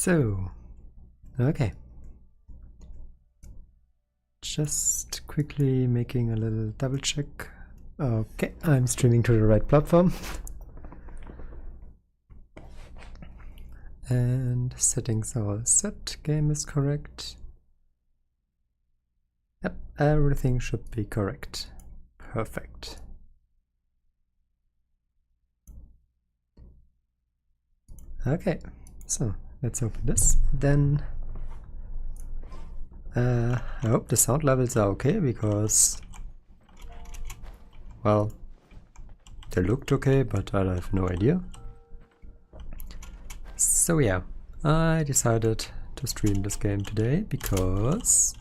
So, okay. Just quickly making a little double check. Okay, I'm streaming to the right platform. And settings are all set. Game is correct. Yep, everything should be correct. Perfect. Okay, so let's open this. Then I hope the sound levels are okay, because, well, they looked okay, but I have no idea. So yeah, I decided to stream this game today because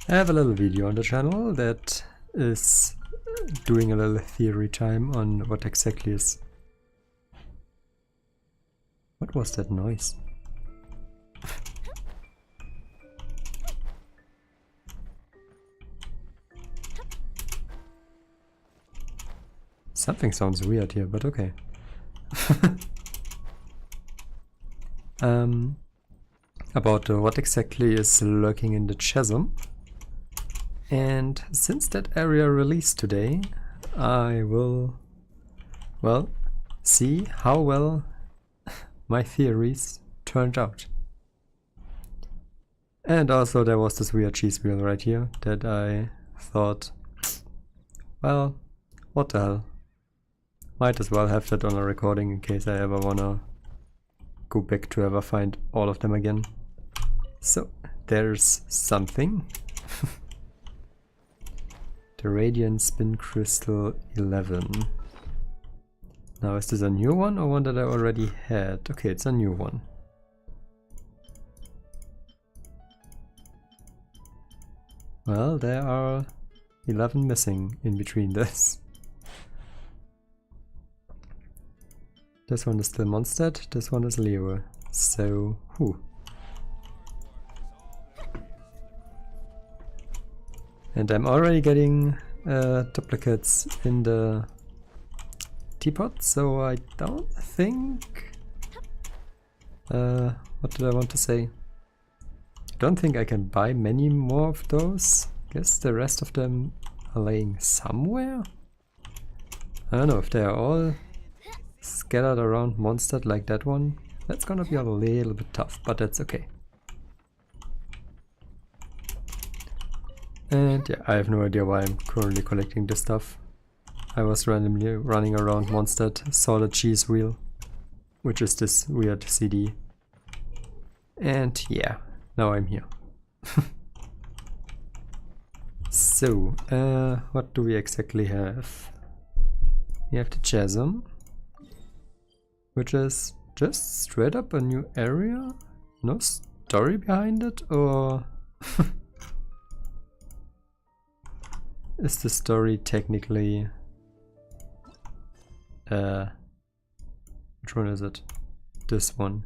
I have a little video on the channel that is doing a little theory time on what exactly is... What was that noise? Something sounds weird here, but okay. About what exactly is lurking in the chasm. And since that area released today, I will, well, see how well my theories turned out. And also there was this weird cheese wheel right here that I thought, well, what the hell. Might as well have that on a recording in case I ever wanna go back to ever find all of them again. So, there's something. The Radiant Spin Crystal 11. Now, is this a new one or one that I already had? Okay, it's a new one. Well, there are 11 missing in between this. This one is still Mondstadt, this one is Leo. So, whew. And I'm already getting duplicates in the teapot, so I don't think... what did I want to say? I don't think I can buy many more of those. Guess the rest of them are laying somewhere? I don't know if they are all scattered around Mondstadt like that one. That's gonna be a little bit tough, but that's okay. And yeah, I have no idea why I'm currently collecting this stuff. I was randomly running around Mondstadt, saw the cheese wheel, which is this weird CD. And yeah, now I'm here. So, what do we exactly have? We have the chasm, which is just straight up a new area? No story behind it, or... Is the story technically... which one is it? This one.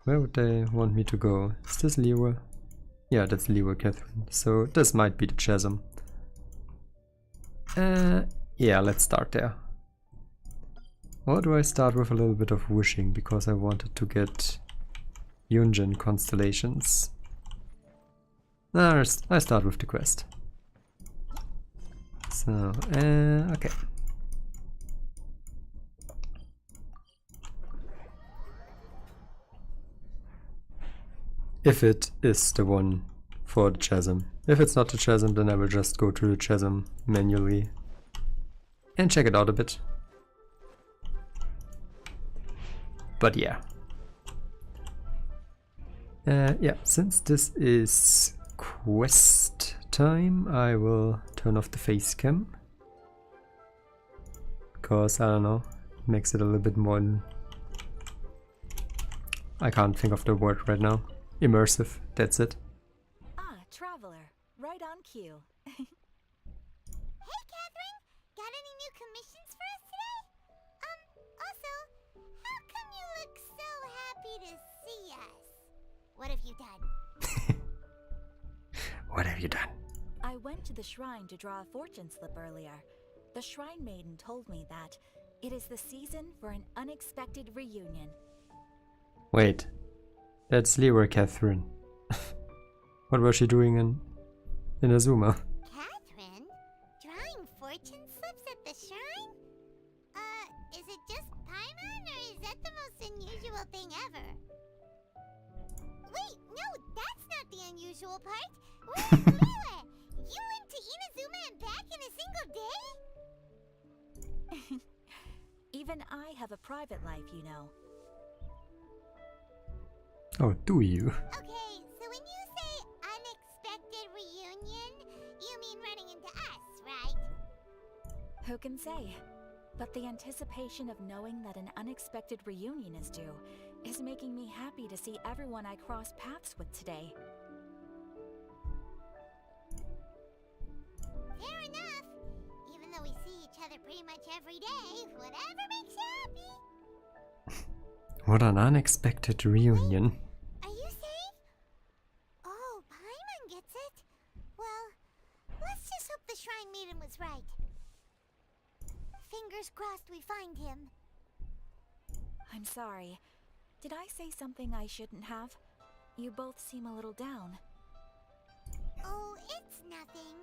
Where would they want me to go? Is this Lewa? Yeah, that's Lewa Catherine. So this might be the chasm. Yeah, let's start there. Or do I start with a little bit of wishing because I wanted to get Yunjin constellations? No, I start with the quest. So, okay. If it is the one for the chasm. If it's not the chasm, then I will just go to the chasm manually and check it out a bit. But yeah. Yeah, since this is quest time, I will turn off the face cam. Because, I don't know, it makes it a little bit more... I can't think of the word right now. Immersive, that's it. Ah, traveler, right on cue. Hey, Catherine, got any new commissions for us today? Also, how come you look so happy to see us? What have you done? What have you done? I went to the shrine to draw a fortune slip earlier. The shrine maiden told me that It is the season for an unexpected reunion. Wait, that's Leroy Catherine. What was she doing in Azuma? Catherine? Drawing fortune slips at the shrine? Is it just Paimon, or is that the most unusual thing ever? Wait, no, that's not the unusual part. Where's Lila? You went to Inazuma and back in a single day? Even I have a private life, you know. Oh, do you? Okay, so when you say unexpected reunion, you mean running into us, right? Who can say? But the anticipation of knowing that an unexpected reunion is due is making me happy to see everyone I crossed paths with today. Fair enough. Even though we see each other pretty much every day, whatever makes you happy. What an unexpected reunion. Are you safe? Oh, Paimon gets it. Well, let's just hope the Shrine Maiden was right. Fingers crossed we find him. I'm sorry. Did I say something I shouldn't have? You both seem a little down. Oh, it's nothing.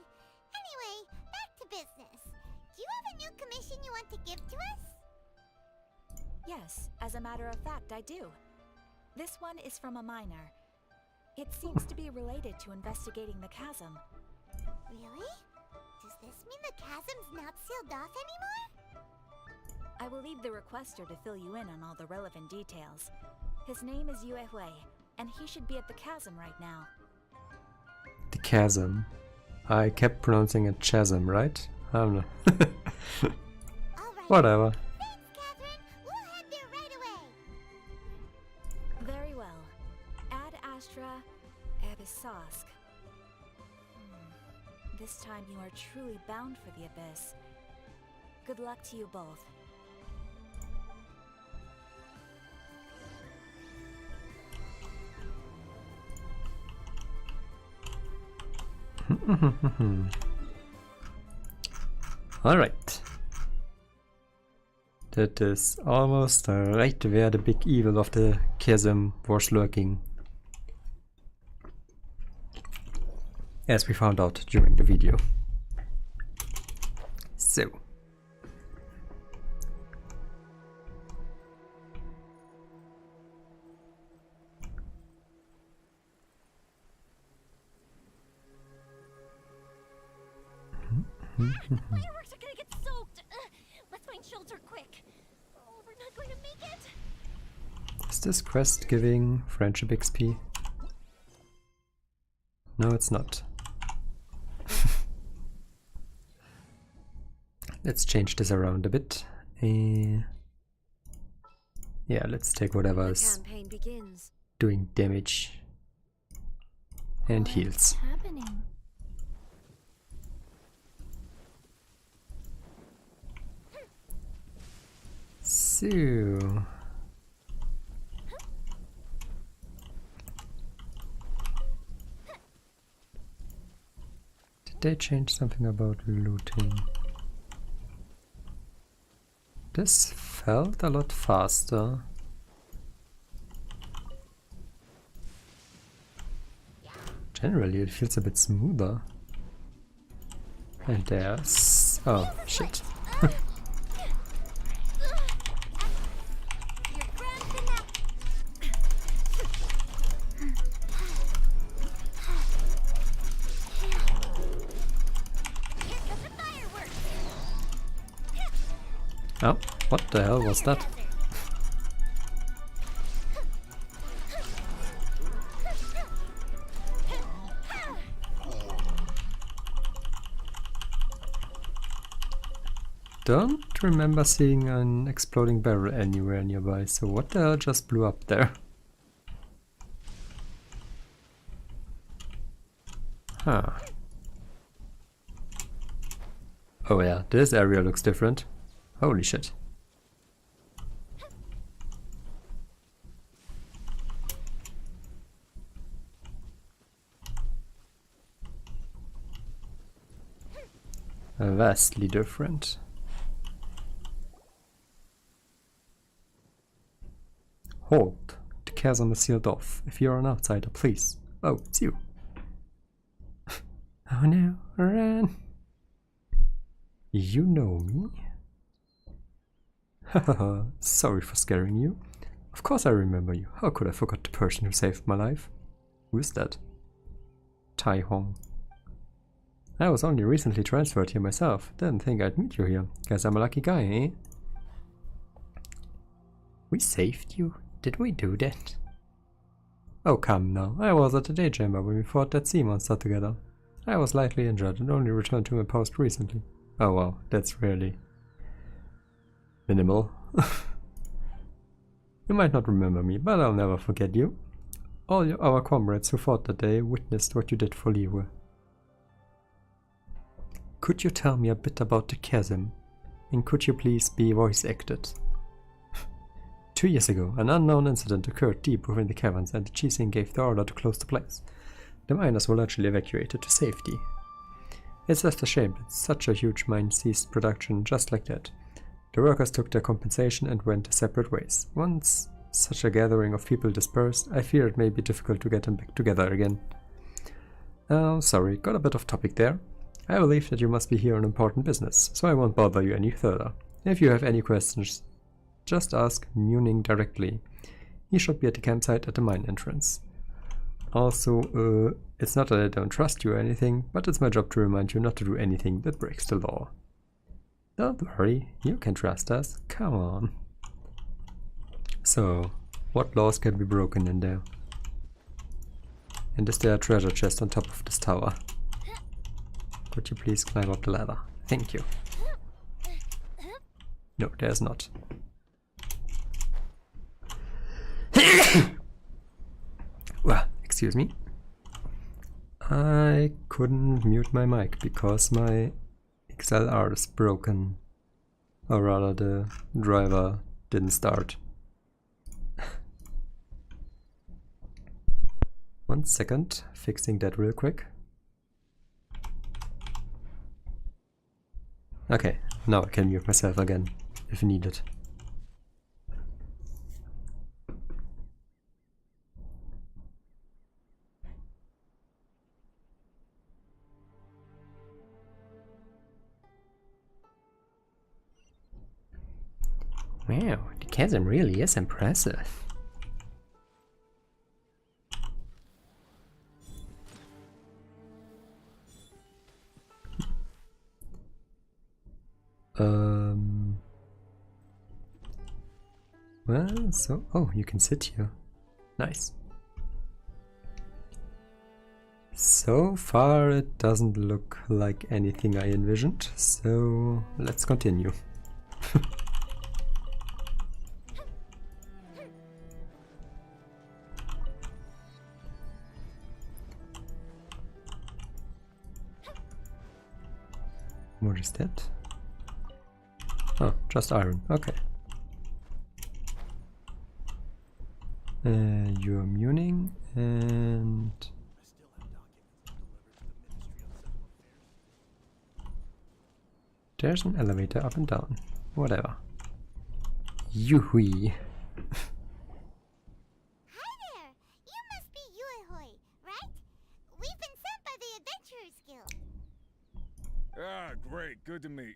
Anyway, back to business. Do you have a new commission you want to give to us? Yes, as a matter of fact, I do. This one is from a miner. It seems to be related to investigating the chasm. Really? Does this mean the chasm's not sealed off anymore? I will leave the requester to fill you in on all the relevant details. His name is Yue Hui, and he should be at the chasm right now. The chasm. I kept pronouncing it chasm, right? I don't know. Alright. Whatever. Thanks, Catherine. We'll head there right away. Very well. Ad Astra Abyssosque. This time you are truly bound for the abyss. Good luck to you both. Alright. That is almost right where the big evil of the chasm was lurking. As we found out during the video. So. Fireworks are gonna get soaked. Let's find shelter quick. Oh, we're not going to make it. Is this quest giving friendship XP? No, it's not. Let's change this around a bit. Yeah, let's take whatever is doing damage and heals. Happening? So, did they change something about looting? This felt a lot faster. Generally, it feels a bit smoother. And there's... oh, shit. Oh, what the hell was that? Don't remember seeing an exploding barrel anywhere nearby, so what the hell just blew up there? Huh. Oh yeah, this area looks different. Holy shit. Vastly different. Halt! The chasm is sealed off. If you're an outsider, please. Oh, it's you. Oh no, run! You know me? Hahaha, sorry for scaring you. Of course I remember you. How could I forget the person who saved my life? Who is that? Tai Hong. I was only recently transferred here myself. Didn't think I'd meet you here. Guess I'm a lucky guy, eh? We saved you? Did we do that? Oh come now, I was at the day chamber when we fought that sea monster together. I was lightly injured and only returned to my post recently. Oh wow, that's really minimal. You might not remember me, but I'll never forget you. All our comrades who fought that day witnessed what you did for Liyue. Could you tell me a bit about the chasm? And could you please be voice acted? 2 years ago, an unknown incident occurred deep within the caverns and the Chising gave the order to close the place. The miners were largely evacuated to safety. It's just a shame that such a huge mine ceased production just like that. The workers took their compensation and went their separate ways. Once such a gathering of people dispersed, I fear it may be difficult to get them back together again. Oh, sorry, got a bit off topic there. I believe that you must be here on important business, so I won't bother you any further. If you have any questions, just ask Muning directly. He should be at the campsite at the mine entrance. Also, it's not that I don't trust you or anything, but it's my job to remind you not to do anything that breaks the law. Don't worry, you can trust us. Come on. So, what laws can be broken in there? And is there a treasure chest on top of this tower? Could you please climb up the ladder? Thank you. No, there's not. Well, excuse me. I couldn't mute my mic because my XLR is broken. Or rather, the driver didn't start. 1 second, fixing that real quick. Okay, now I can mute myself again, if needed. Wow, the chasm really is impressive. Well, so... oh, you can sit here. Nice. So far it doesn't look like anything I envisioned, so let's continue. What is that? Oh, just iron. Okay. You're muning and... there's an elevator up and down. Whatever. Yoo-wee. Hi there! You must be Yuehoi, right? We've been sent by the Adventurers Guild. Ah, great. Good to meet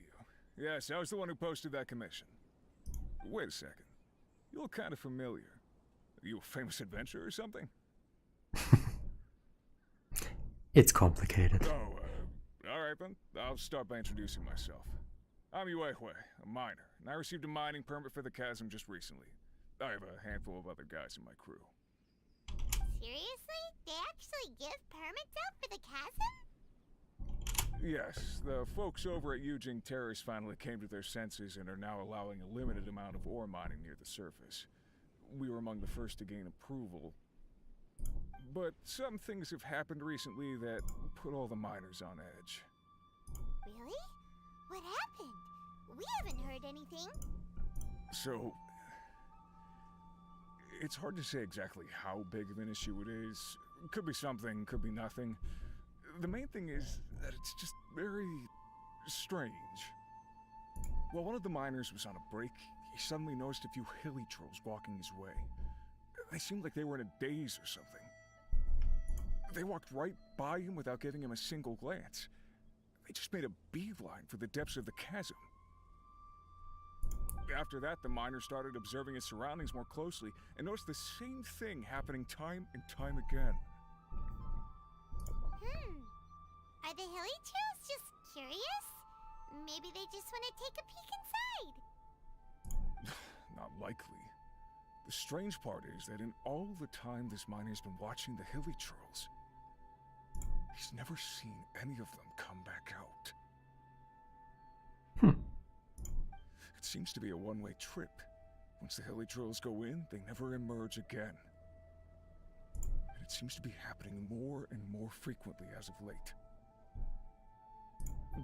you. Yes, I was the one who posted that commission. Wait a second. You look kind of familiar. Are you a famous adventurer or something? It's complicated. Oh, alright then. I'll start by introducing myself. I'm Yuehoi, a miner, and I received a mining permit for the chasm just recently. I have a handful of other guys in my crew. Seriously? They actually give permits out for the chasm? Yes, the folks over at Yujing Terrace finally came to their senses and are now allowing a limited amount of ore mining near the surface. We were among the first to gain approval. But some things have happened recently that put all the miners on edge. Really? What happened? We haven't heard anything. So... it's hard to say exactly how big of an issue it is. Could be something, could be nothing. The main thing is that it's just very... strange. While one of the miners was on a break, he suddenly noticed a few hilly trolls walking his way. They seemed like they were in a daze or something. They walked right by him without giving him a single glance. They just made a beeline for the depths of the chasm. After that, the miner started observing his surroundings more closely and noticed the same thing happening time and time again. Are the hilly trails just curious? Maybe they just want to take a peek inside. Not likely. The strange part is that in all the time this miner's been watching the hilly trolls, he's never seen any of them come back out. It seems to be a one-way trip. Once the hilly trolls go in, they never emerge again. And it seems to be happening more and more frequently as of late.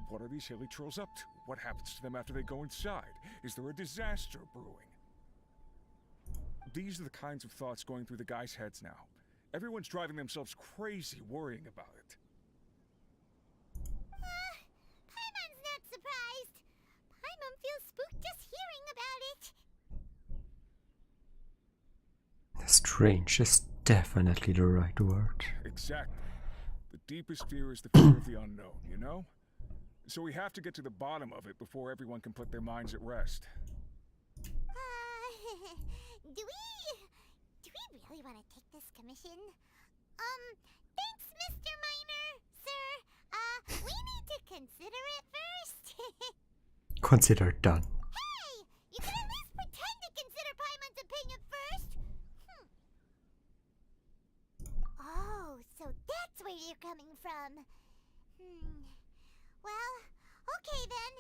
What are these hilly trolls up to? What happens to them after they go inside? Is there a disaster brewing? These are the kinds of thoughts going through the guys' heads now. Everyone's driving themselves crazy worrying about it. Paimon's not surprised. Paimon feels spooked just hearing about it. Strange is definitely the right word. Exactly. The deepest fear is the fear of the unknown, you know? So we have to get to the bottom of it before everyone can put their minds at rest. Do we really want to take this commission? Thanks, Mr. Miner, sir. We need to consider it first. Consider it done. Hey, you can at least pretend to consider Paimon's opinion first. Oh, so that's where you're coming from. Well, okay then.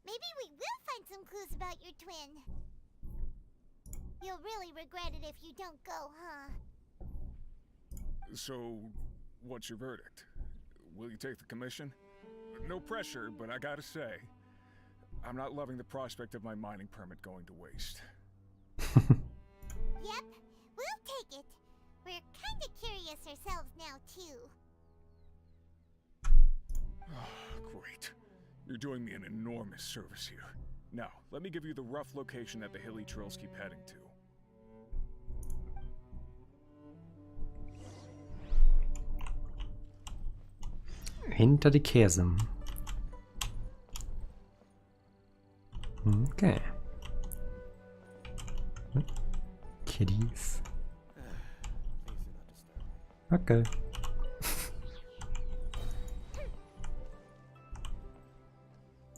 Maybe we will find some clues about your twin. You'll really regret it if you don't go, huh? So, what's your verdict? Will you take the commission? No pressure, but I gotta say, I'm not loving the prospect of my mining permit going to waste. Yep, we'll take it. We're kinda curious ourselves now, too. Great. You're doing me an enormous service here. Now, let me give you the rough location that the hilly trolls keep heading to. Hinter die chasm. Okay. Kitties. Okay.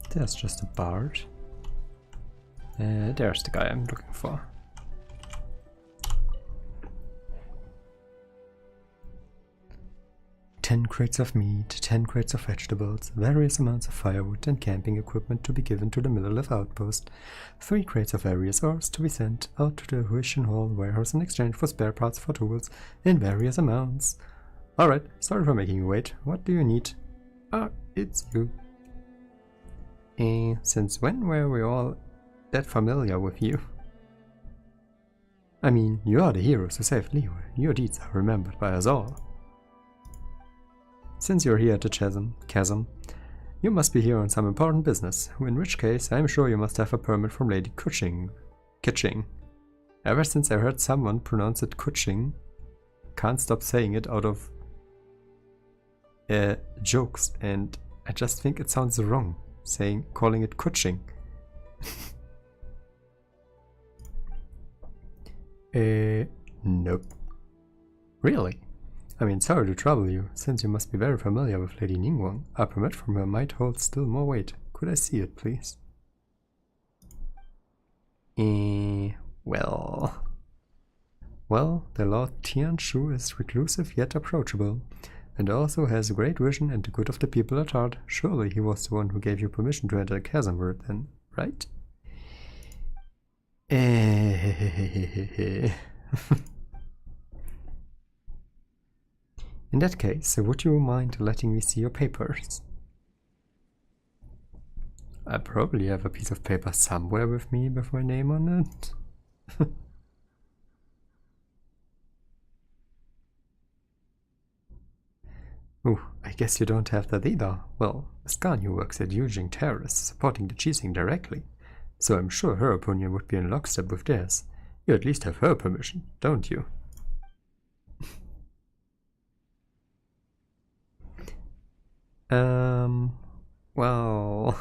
There's just a bard. There's the guy I'm looking for. "10 crates of meat, 10 crates of vegetables, various amounts of firewood and camping equipment to be given to the Middle-Earth outpost, 3 crates of various ores to be sent out to the Huishin Hall warehouse in exchange for spare parts for tools in various amounts." Alright, sorry for making you wait. What do you need? Ah, it's you. Since when were we all that familiar with you? I mean, you are the heroes who saved Leeway. Your deeds are remembered by us all. Since you're here at the chasm, you must be here on some important business, in which case I'm sure you must have a permit from Lady Kitching. Ever since I heard someone pronounce it Kutching, can't stop saying it out of jokes, and I just think it sounds wrong, calling it Kutching. Nope. Really? I mean, sorry to trouble you, since you must be very familiar with Lady Ningguang. A permit from her might hold still more weight. Could I see it, please? Well, the Lord Tianshu is reclusive yet approachable, and also has great vision and the good of the people at heart. Surely he was the one who gave you permission to enter the chasm then, right? In that case, would you mind letting me see your papers? I probably have a piece of paper somewhere with me with my name on it. Ooh, I guess you don't have that either. Well, Miss Ganyu works at Yujing Terrace, supporting the cheesing directly, so I'm sure her opinion would be in lockstep with theirs. You at least have her permission, don't you? Well,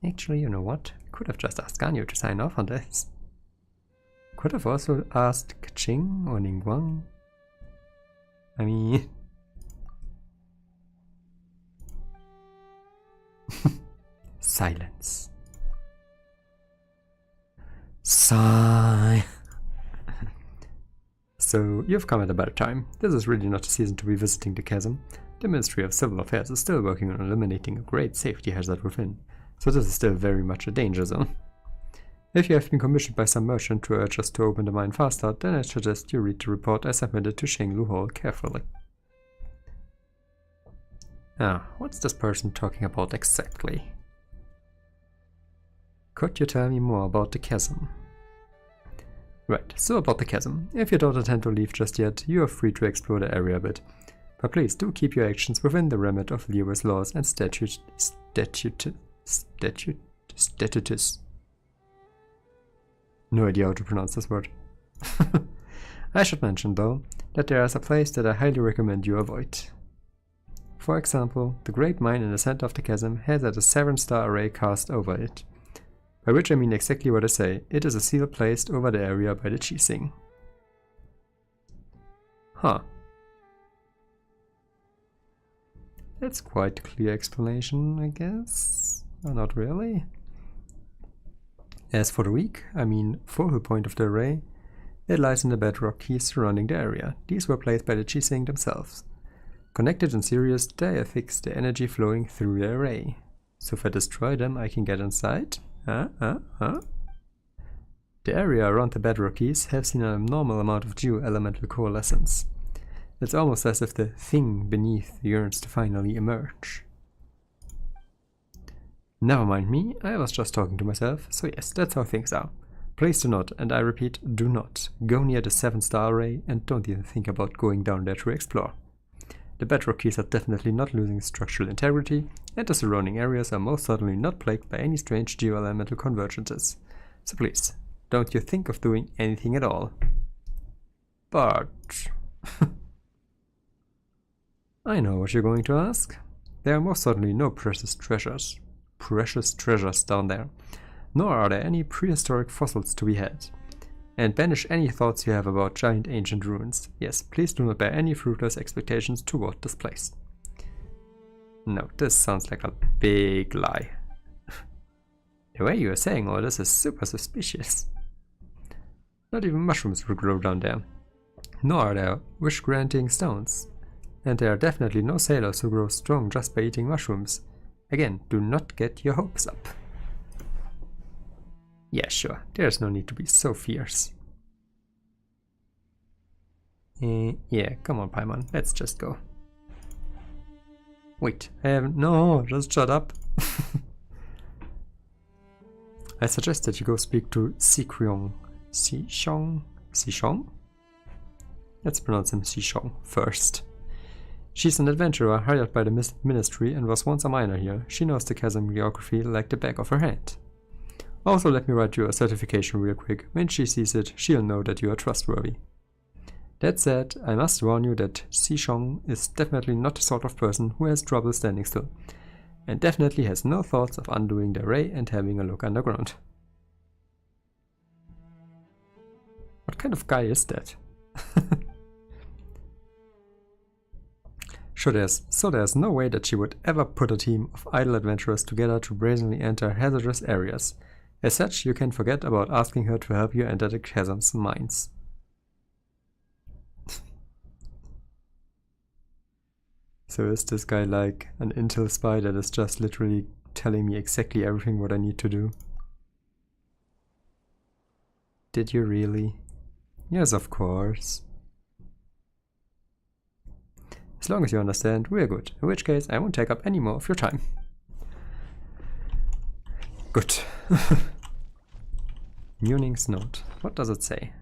actually, you know what? I could have just asked Ganyu to sign off on this. Could have also asked Kaching or Ningguang. I mean... Silence. Sigh. So, you've come at a better time. This is really not a season to be visiting the chasm. The Ministry of Civil Affairs is still working on eliminating a great safety hazard within, so this is still very much a danger zone. If you have been commissioned by some merchant to urge us to open the mine faster, then I suggest you read the report I submitted to Shenglu Hall carefully. Ah, what's this person talking about exactly? Could you tell me more about the chasm? Right, so about the chasm. If you don't intend to leave just yet, you are free to explore the area a bit. But please do keep your actions within the remit of Liyue's laws and statutes. No idea how to pronounce this word. I should mention, though, that there is a place that I highly recommend you avoid. For example, the great mine in the center of the chasm has had a 7-star array cast over it. By which I mean exactly what I say, it is a seal placed over the area by the chasm. Huh. That's quite a clear explanation, I guess. Or not really. As for the weak, I mean focal point of the array, it lies in the bedrock keys surrounding the area. These were placed by the chasm themselves. Connected in series, they affix the energy flowing through the array. So if I destroy them, I can get inside? The area around the bedrock keys have seen an abnormal amount of geo-elemental coalescence. It's almost as if the thing beneath yearns to finally emerge. Never mind me, I was just talking to myself, so yes, that's how things are. Please do not, and I repeat, do not, go near the 7-star array and don't even think about going down there to explore. The bedrock keys are definitely not losing structural integrity, and the surrounding areas are most certainly not plagued by any strange geo-elemental convergences. So please, don't you think of doing anything at all. But... I know what you're going to ask. There are most certainly no precious treasures down there, nor are there any prehistoric fossils to be had. And banish any thoughts you have about giant ancient ruins. Yes, please do not bear any fruitless expectations toward this place. No, this sounds like a big lie. The way you are saying all this is super suspicious. Not even mushrooms will grow down there. Nor are there wish-granting stones. And there are definitely no sailors who grow strong just by eating mushrooms. Again, do not get your hopes up. Yeah, sure, there's no need to be so fierce. Yeah, come on, Paimon, let's just go. Wait, I haven't... No, just shut up. I suggest that you go speak to Xishong. Xishong? Let's pronounce him Xishong first. She's an adventurer hired by the ministry and was once a miner here. She knows the chasm geography like the back of her hand. Also, let me write you a certification real quick. When she sees it, she'll know that you are trustworthy. That said, I must warn you that Xishong is definitely not the sort of person who has trouble standing still, and definitely has no thoughts of undoing the array and having a look underground. What kind of guy is that? So there's no way that she would ever put a team of idle adventurers together to brazenly enter hazardous areas. As such, you can forget about asking her to help you enter the chasm's mines. So is this guy like an intel spy that is just literally telling me exactly everything what I need to do? Did you really? Yes, of course. As long as you understand, we're good. In which case, I won't take up any more of your time. Good. Muning's note. What does it say?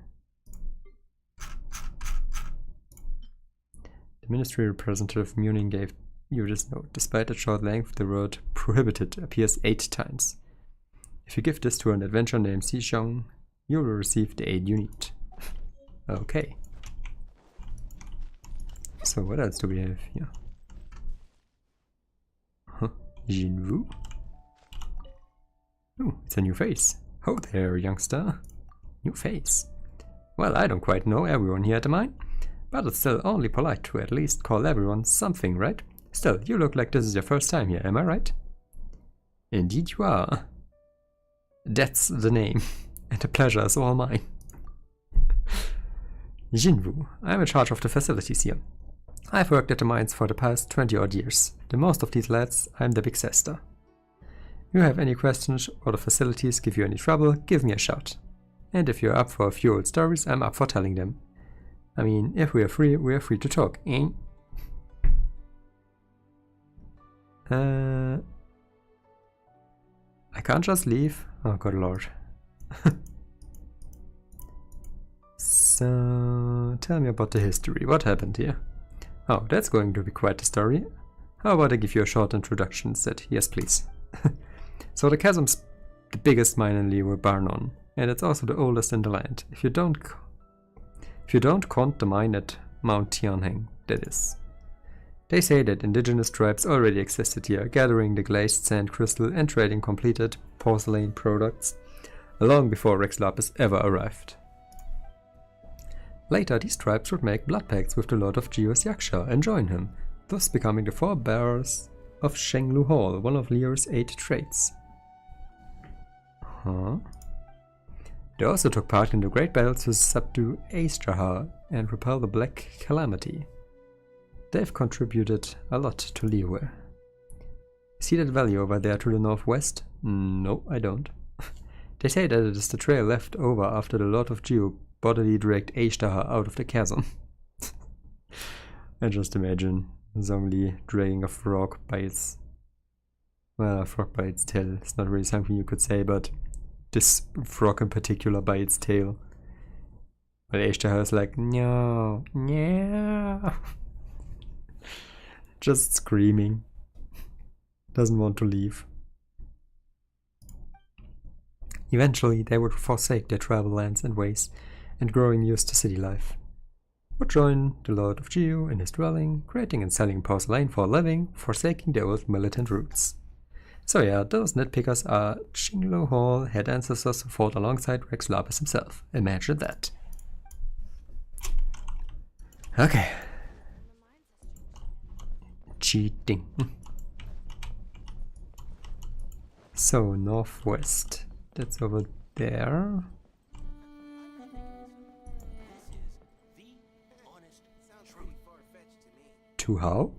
The ministry representative Muning gave you this note. Despite its short length, the word prohibited appears 8 times. If you give this to an adventurer named Xishong, you will receive the aid you need. Okay. So what else do we have here? Jinwoo. Ooh, it's a new face. Ho there, youngster. New face. Well, I don't quite know everyone here at the mine, but it's still only polite to at least call everyone something, right? Still, you look like this is your first time here, am I right? Indeed you are. That's the name, and the pleasure is all mine. Jinwoo, I'm in charge of the facilities here. I've worked at the mines for the past 20 odd years. The most of these lads, I'm the big sister. You have any questions or the facilities give you any trouble, give me a shout. And if you're up for a few old stories, I'm up for telling them. I mean, if we are free to talk, eh? I can't just leave. Oh, good lord. So, tell me about the history. What happened here? Oh, that's going to be quite the story. How about I give you a short introduction instead? Yes, please. So the chasm's the biggest mine in Liyue Barnon, and it's also the oldest in the land. If you don't count the mine at Mount Tianheng, that is. They say that indigenous tribes already existed here, gathering the glazed sand crystal and trading completed porcelain products long before Rex Lapis ever arrived. Later, these tribes would make blood pacts with the Lord of Geo's Yaksha and join him, thus becoming the forebearers of Shenglu Hall, one of Liyue's 8 traits. Huh? They also took part in the great battle to subdue Aishtar and repel the Black Calamity. They've contributed a lot to Liyue. See that valley over there to the northwest? No, I don't. They say that it is the trail left over after the Lord of Geo bodily dragged Aishtar out of the chasm. I just imagine Zhongli dragging a frog by its... well, a frog by its tail. It's not really something you could say, but this frog in particular by its tail. But Aishtar is like, no, no. Just screaming. Doesn't want to leave. Eventually, they would forsake their travel lands and ways, and growing used to city life. Would join the Lord of Geo in his dwelling, creating and selling porcelain for a living, forsaking their old militant roots. So yeah, those nitpickers are Shenglu Hall had ancestors who fought alongside Rex Lapis himself. Imagine that. Okay. Cheating. So, northwest. That's over there. To how?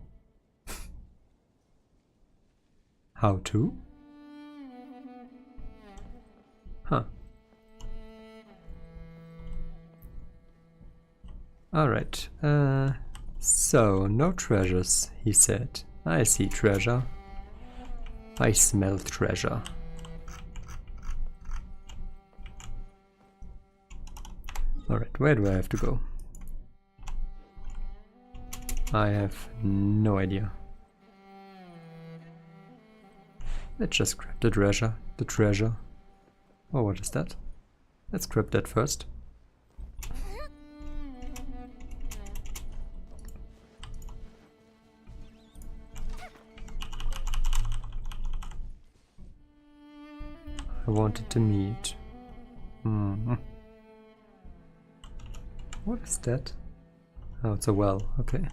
How to? Huh. Alright. So, no treasures, he said. I see treasure. I smell treasure. Alright, where do I have to go? I have no idea. Let's just grab the treasure. Oh, what is that? Let's grab that first. I wanted to meet. What is that? Oh, it's a well, okay.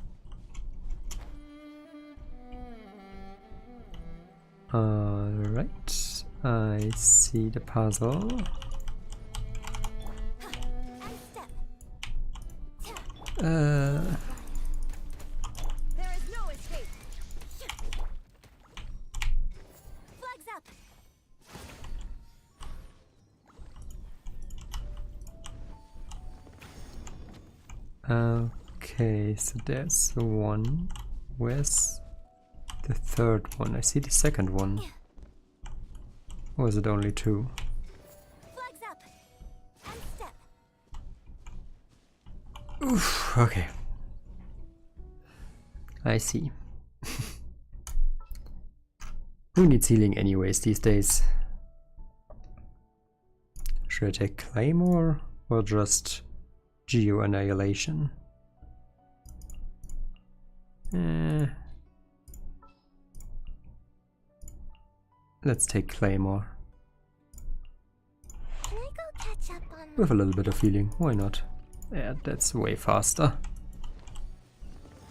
Alright, I see the puzzle. There is no escape. Flags up. Okay, so there's the one. Where's the third one? I see the second one. Or is it only 2? Flags up. And step. Oof, okay. I see. Who needs healing anyways these days? Should I take Claymore or just Geo Annihilation? let's take Claymore. Can I go catch up on With a little bit of healing, why not? Yeah, that's way faster.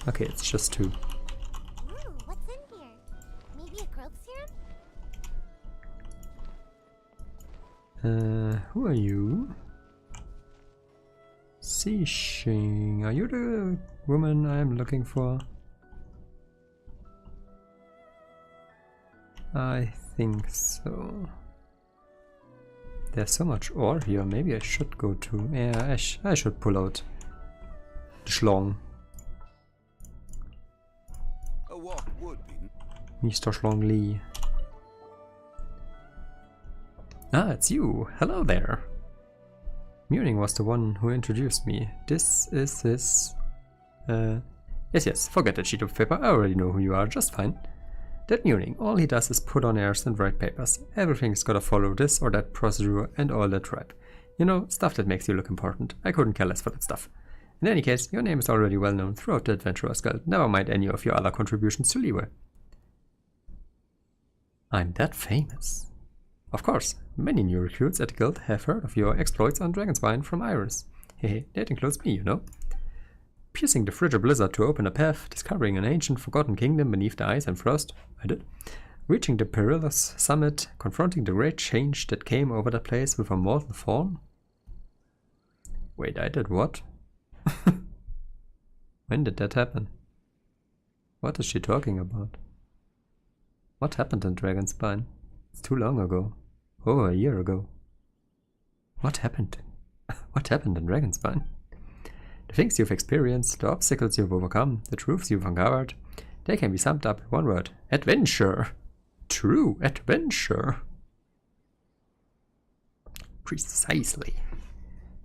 Okay, it's just 2. Ooh, what's in here? Maybe a growth serum? Who are you? Xing, are you the woman I'm looking for? I think so. There's so much ore here, maybe I should go to... Yeah, I should pull out the Schlong. A walk would be. Mr. Schlong Lee. Ah, it's you. Hello there. Muning was the one who introduced me. This is his... Yes, forget that sheet of paper. I already know who you are, just fine. That Muning, all he does is put on airs and write papers. Everything's gotta follow this or that procedure and all that crap. You know, stuff that makes you look important. I couldn't care less for that stuff. In any case, your name is already well known throughout the Adventurers Guild, never mind any of your other contributions to Leeway. I'm that famous. Of course, many new recruits at the guild have heard of your exploits on Dragonspine from Iris. Hehe, that includes me, you know. Piercing the frigid blizzard to open a path, discovering an ancient forgotten kingdom beneath the ice and frost, I did. Reaching the perilous summit, confronting the great change that came over the place with a mortal form. Wait, I did what? When did that happen? What is she talking about? What happened in Dragonspine? It's too long ago. Over a year ago. What happened? What happened in Dragonspine? The things you've experienced, the obstacles you've overcome, the truths you've uncovered, they can be summed up in one word. Adventure! True adventure! Precisely.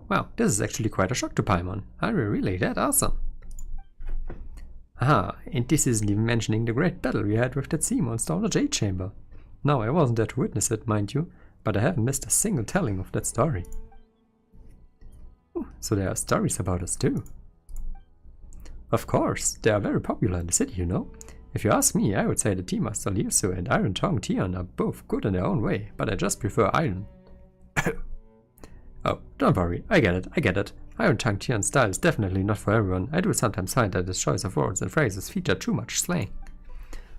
Wow, this is actually quite a shock to Paimon. Are we really that awesome? Aha, and this isn't even mentioning the great battle we had with that sea monster on the Jade Chamber. Now, I wasn't there to witness it, mind you, but I haven't missed a single telling of that story. Ooh, so there are stories about us too. Of course, they are very popular in the city, you know. If you ask me, I would say the Tea Master Liusu and Iron Tongue Tian are both good in their own way, but I just prefer Iron. Oh, don't worry, I get it. Iron Tongue Tian's style is definitely not for everyone. I do sometimes find that his choice of words and phrases feature too much slang.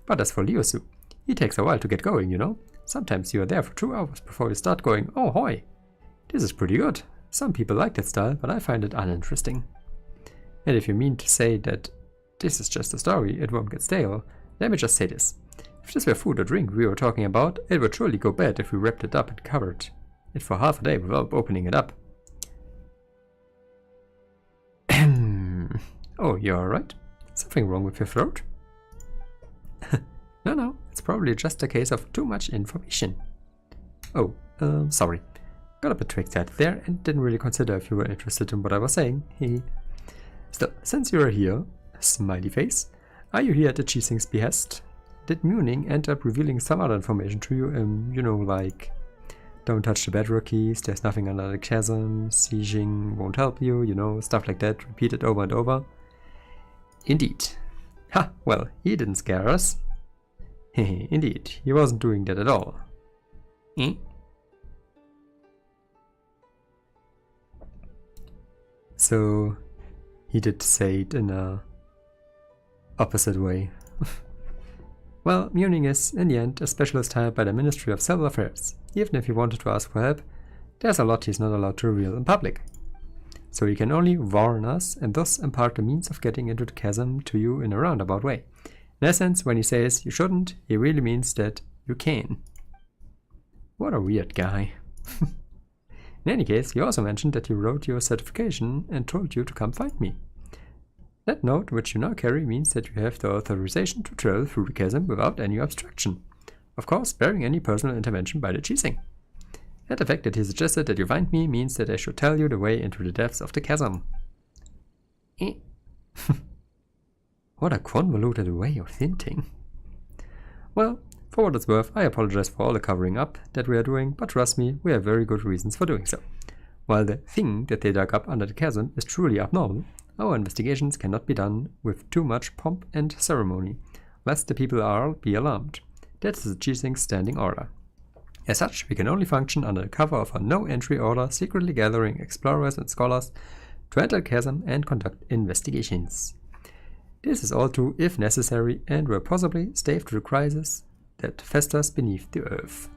But as for Liusu, he takes a while to get going, you know. Sometimes you are there for 2 hours before you start going, oh hoy. This is pretty good. Some people like that style, but I find it uninteresting. And if you mean to say that this is just a story, it won't get stale, let me just say this. If this were food or drink we were talking about, it would surely go bad if we wrapped it up and covered it for half a day without opening it up. Oh, you're alright? Something wrong with your throat? No, it's probably just a case of too much information. Oh, sorry. Got a bit trick-sighted there and didn't really consider if you were interested in what I was saying. Still, since you're here, smiley face, are you here at the Cheesing's behest? Did Muning end up revealing some other information to you? You know, like, don't touch the bedrock keys, there's nothing under the chasm, Xing won't help you, you know, stuff like that, repeated over and over. Indeed. Ha, well, he didn't scare us. Hehe, indeed, he wasn't doing that at all. So, he did say it in a opposite way. Well, Muning is, in the end, a specialist hired by the Ministry of Civil Affairs. Even if he wanted to ask for help, there's a lot he's not allowed to reveal in public. So he can only warn us and thus impart the means of getting into the chasm to you in a roundabout way. In essence, when he says you shouldn't, he really means that you can. What a weird guy. In any case, he also mentioned that you wrote your certification and told you to come find me. That note, which you now carry, means that you have the authorization to travel through the chasm without any obstruction. Of course, bearing any personal intervention by the Cheesing. And the fact that he suggested that you find me means that I should tell you the way into the depths of the chasm. What a convoluted way of thinking. Well, for what it's worth, I apologize for all the covering up that we are doing, but trust me, we have very good reasons for doing so. While the thing that they dug up under the chasm is truly abnormal, our investigations cannot be done with too much pomp and ceremony, lest the people be alarmed. That is the Cheesing's standing order. As such, we can only function under the cover of a no-entry order, secretly gathering explorers and scholars to enter the chasm and conduct investigations. This is all true if necessary and will possibly stave to the crisis that festers beneath the earth.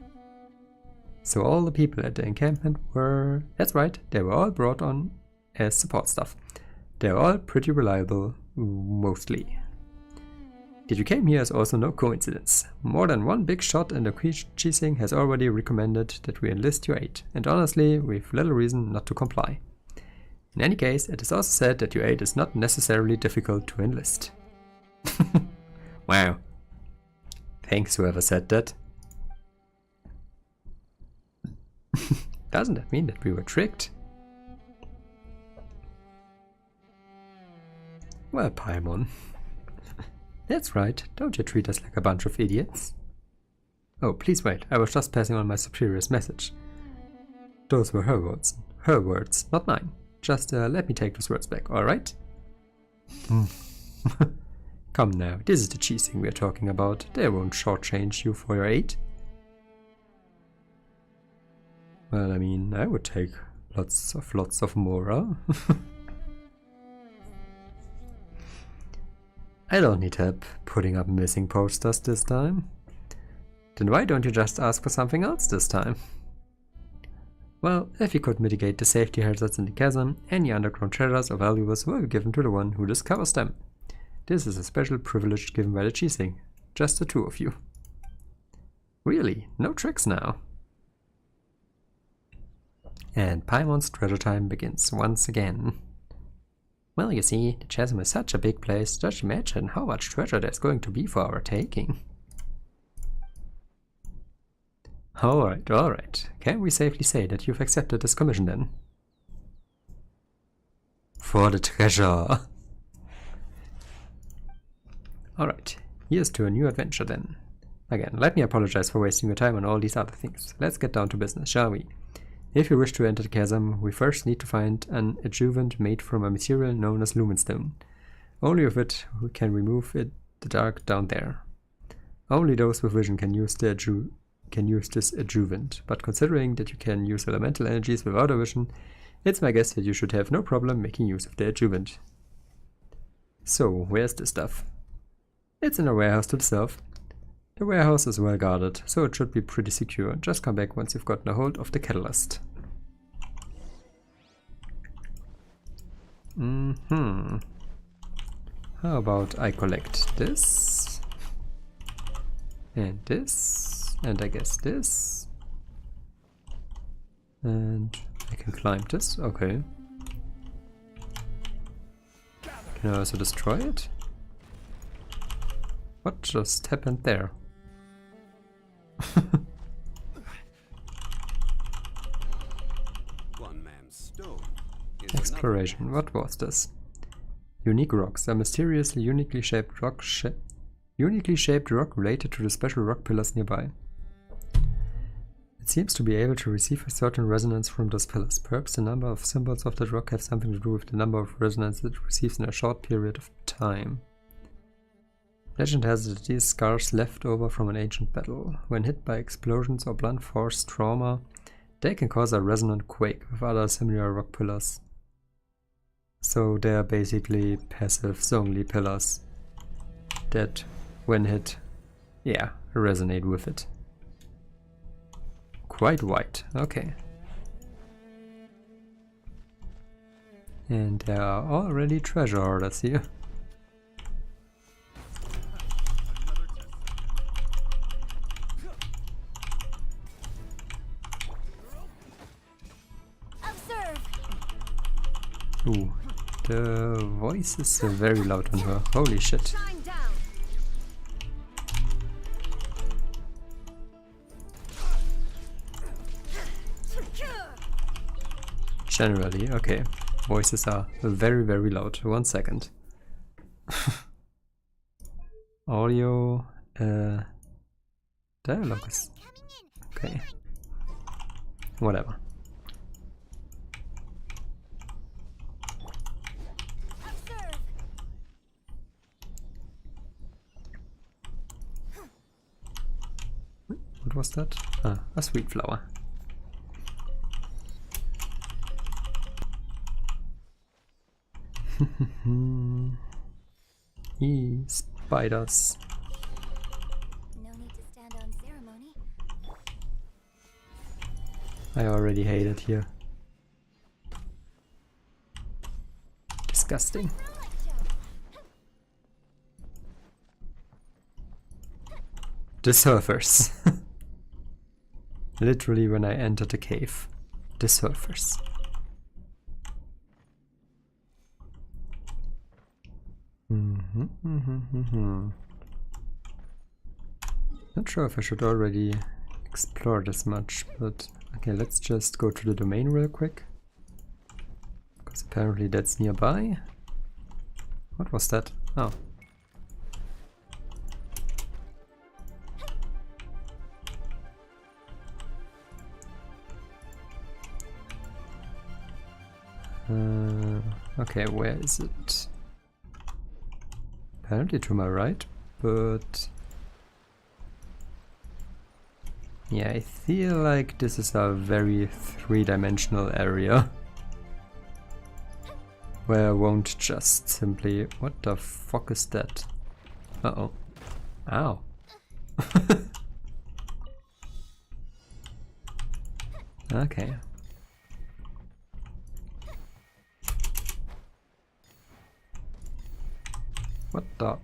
So all the people at the encampment were... That's right, they were all brought on as support staff. They are all pretty reliable, mostly. That you came here is also no coincidence. More than one big shot in the chasing has already recommended that we enlist your aid, and honestly, we've little reason not to comply. In any case, it is also said that your aid is not necessarily difficult to enlist. Wow. Thanks whoever said that. Doesn't that mean that we were tricked? Well, Paimon. That's right, don't you treat us like a bunch of idiots. Oh, please wait, I was just passing on my superior's message. Those were her words, not mine. Just let me take those words back, alright? Come now, this is the cheesing we're talking about. They won't shortchange you for your aid. Well, I mean, I would take lots of more, huh? I don't need help putting up missing posters this time. Then why don't you just ask for something else this time? Well, if you could mitigate the safety hazards in the chasm, any underground treasures or valuables will be given to the one who discovers them. This is a special privilege given by the cheesing. Just the two of you. Really, no tricks now. And Paimon's treasure time begins once again. Well, you see, the chasm is such a big place, just imagine how much treasure there's going to be for our taking. Alright. Can we safely say that you've accepted this commission then? For the treasure! Alright, here's to a new adventure then. Again, let me apologize for wasting your time on all these other things. Let's get down to business, shall we? If you wish to enter the chasm, we first need to find an adjuvant made from a material known as lumenstone. Only with it we can remove the dark down there. Only those with vision can use this adjuvant, but considering that you can use elemental energies without a vision, it's my guess that you should have no problem making use of the adjuvant. So, where's the stuff? It's in a warehouse to the south. The warehouse is well guarded, so it should be pretty secure. Just come back once you've gotten a hold of the catalyst. How about I collect this? And this? And I guess this? And I can climb this? Okay. Can I also destroy it? What just happened there? One man's stone is Exploration. What was this? Unique rocks. A mysteriously uniquely shaped rock related to the special rock pillars nearby. It seems to be able to receive a certain resonance from those pillars. Perhaps the number of symbols of that rock have something to do with the number of resonances it receives in a short period of time. Legend has it that these scars left over from an ancient battle. When hit by explosions or blunt force trauma, they can cause a resonant quake with other similar rock pillars. So they are basically passive only pillars that, when hit, resonate with it. Quite white, okay. And there are already treasure orders here. Ooh, the voice is very loud on her. Holy shit. Generally, okay. Voices are very, very loud. 1 second. Audio, dialogue is okay. Whatever. What was that? Ah, a sweet flower. Spiders. No need to stand on ceremony. I already hate it here. Disgusting. The surfers. Literally when I entered the cave. The surfers. Not sure if I should already explore this much, but okay, let's just go to the domain real quick. Because apparently that's nearby. What was that? Oh. Okay, where is it? Apparently to my right, but yeah, I feel like this is a very three-dimensional area where I won't just simply... What the fuck is that? Uh-oh. Ow. Okay. What the? Ooh,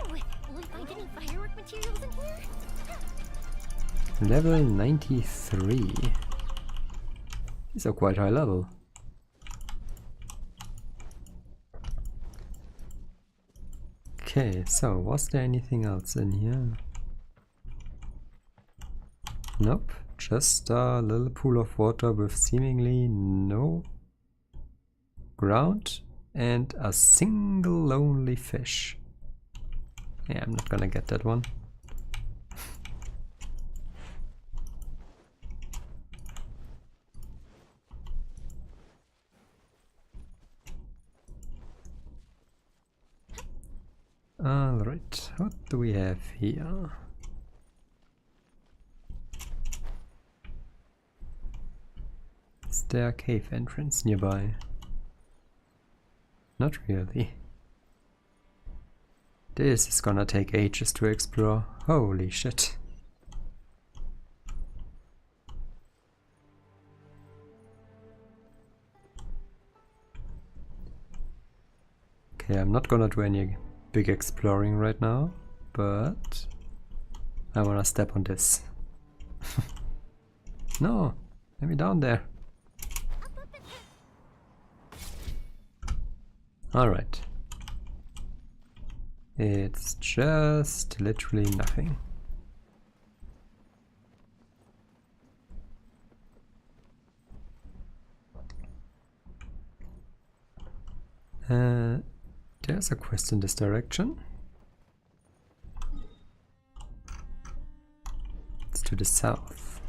will we find any firework materials in here? Level 93. These are quite high level. Okay, so was there anything else in here? Nope, just a little pool of water with seemingly no ground and a single lonely fish. Yeah, I'm not gonna get that one. Alright, what do we have here? Is there a cave entrance nearby? Not really. This is gonna take ages to explore. Holy shit. Okay, I'm not gonna do any big exploring right now, but I wanna step on this. No, let me down there. Alright. It's just literally nothing. There's a quest in this direction. It's to the south.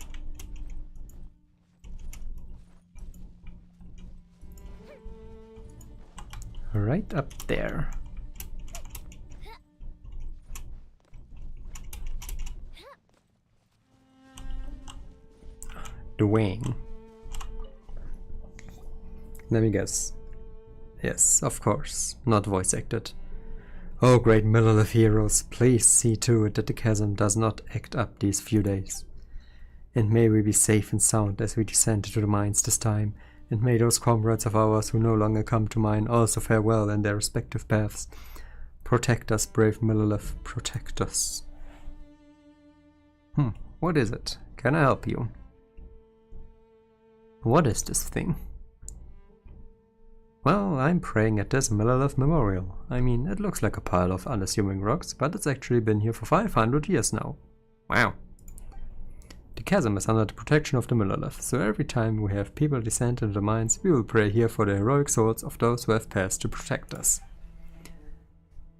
Right up there. The wing. Let me guess. Yes, of course, not voice acted. Oh, great Miller of heroes, please see to it that the chasm does not act up these few days. And may we be safe and sound as we descend into the mines this time, and may those comrades of ours who no longer come to mine also fare well in their respective paths. Protect us, brave Millelith, protect us. What is it? Can I help you? What is this thing? Well, I'm praying at this Millelith memorial. I mean, it looks like a pile of unassuming rocks, but it's actually been here for 500 years now. Wow. The chasm is under the protection of the Millelith, so every time we have people descend into the mines, we will pray here for the heroic souls of those who have passed to protect us.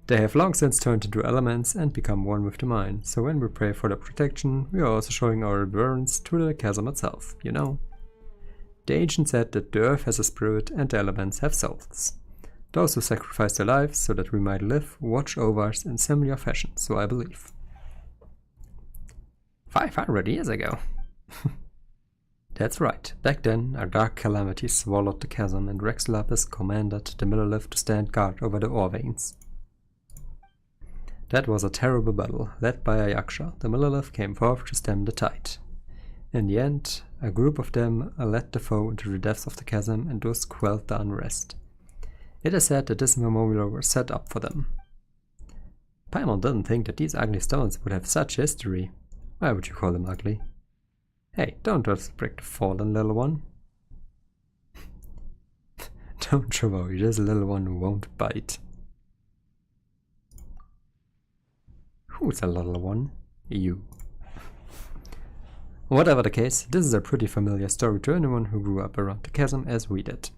They have long since turned into elements and become one with the mine, so when we pray for their protection, we are also showing our reverence to the chasm itself, you know. The ancient said that the earth has a spirit and the elements have souls. Those who sacrificed their lives so that we might live watch over us in similar fashion, so I believe. 500 years ago. That's right. Back then, a dark calamity swallowed the chasm and Rex Lapis commanded the Millelith to stand guard over the ore veins. That was a terrible battle. Led by a Yaksha, the Millelith came forth to stem the tide. In the end, a group of them led the foe into the depths of the chasm and thus quelled the unrest. It is said that this memorial was set up for them. Paimon didn't think that these ugly stones would have such history. Why would you call them ugly? Hey, don't respect the fallen, little one. Don't you worry, this little one won't bite. Who's a little one? You. Whatever the case, this is a pretty familiar story to anyone who grew up around the chasm as we did.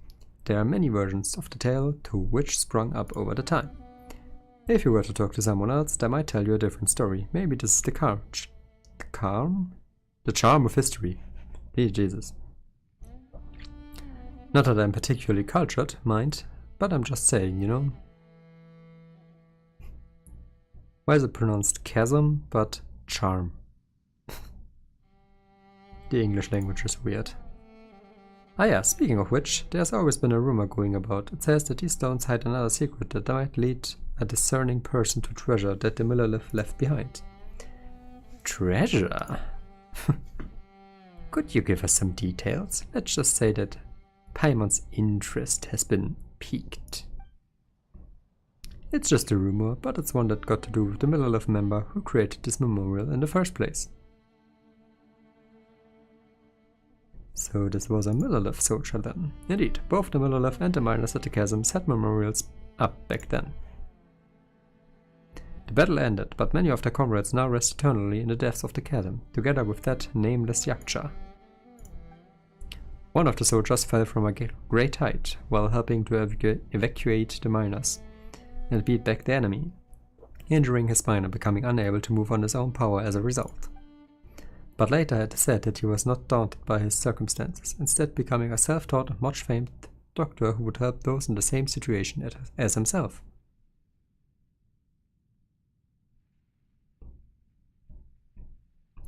There are many versions of the tale to which sprung up over the time. If you were to talk to someone else, they might tell you a different story. Maybe this is the charm of history. Please Jesus. Not that I'm particularly cultured, mind, but I'm just saying, you know. Why is it pronounced chasm, but charm? The English language is weird. Ah yeah, speaking of which, there's always been a rumor going about. It says that these stones hide another secret that might lead a discerning person to treasure that the Millelith left behind. Treasure? Could you give us some details? Let's just say that Paimon's interest has been piqued. It's just a rumor, but it's one that got to do with the Millelith member who created this memorial in the first place. So this was a Millelith soldier then. Indeed, both the Millelith and the miners at the chasms had memorials up back then. The battle ended, but many of their comrades now rest eternally in the depths of the chasm, together with that nameless Yaksha. One of the soldiers fell from a great height while helping to evacuate the miners and beat back the enemy, injuring his spine and becoming unable to move on his own power as a result. But later it is said that he was not daunted by his circumstances, instead becoming a self-taught and much famed doctor who would help those in the same situation as himself.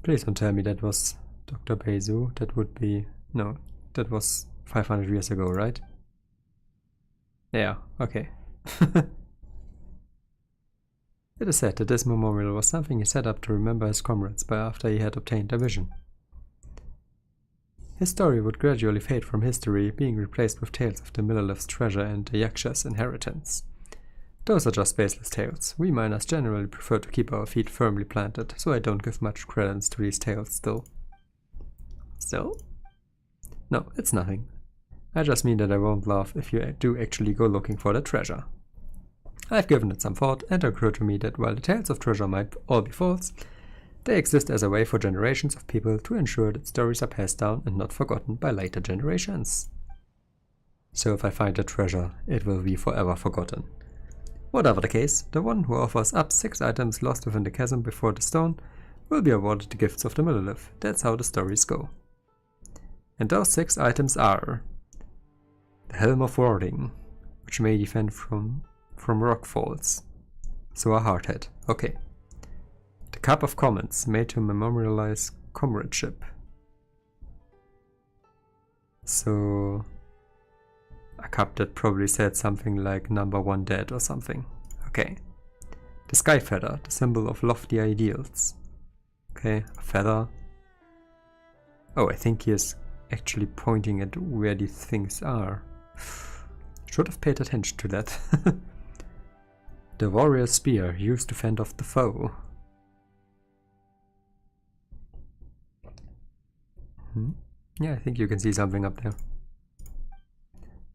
Please don't tell me that was Dr. Bezu. That would be... no, that was 500 years ago, right? Yeah, okay. It is said that this memorial was something he set up to remember his comrades by after he had obtained a vision. His story would gradually fade from history, being replaced with tales of the Millelith's treasure and the Yaksha's inheritance. Those are just baseless tales. We miners generally prefer to keep our feet firmly planted, so I don't give much credence to these tales still. Still? No, it's nothing. I just mean that I won't laugh if you do actually go looking for the treasure. I've given it some thought, and it occurred to me that while the tales of treasure might all be false, they exist as a way for generations of people to ensure that stories are passed down and not forgotten by later generations. So if I find the treasure, it will be forever forgotten. Whatever the case, the one who offers up 6 items lost within the chasm before the stone will be awarded the gifts of the Millelith. That's how the stories go. And those 6 items are: the Helm of Warding, which may defend from rock falls. So a hard hat. Okay. The Cup of Comments, made to memorialize comradeship. So a cup that probably said something like number 1 dead or something. Okay. The Sky Feather, the symbol of lofty ideals. Okay, a feather. Oh, I think he is actually pointing at where these things are. Should have paid attention to that. The Warrior Spear, used to fend off the foe. Yeah, I think you can see something up there.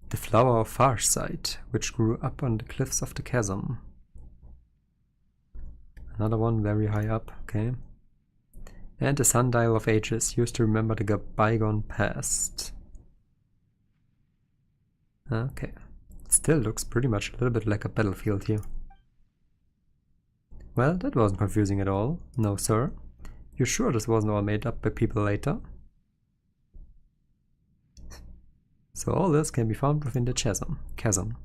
The Flower of Farsight, which grew up on the cliffs of the chasm. Another one very high up, okay. And the Sundial of Ages, used to remember the bygone past. Okay. It still looks pretty much a little bit like a battlefield here. Well, that wasn't confusing at all. No, sir. You sure this wasn't all made up by people later? So all this can be found within the chasm.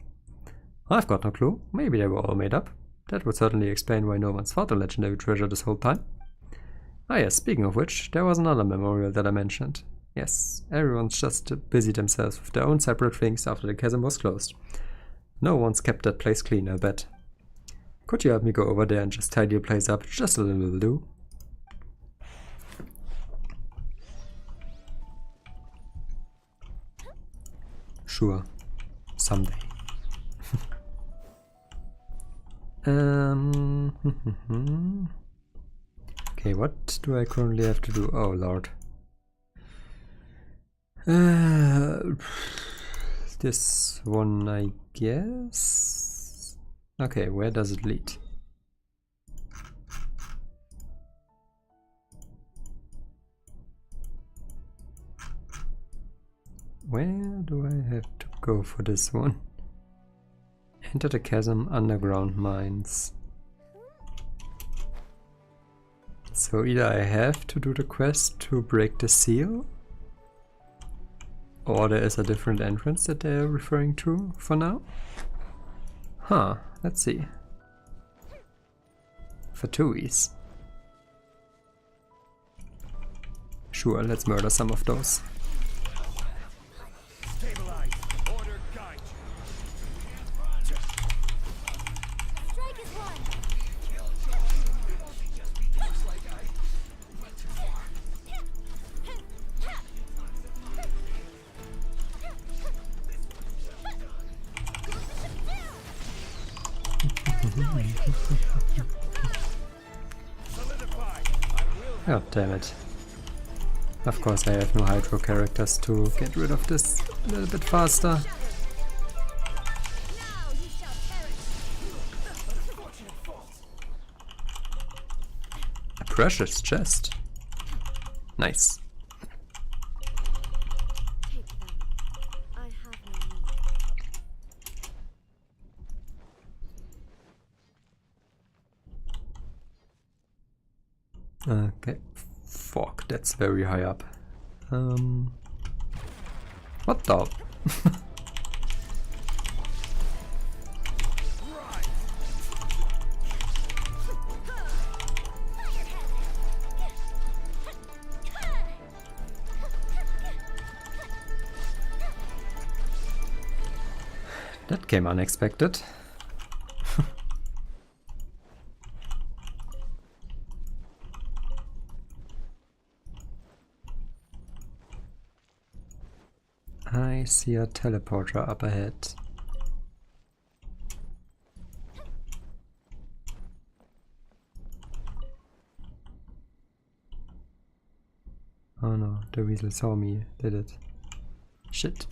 I've got no clue. Maybe they were all made up. That would certainly explain why no one's found a legendary treasure this whole time. Ah yes, speaking of which, there was another memorial that I mentioned. Yes, everyone's just busy themselves with their own separate things after the chasm was closed. No one's kept that place clean, I bet. Could you help me go over there and just tidy the place up? Just a little will do. Sure. Someday. Okay, what do I currently have to do? Oh lord. This one, I guess? Okay, where does it lead? Where do I have to go for this one? Enter the chasm underground mines. So either I have to do the quest to break the seal, or there is a different entrance that they're referring to for now. Huh, let's see. Fatouis. Sure, let's murder some of those. Stabilize. Order guide you. Strike is one. Solidify. God damn it. Of course I have no hydro characters to get rid of this a little bit faster. Now you shall perish. A precious chest. Nice. Take them. I have no need. Okay. Fuck, that's very high up. What the? That came unexpected. I see a teleporter up ahead. Oh no, the weasel saw me, did it? Shit.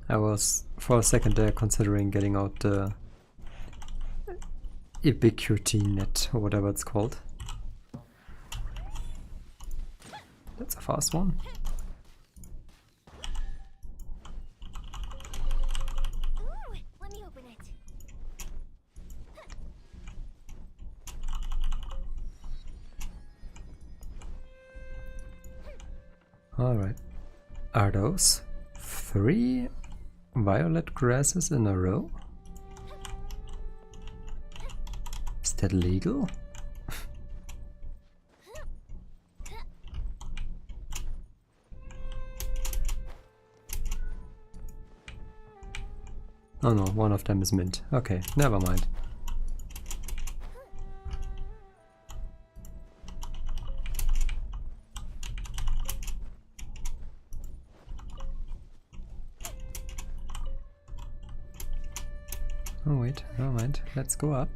I was for a second there considering getting out the ubiquity net or whatever it's called. That's a fast one. Ooh, let me open it. Alright. Are those 3 violet grasses in a row? Is that legal? Oh no, one of them is mint. Okay, never mind. Oh wait, never mind. Let's go up.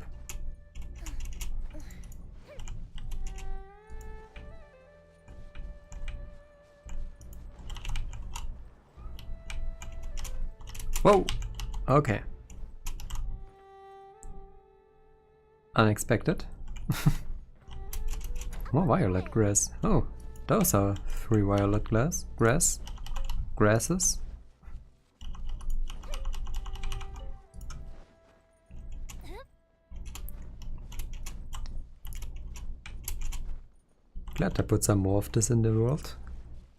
Whoa! Okay. Unexpected. More violet grass. Oh, those are 3 violet grasses. Glad I put some more of this in the world.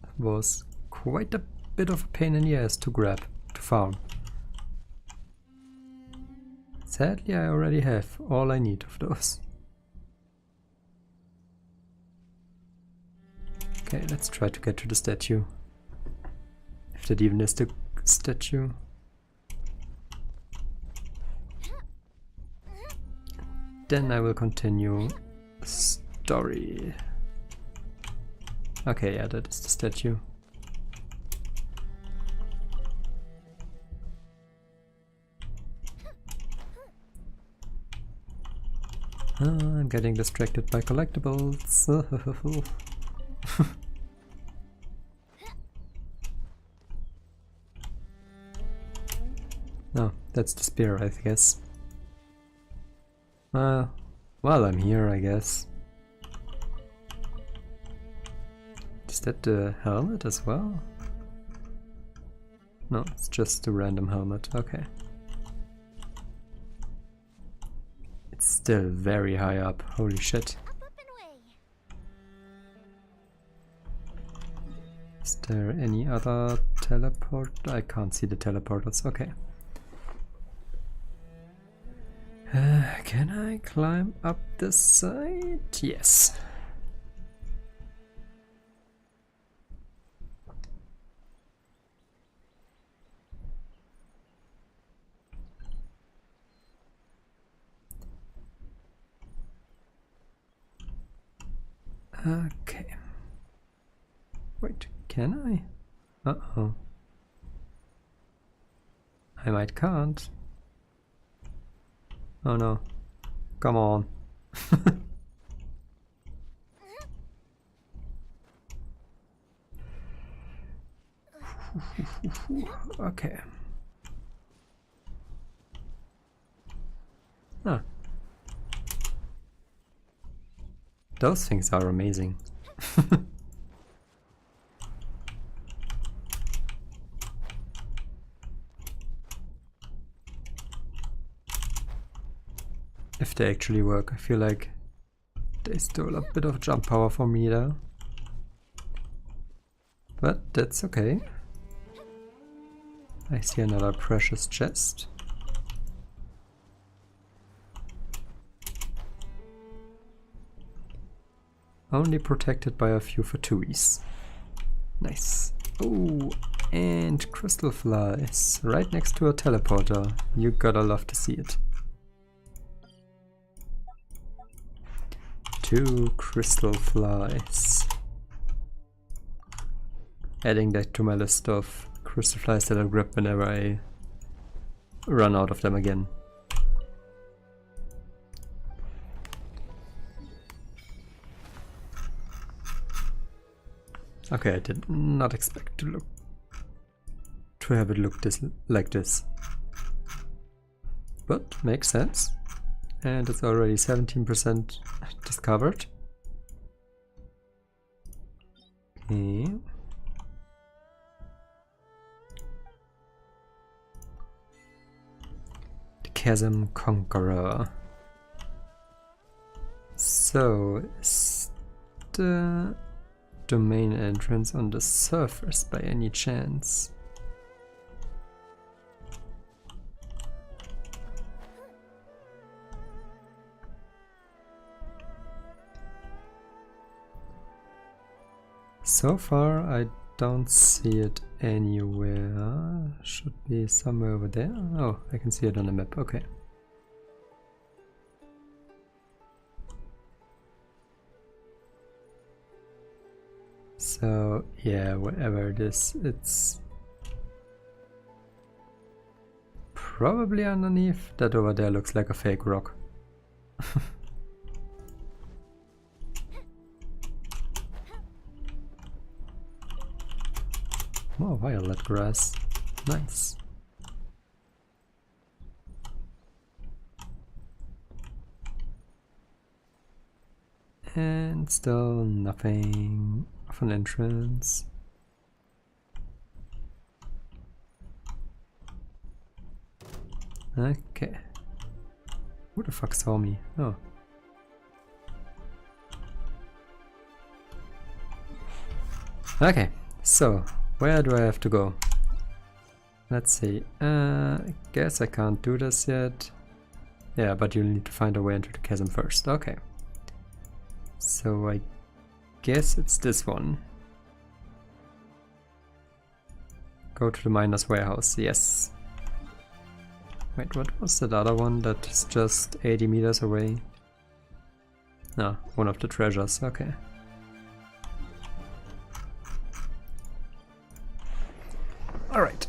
It was quite a bit of a pain in the ass to grab, to farm. Sadly, I already have all I need of those. Okay, let's try to get to the statue. If that even is the statue. Then I will continue the story. Okay, yeah, that is the statue. I'm getting distracted by collectibles. No, that's the spear, I guess. Well, I'm here, I guess. Is that the helmet as well? No, it's just a random helmet, okay. It's still very high up, holy shit. Up and away. Is there any other teleport? I can't see the teleporters, okay. Can I climb up this side? Yes. Okay. Wait, can I? Uh-oh. I might can't. Oh no. Come on. Okay. Ah. Those things are amazing. If they actually work, I feel like they stole a bit of jump power from me there. But that's okay. I see another precious chest. Only protected by a few fatouis. Nice. Oh, and crystal flies right next to a teleporter. You gotta love to see it. 2 crystal flies. Adding that to my list of crystal flies that I'll grab whenever I run out of them again. Okay, I did not expect to have it look like this. But makes sense. And it's already 17% discovered. Okay. The Chasm Conqueror. So, is the domain entrance on the surface by any chance? So far I don't see it anywhere. Should be somewhere over there. Oh, I can see it on the map, okay. So yeah, whatever it is, it's probably underneath. That over there looks like a fake rock. Oh, violet grass. Nice. And still nothing of an entrance. Okay. Who the fuck saw me? Oh. Okay, so where do I have to go? Let's see. I guess I can't do this yet. Yeah, but you'll need to find a way into the chasm first. Okay. So I guess it's this one. Go to the miner's warehouse, yes. Wait, what was that other one that's just 80 meters away? No, one of the treasures, okay. Alright.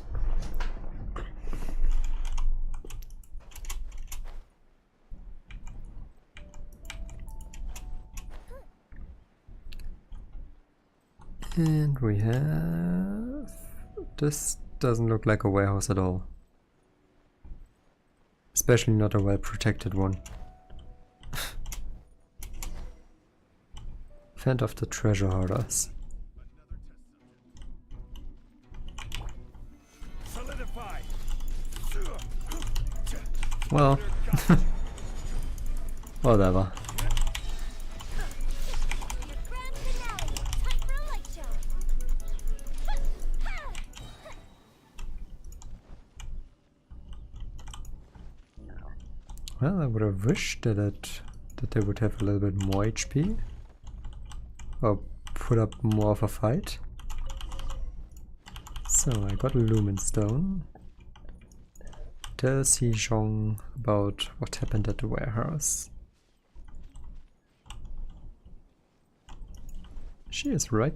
And we have... This doesn't look like a warehouse at all. Especially not a well-protected one. Fend of the treasure hoarders. Well, whatever. Well, I would have wished that they would have a little bit more HP. Or put up more of a fight. So I got a lumen stone. Tell Si Zhong about what happened at the warehouse. She is right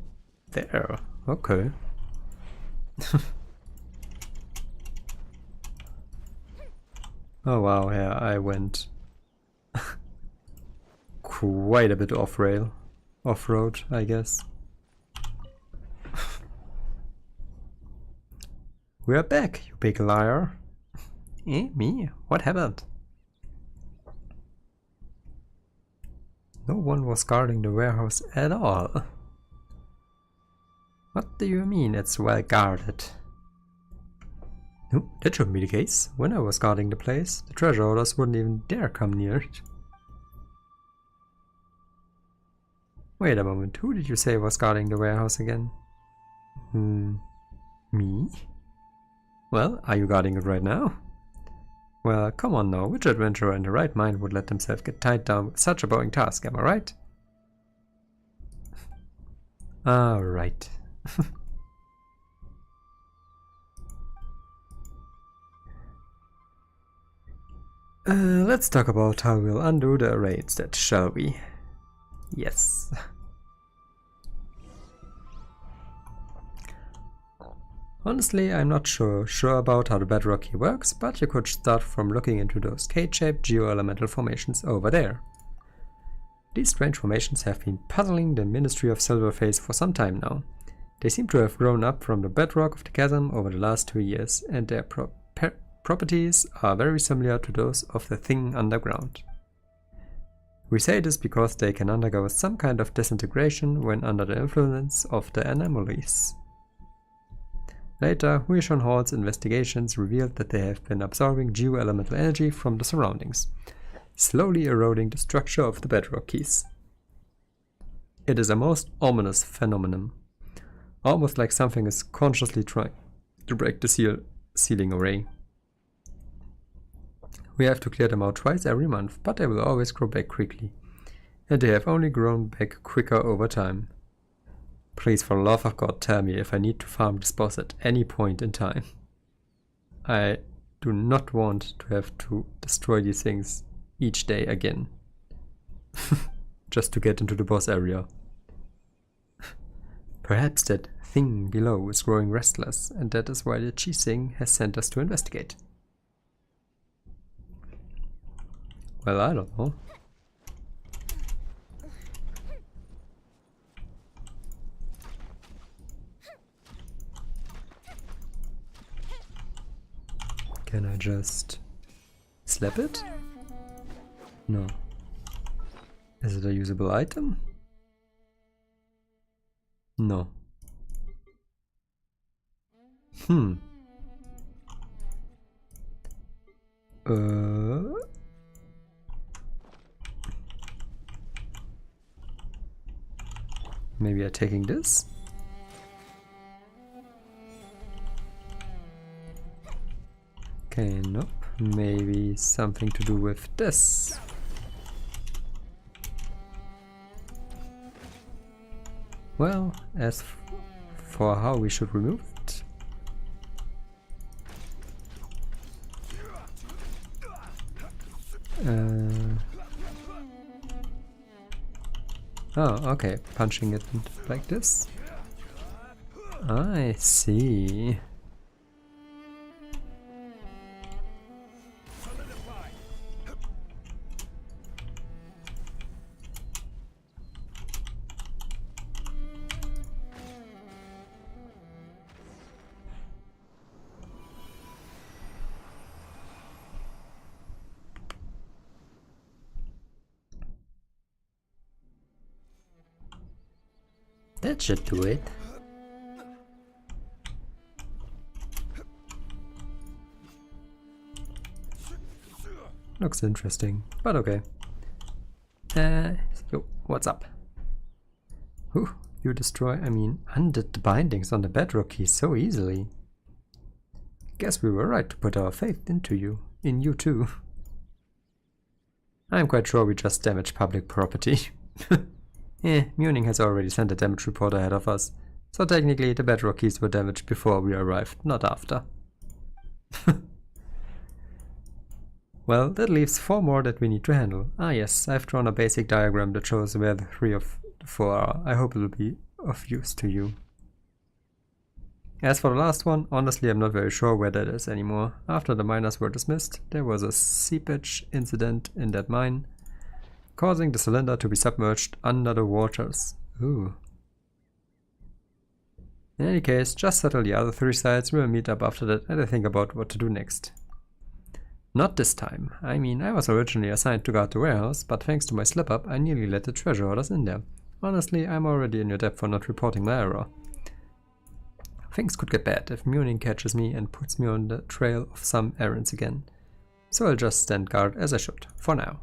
there. Okay. Oh wow, yeah, I went quite a bit off-rail. Off-road, I guess. We're back, you big liar. Eh, me? What happened? No one was guarding the warehouse at all. What do you mean it's well guarded? No, that shouldn't be the case. When I was guarding the place, the treasure hoarders wouldn't even dare come near it. Wait a moment, who did you say was guarding the warehouse again? Me? Well, are you guarding it right now? Well, come on now, which adventurer in the right mind would let themselves get tied down with such a boring task, am I right? Alright. Let's talk about how we'll undo the array instead, shall we? Yes. Honestly, I'm not sure about how the bedrock key works, but you could start from looking into those cage-shaped geo-elemental formations over there. These strange formations have been puzzling the Ministry of Silverface for some time now. They seem to have grown up from the bedrock of the chasm over the last 2 years, and their properties are very similar to those of the thing underground. We say this because they can undergo some kind of disintegration when under the influence of the anomalies. Later, Huishon Hall's investigations revealed that they have been absorbing geo-elemental energy from the surroundings, slowly eroding the structure of the bedrock keys. It is a most ominous phenomenon, almost like something is consciously trying to break the sealing array. We have to clear them out twice every month, but they will always grow back quickly, and they have only grown back quicker over time. Please, for the love of God, tell me if I need to farm this boss at any point in time. I do not want to have to destroy these things each day again. Just to get into the boss area. Perhaps that thing below is growing restless, and that is why the Chi-Sing has sent us to investigate. Well, I don't know. Can I just slap it? No. Is it a usable item? No. Maybe I'm taking this? Okay, nope. maybe something to do with this. Well, as for how we should remove it. Oh, okay, punching it like this. I see. That should do it. Looks interesting, but okay. Yo, what's up? Whew, you undid the bindings on the bedrock key so easily. Guess we were right to put our faith in you too. I'm quite sure we just damaged public property. Muning has already sent a damage report ahead of us, so technically the bedrock keys were damaged before we arrived, not after. Well, that leaves 4 more that we need to handle. Ah yes, I've drawn a basic diagram that shows where the 3 of the 4 are. I hope it will be of use to you. As for the last one, honestly I'm not very sure where that is anymore. After the miners were dismissed, there was a seepage incident in that mine, causing the cylinder to be submerged under the waters. Ooh. In any case, just settle the other 3 sites, we'll meet up after that and I think about what to do next. Not this time. I was originally assigned to guard the warehouse, but thanks to my slip-up, I nearly let the treasure orders in there. Honestly, I'm already in your debt for not reporting my error. Things could get bad if Muning catches me and puts me on the trail of some errands again. So I'll just stand guard as I should, for now.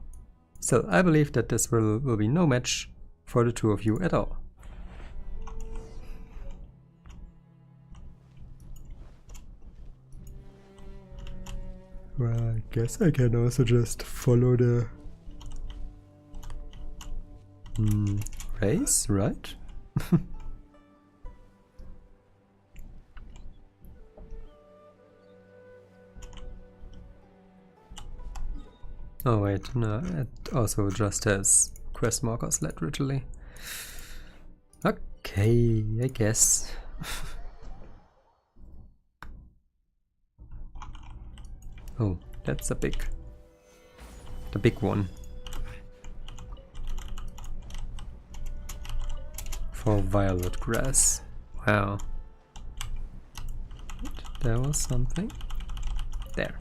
Still, I believe that this will be no match for the 2 of you at all. Well, I guess I can also just follow the race, right? Oh wait, no, it also just has quest markers literally. Okay, I guess. Oh, that's the big one. For violet grass. Wow. There was something. There.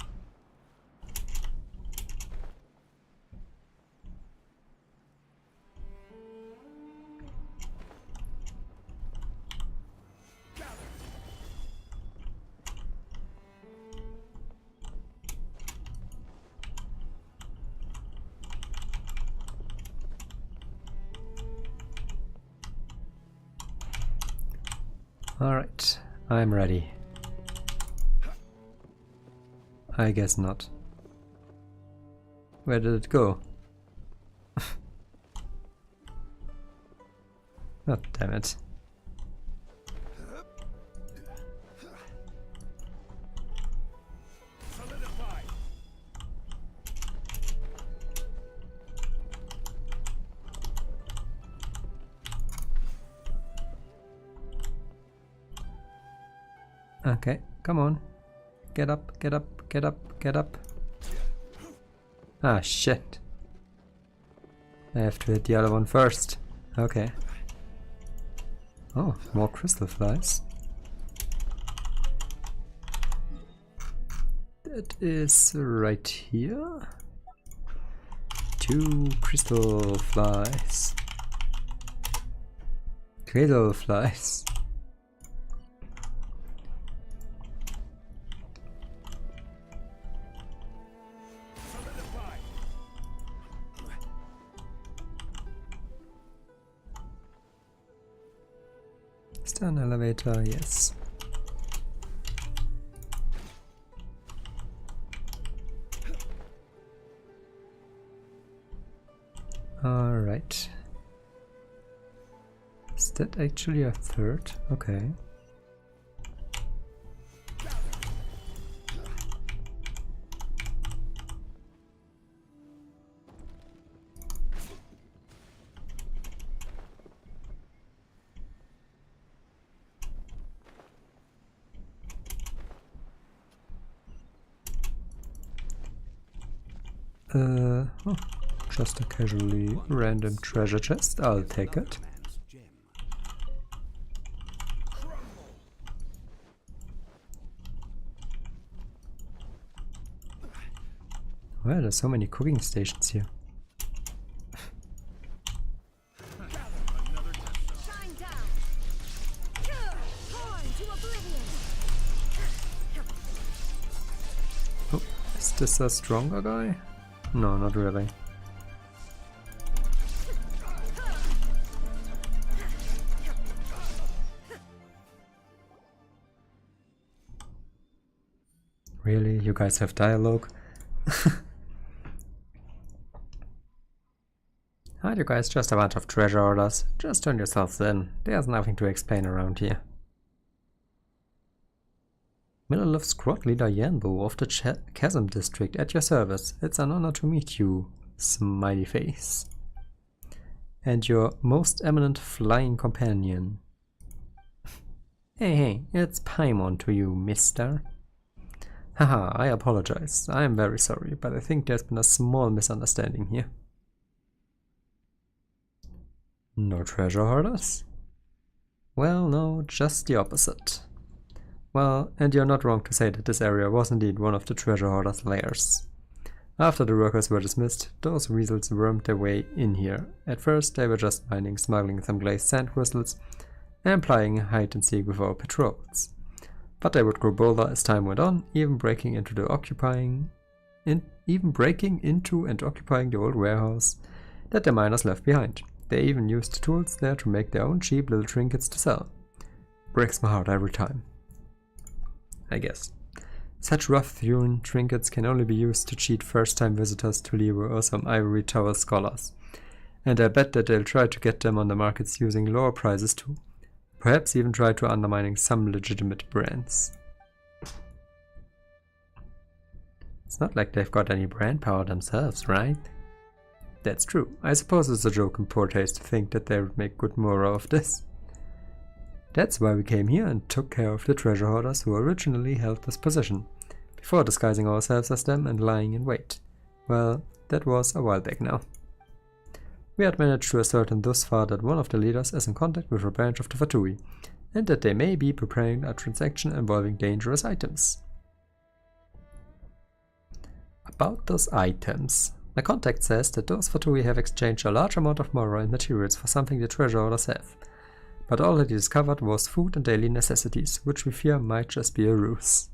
Alright, I'm ready. I guess not. Where did it go? Oh, damn it. Okay, come on. Get up, get up, get up, get up. Ah, shit. I have to hit the other one first. Okay. Oh, more crystal flies. That is right here. 2 crystal flies. Crystal flies. An elevator, yes. Is that actually a third? Okay. Oh, just a casually random treasure chest. I'll take it. Man's gem. Well, there's so many cooking stations here. Shine down. Torn to oblivion. Oh, is this a stronger guy? No, not really. Really? You guys have dialogue? Aren't you guys just a bunch of treasure hoarders? Just turn yourselves in. There's nothing to explain around here. Middle of Squad Leader Yanbo of the Chasm District at your service. It's an honor to meet you, smiley face. And your most eminent flying companion. Hey, it's Paimon to you, mister. Haha, I apologize. I am very sorry, but I think there's been a small misunderstanding here. No treasure hoarders? Well, no, just the opposite. Well, and you're not wrong to say that this area was indeed one of the treasure hoarders' lairs. After the workers were dismissed, those weasels wormed their way in here. At first they were just mining, smuggling some glazed sand crystals, and playing hide and seek with our patrols. But they would grow bolder as time went on, even breaking into and occupying the old warehouse that the miners left behind. They even used tools there to make their own cheap little trinkets to sell. Breaks my heart every time. I guess. Such rough-hewn trinkets can only be used to cheat first-time visitors to Liyue or some ivory tower scholars. And I bet that they'll try to get them on the markets using lower prices too. Perhaps even try to undermining some legitimate brands. It's not like they've got any brand power themselves, right? That's true. I suppose it's a joke in poor taste to think that they would make good morale of this. That's why we came here and took care of the treasure hoarders who originally held this position, before disguising ourselves as them and lying in wait. Well, that was a while back now. We had managed to ascertain thus far that one of the leaders is in contact with a branch of the Fatui, and that they may be preparing a transaction involving dangerous items. About those items. My contact says that those Fatui have exchanged a large amount of mora and materials for something the treasure hoarders have. But all that he discovered was food and daily necessities, which we fear might just be a ruse.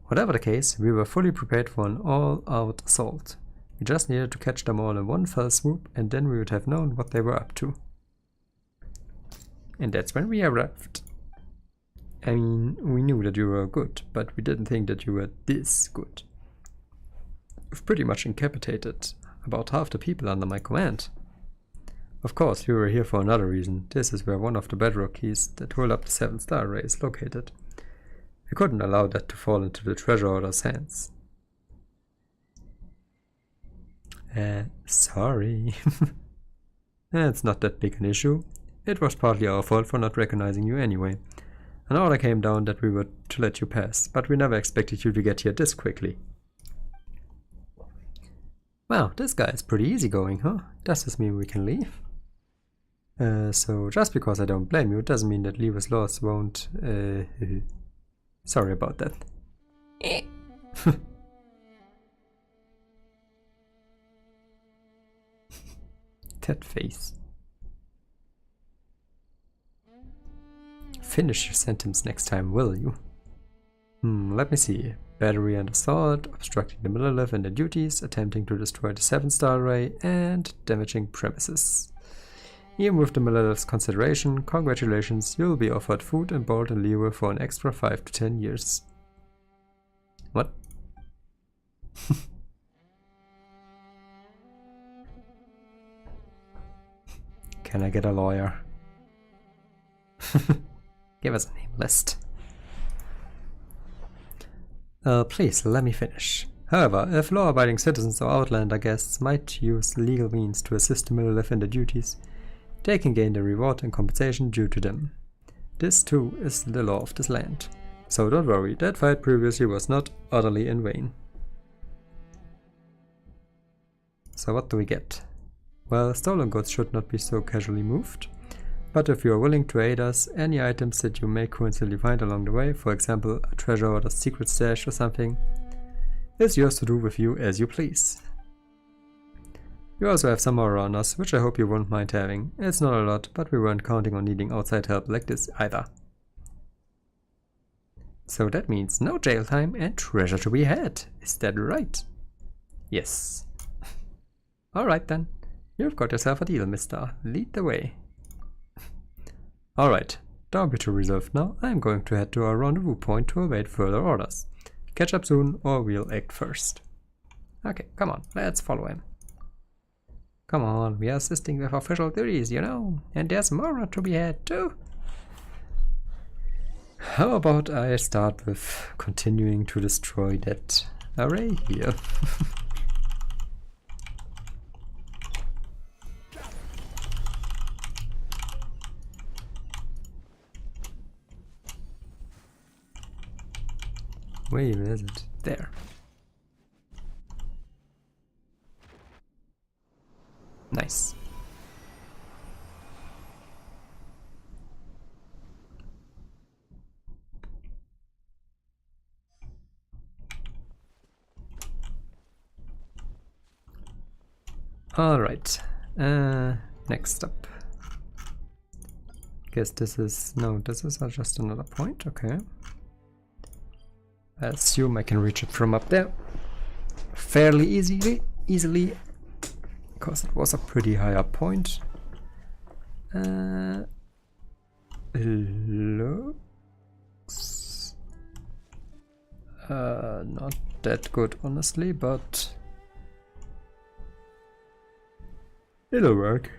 Whatever the case, we were fully prepared for an all-out assault. We just needed to catch them all in one fell swoop, and then we would have known what they were up to. And that's when we arrived. I mean, we knew that you were good, but we didn't think that you were this good. You've pretty much incapacitated about half the people under my command. Of course, we were here for another reason. This is where one of the bedrock keys that hold up the 7-star array is located. We couldn't allow that to fall into the treasure hoarder's hands. Sorry. It's not that big an issue. It was partly our fault for not recognizing you anyway. An order came down that we were to let you pass, but we never expected you to get here this quickly. Wow, this guy is pretty easygoing, huh? Does this mean we can leave? So just because I don't blame you, doesn't mean that Liyue's laws won't... Sorry about that. That face. Finish your sentence next time, will you? Let me see. Battery and assault, obstructing the Millerlift and their duties, attempting to destroy the 7-star array, and damaging premises. Even with the Millerlift's consideration, congratulations, you'll be offered food and board in Liyue for an extra 5 to 10 years. What? Can I get a lawyer? Give us a name list. Please, let me finish. However, if law-abiding citizens or outlander guests might use legal means to assist the middle in their duties, they can gain the reward and compensation due to them. This too is the law of this land. So don't worry, that fight previously was not utterly in vain. So what do we get? Well, stolen goods should not be so casually moved. But if you are willing to aid us, any items that you may coincidentally find along the way, for example a treasure or a secret stash or something, is yours to do with you as you please. We also have some more on us, which I hope you won't mind having. It's not a lot, but we weren't counting on needing outside help like this either. So that means no jail time and treasure to be had. Is that right? Yes. Alright then. You've got yourself a deal, mister. Lead the way. Alright, don't be too reserved now. I'm going to head to our rendezvous point to await further orders. Catch up soon, or we'll act first. Okay, come on, let's follow him. Come on, we are assisting with official duties, you know, and there's more to be had too. How about I start with continuing to destroy that array here? Where is it? There. Nice. Alright. Next up. Guess this is... no, this is just another point, okay. I assume I can reach it from up there fairly easily, because it was a pretty high up point. Looks not that good, honestly, but it'll work.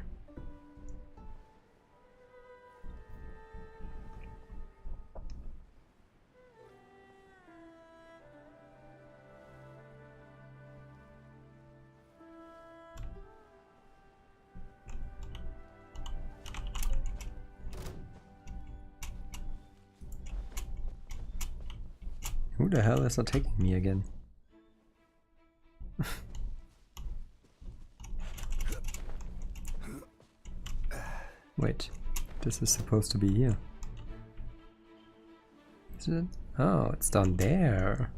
Who the hell is attacking me again? Wait, this is supposed to be here. Is it? Oh, it's down there.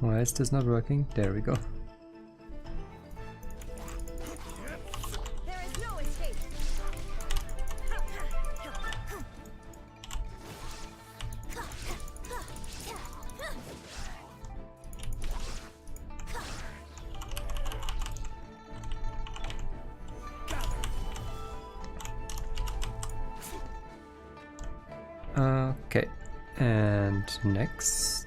Why is this not working? There we go. There is no escape. Okay, and next.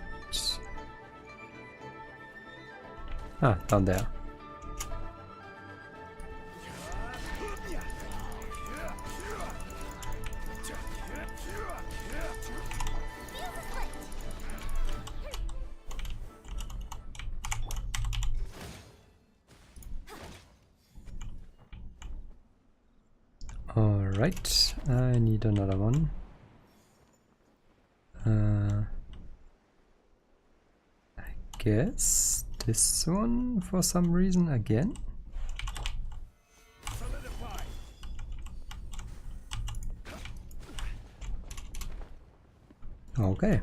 Ah, down there. Alright, I need another one. I guess this one for some reason again. Okay.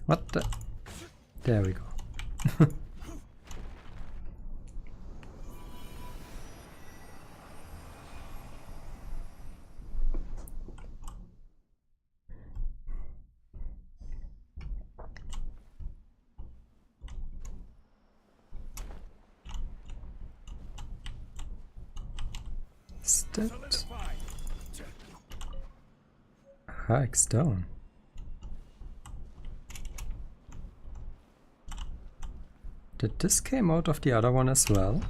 What the? There we go. Is that Hike stone? Did this came out of the other one as well?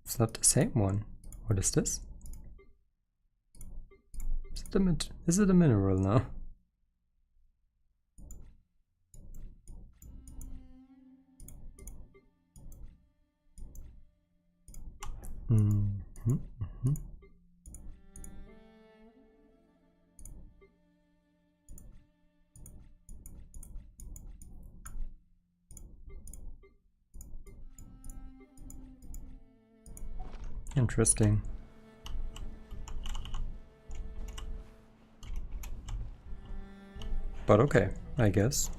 It's not the same one. What is this? Is it a mineral now? Interesting. But okay, I guess.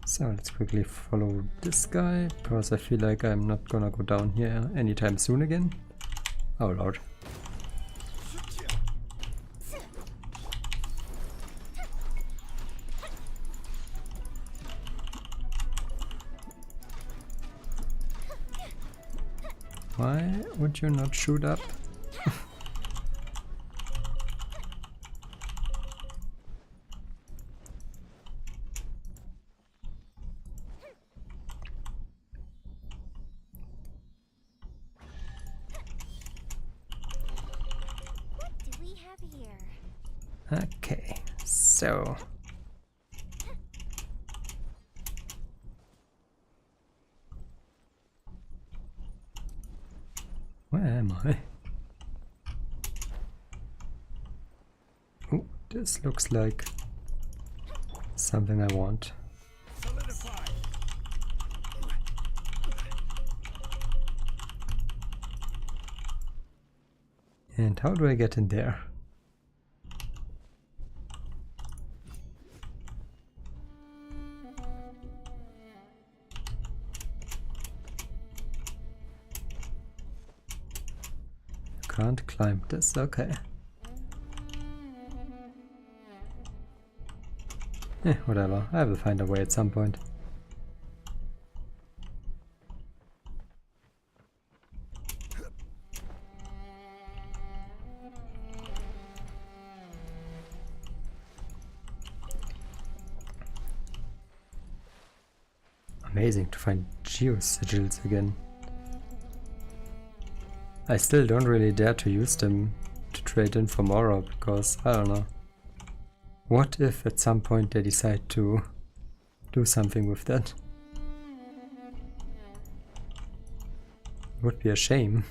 So let's quickly follow this guy, because I feel like I'm not gonna go down here anytime soon again. Oh lord. Why would you not shoot up? What do we have here? Okay, so where am I? Oh, this looks like something I want. And how do I get in there? Can't climb this, okay. Whatever, I will find a way at some point. Amazing to find geosigils again. I still don't really dare to use them to trade in for more because I don't know. What if at some point they decide to do something with that? Would be a shame.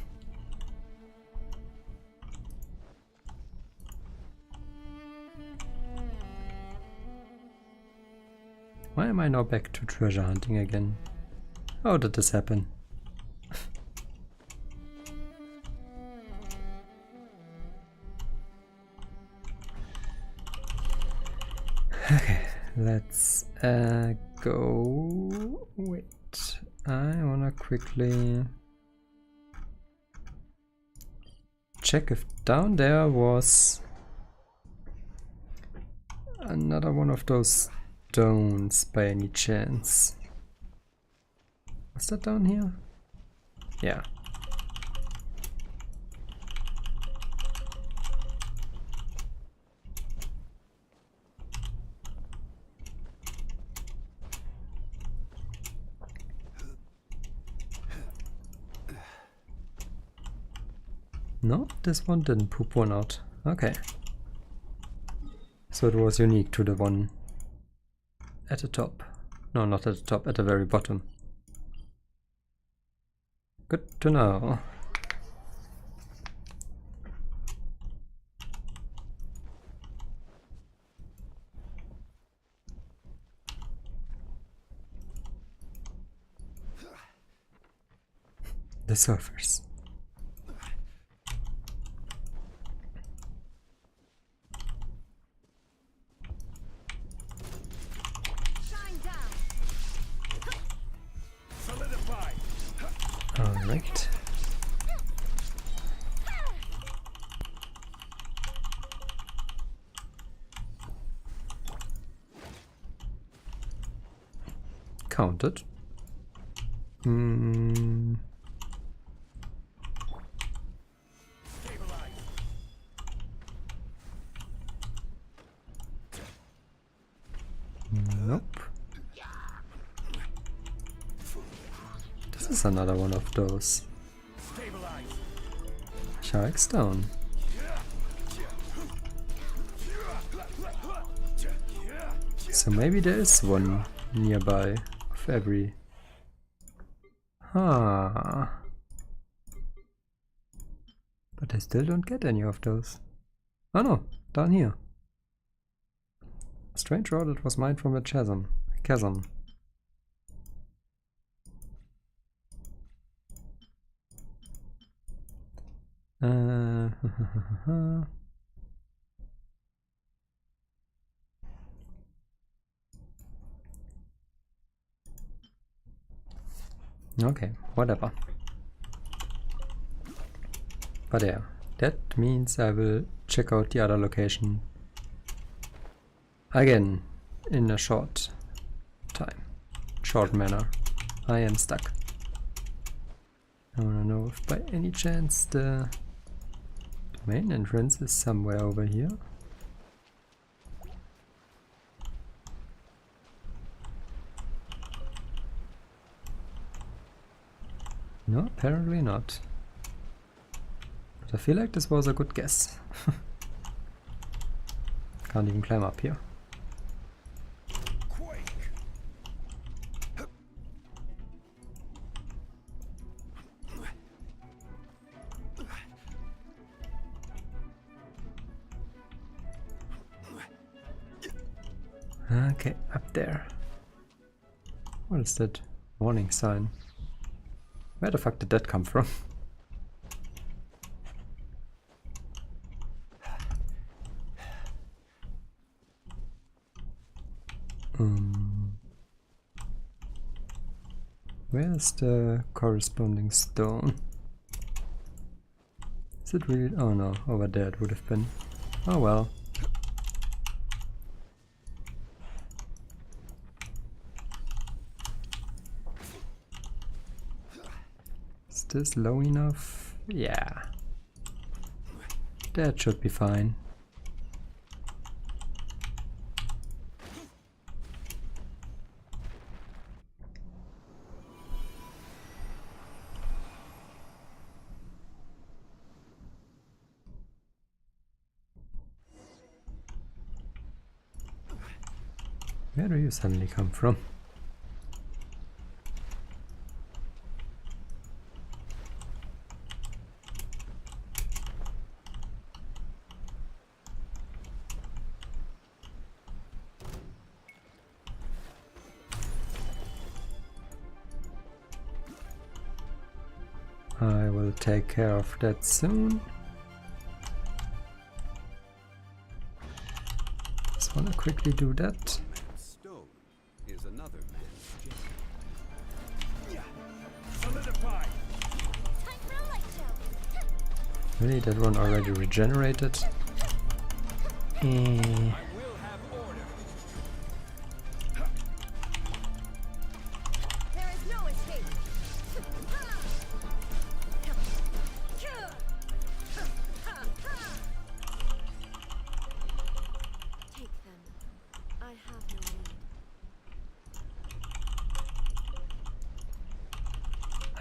Why am I now back to treasure hunting again? How did this happen? Okay, let's go. Wait, I wanna quickly check if down there was another one of those stones by any chance. Was that down here? Yeah. No, this one didn't poop one out. Okay. So it was unique to the one at the top. No, not at the top, at the very bottom. Good to know. The surfers. Alright. counted. Hmm. Nope. This is another one of those. Shark Stone. So maybe there is one nearby of every. Huh. But I still don't get any of those. Oh no, down here. Strange road that was mined from the chasm. Chasm. Okay, whatever. But yeah, that means I will check out the other location again in a short time. Short manner. I am stuck. I wanna know if by any chance the main entrance is somewhere over here. No, apparently not. But I feel like this was a good guess. Can't even climb up here. Okay, up there. What is that warning sign? Where the fuck did that come from? Where's the corresponding stone? Is it really? Oh no, over there it would have been. Oh well. Is this low enough? Yeah. That should be fine. Where do you suddenly come from? I will take care of that soon. Just wanna quickly do that. Stone is another man's gem. Really, that one already regenerated? Eh.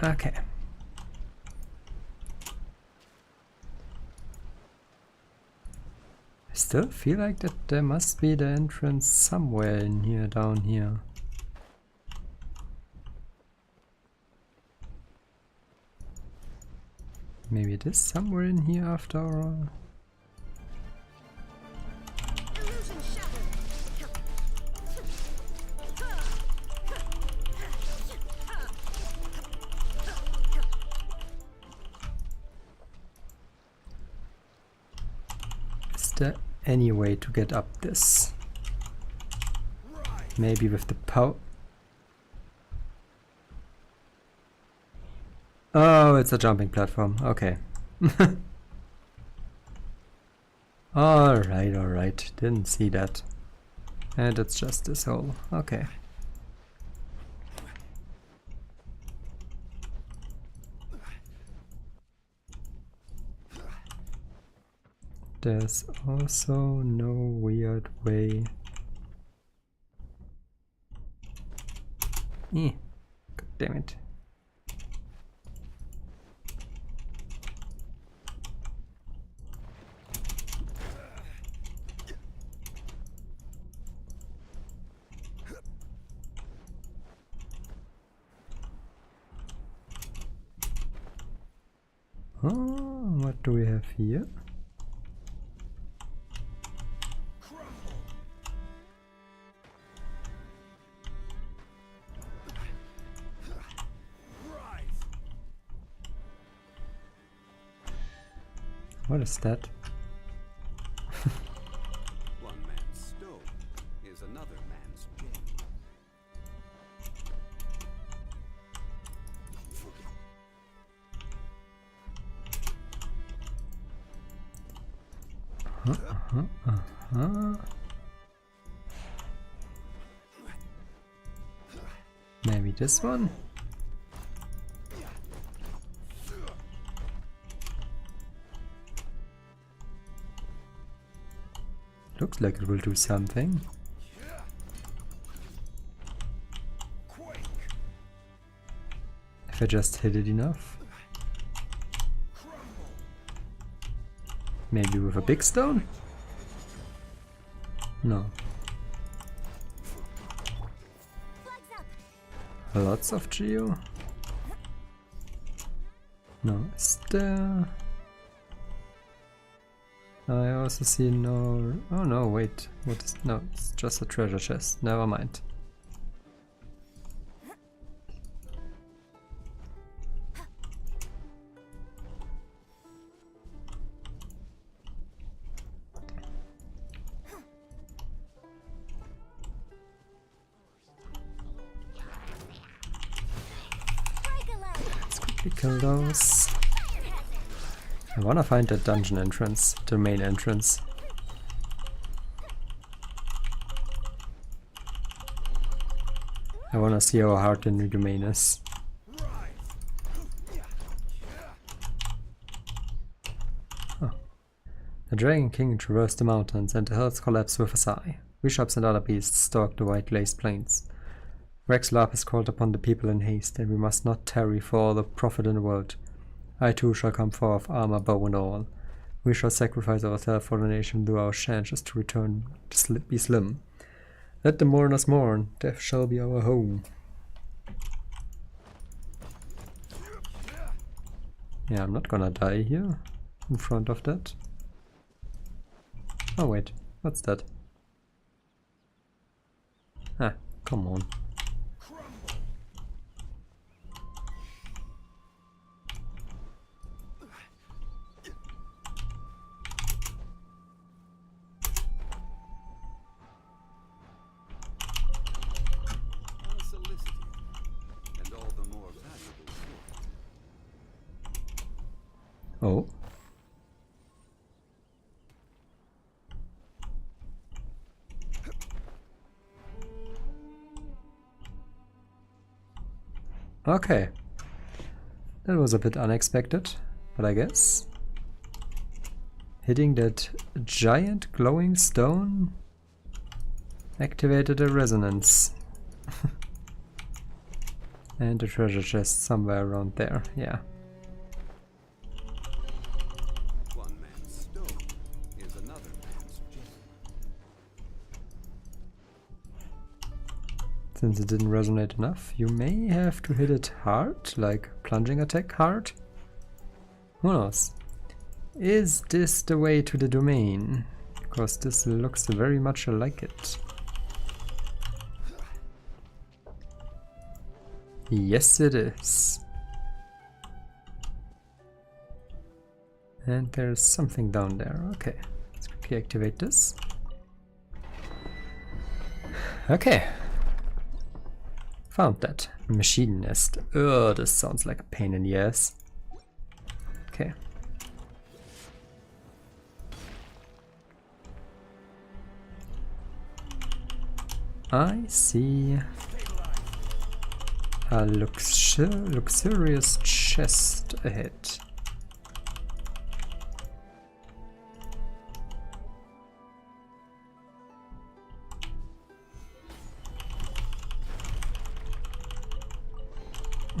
Okay. I still feel like that there must be the entrance somewhere in here, down here. Maybe it is somewhere in here after all. Is there any way to get up this? Maybe with the power. Oh, it's a jumping platform. Okay. Alright. Didn't see that. And it's just this hole. Okay. there's also no weird way. God damn it. Oh, what do we have here? What is that? One man's stone is another man's gem. Maybe this one? Looks like it will do something. If I just hit it enough. Maybe with a big stone? No. Lots of geo? No, is there? I also see no... Oh no, wait. What is... No, it's just a treasure chest. Never mind. Let's quickly kill those. I wanna find that dungeon entrance, the main entrance. I wanna see how hard the new domain is. Oh. The Dragon King traversed the mountains and the hills collapsed with a sigh. Bishops and other beasts stalked the white glazed plains. Rex Lapis called upon the people in haste, and we must not tarry for all the profit in the world. I too shall come forth, armor, bow and all. We shall sacrifice ourselves for the nation, though our chances to return to be slim. Let the mourners mourn, death shall be our home. Yeah, I'm not gonna die here, in front of that. Oh wait, what's that? Ah, come on. Oh. Okay. That was a bit unexpected, but I guess hitting that giant glowing stone activated a resonance. And a treasure chest somewhere around there, yeah. Since it didn't resonate enough, you may have to hit it hard, like plunging attack hard. Who knows? Is this the way to the domain? Because this looks very much like it. Yes, it is. And there's something down there. Okay, let's quickly activate this. Okay. Found that. Machine nest. Ugh, this sounds like a pain in the ass. Okay. I see a luxurious chest ahead.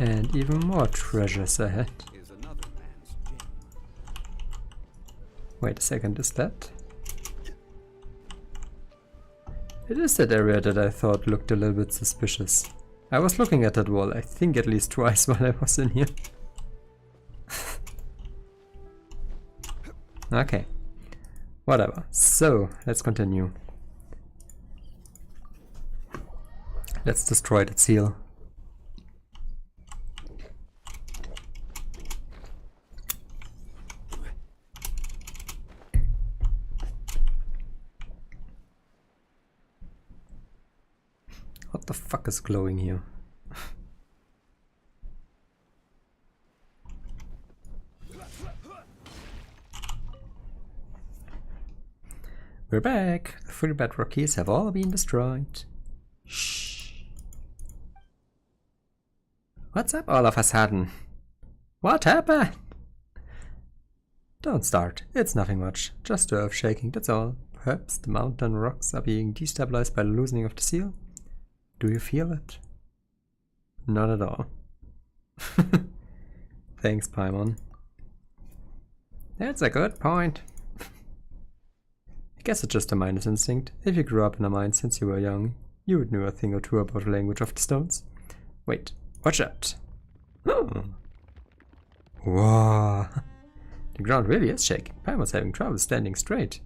And even more treasures ahead. Is another man's gem. Wait a second, is that? It is that area that I thought looked a little bit suspicious. I was looking at that wall, I think at least twice while I was in here. Okay. Whatever. So, let's continue. Let's destroy that seal. What the fuck is glowing here? We're back! The 3 bedrock keys have all been destroyed. Shh. What's up all of a sudden? What happened? Don't start. It's nothing much. Just earth shaking, that's all. Perhaps the mountain rocks are being destabilized by the loosening of the seal? Do you feel it? Not at all. Thanks, Paimon. That's a good point. I guess it's just a miner's instinct. If you grew up in a mine since you were young, you would know a thing or two about the language of the stones. Wait, watch out! Whoa! The ground really is shaking. Paimon's having trouble standing straight.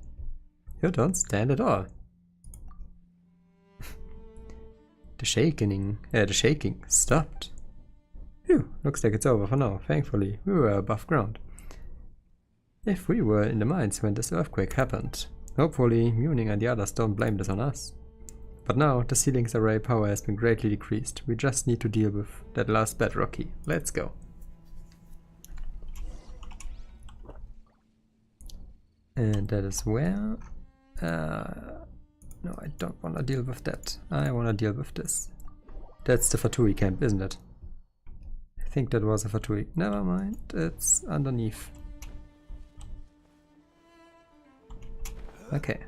You don't stand at all. The shaking stopped. Phew, looks like it's over for now. Thankfully, we were above ground. If we were in the mines when this earthquake happened, hopefully Muning and the others don't blame this on us. But now, the ceiling's array power has been greatly decreased. We just need to deal with that last bedrock key. Let's go. And that is where... no, I don't want to deal with that. I want to deal with this. That's the Fatui camp, isn't it? I think that was a Fatui. Never mind, it's underneath. Okay.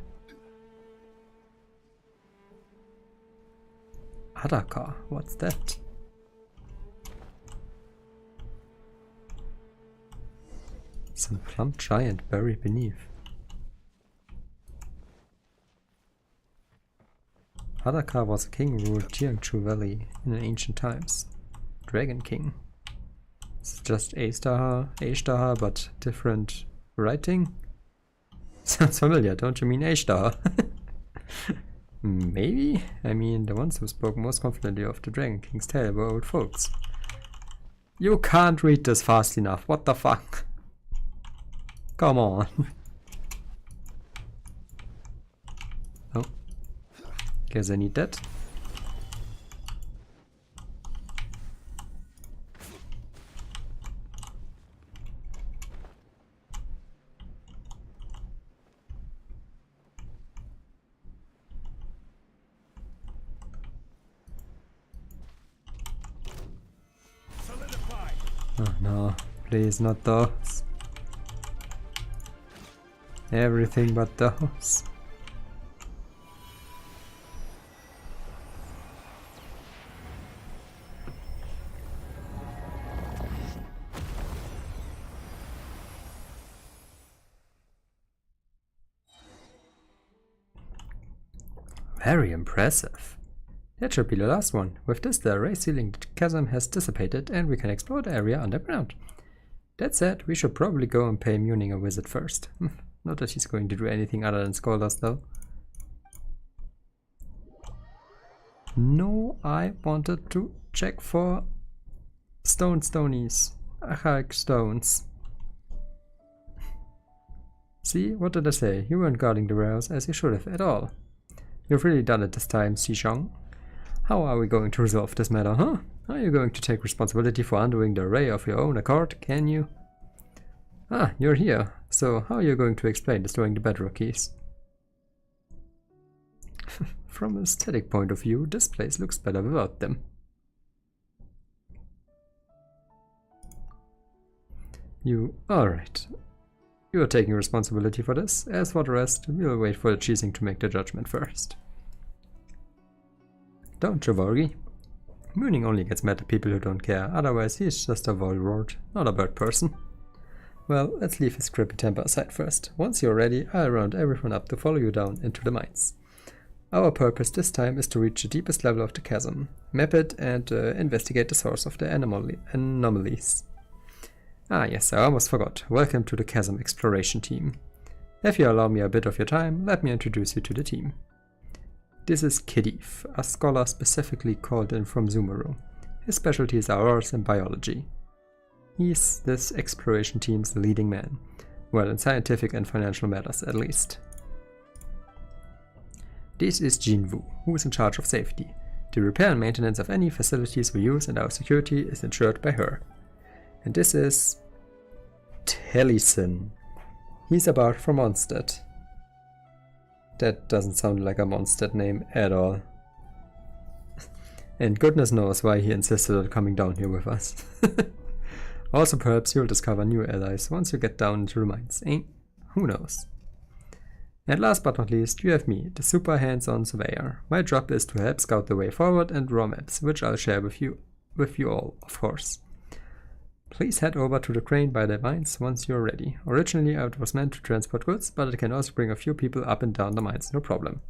Hadaka, what's that? Some plump giant buried beneath. Hadaka was a king who ruled Jiangchu Valley in ancient times. Dragon King. It's just Ashtaha, but different writing? Sounds familiar, don't you mean Ashtaha? Maybe? I mean, the ones who spoke most confidently of the Dragon King's tale were old folks. You can't read this fast enough, what the fuck? Come on. Oh. Guess I need that. Oh no, please not those. Everything but those. Very impressive. That should be the last one. With this, the array sealing chasm has dissipated and we can explore the area underground. That said, we should probably go and pay Muning a visit first. Not that he's going to do anything other than scold us though. No, I wanted to check for stonies. Archaic stones. See, what did I say? You weren't guarding the warehouse as you should have at all. You've really done it this time, Xishong. How are we going to resolve this matter, huh? Are you going to take responsibility for undoing the array of your own accord, can you? Ah, you're here. So, how are you going to explain destroying the bedrock keys? From an aesthetic point of view, this place looks better without them. Alright. You are taking responsibility for this. As for the rest, we'll wait for the cheesing to make the judgment first. Don't you worry. Mooning only gets mad at people who don't care, otherwise he's just a warlord, not a bird person. Well, let's leave his creepy temper aside first. Once you're ready, I'll round everyone up to follow you down into the mines. Our purpose this time is to reach the deepest level of the chasm, map it, and investigate the source of the anomalies. Ah yes, I almost forgot. Welcome to the chasm exploration team. If you allow me a bit of your time, let me introduce you to the team. This is Kidif, a scholar specifically called in from Sumeru. His specialties are Earth and biology. He's this exploration team's leading man, well, in scientific and financial matters at least. This is Jinwoo, who is in charge of safety. The repair and maintenance of any facilities we use and our security is ensured by her. And this is Tellison. He's a bard from Mondstadt. That doesn't sound like a Mondstadt name at all. And goodness knows why he insisted on coming down here with us. Also, perhaps you'll discover new allies once you get down into the mines, eh? Who knows? And last but not least, you have me, the super hands-on surveyor. My job is to help scout the way forward and draw maps, which I'll share with you all, of course. Please head over to the crane by the mines once you're ready. Originally it was meant to transport goods, but it can also bring a few people up and down the mines, no problem.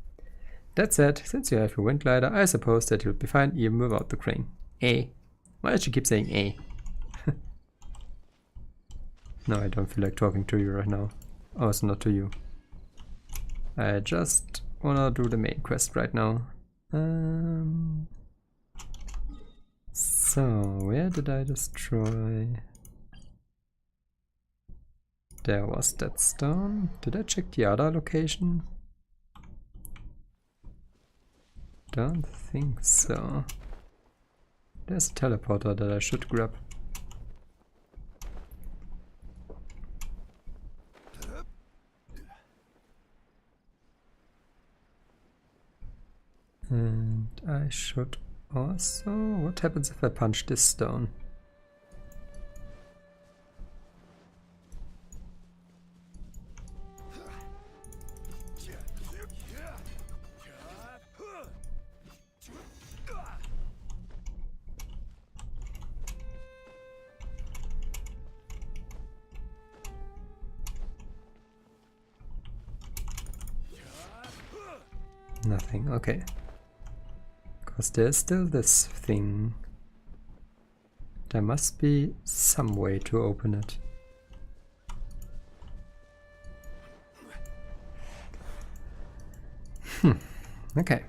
That said, since you have your wind glider, I suppose that you'll be fine even without the crane. Eh. Why does she keep saying eh? No, I don't feel like talking to you right now. Also not to you. I just wanna do the main quest right now. So, where did I destroy? There was that stone. Did I check the other location? Don't think so. There's a teleporter that I should grab. And I should also... What happens if I punch this stone? Nothing, okay. Because there's still this thing. There must be some way to open it. Okay.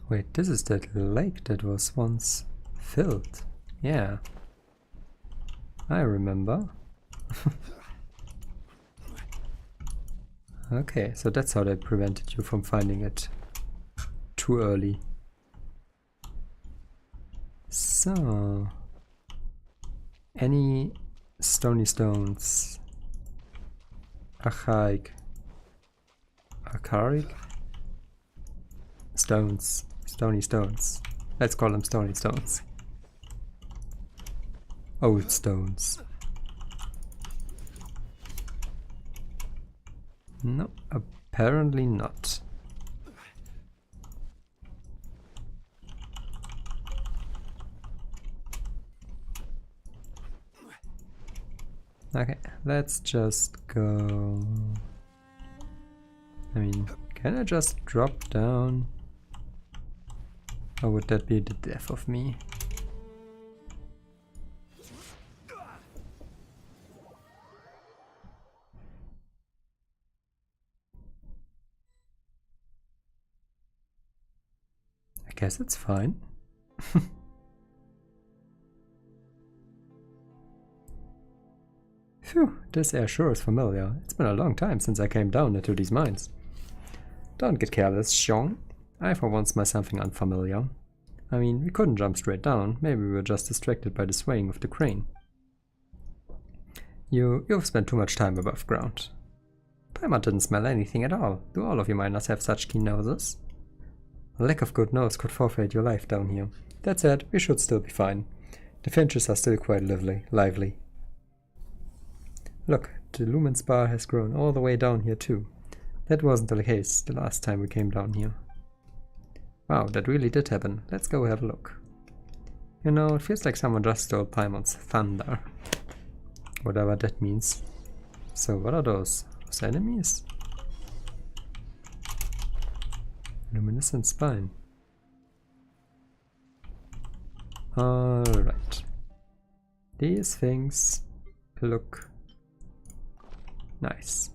Wait, this is that lake that was once filled. Yeah. I remember. Okay, so that's how they prevented you from finding it too early. So... Any stony stones? Archaic. Stones. Stony stones. Let's call them stony stones. Old stones. No, apparently not. Okay, let's just go... I mean, can I just drop down? Or would that be the death of me? I guess it's fine. Phew, this air sure is familiar. It's been a long time since I came down into these mines. Don't get careless, Xiong. I for once smell something unfamiliar. I mean, we couldn't jump straight down. Maybe we were just distracted by the swaying of the crane. You've spent too much time above ground. Paimon didn't smell anything at all. Do all of you miners have such keen noses? A lack of good nose could forfeit your life down here. That said, we should still be fine. The finches are still quite lively. Look, the lumen spar has grown all the way down here too. That wasn't the case the last time we came down here. Wow, that really did happen. Let's go have a look. You know, it feels like someone just stole Paimon's thunder. Whatever that means. So what are those? Those enemies? Luminescent spine. Alright. These things look nice.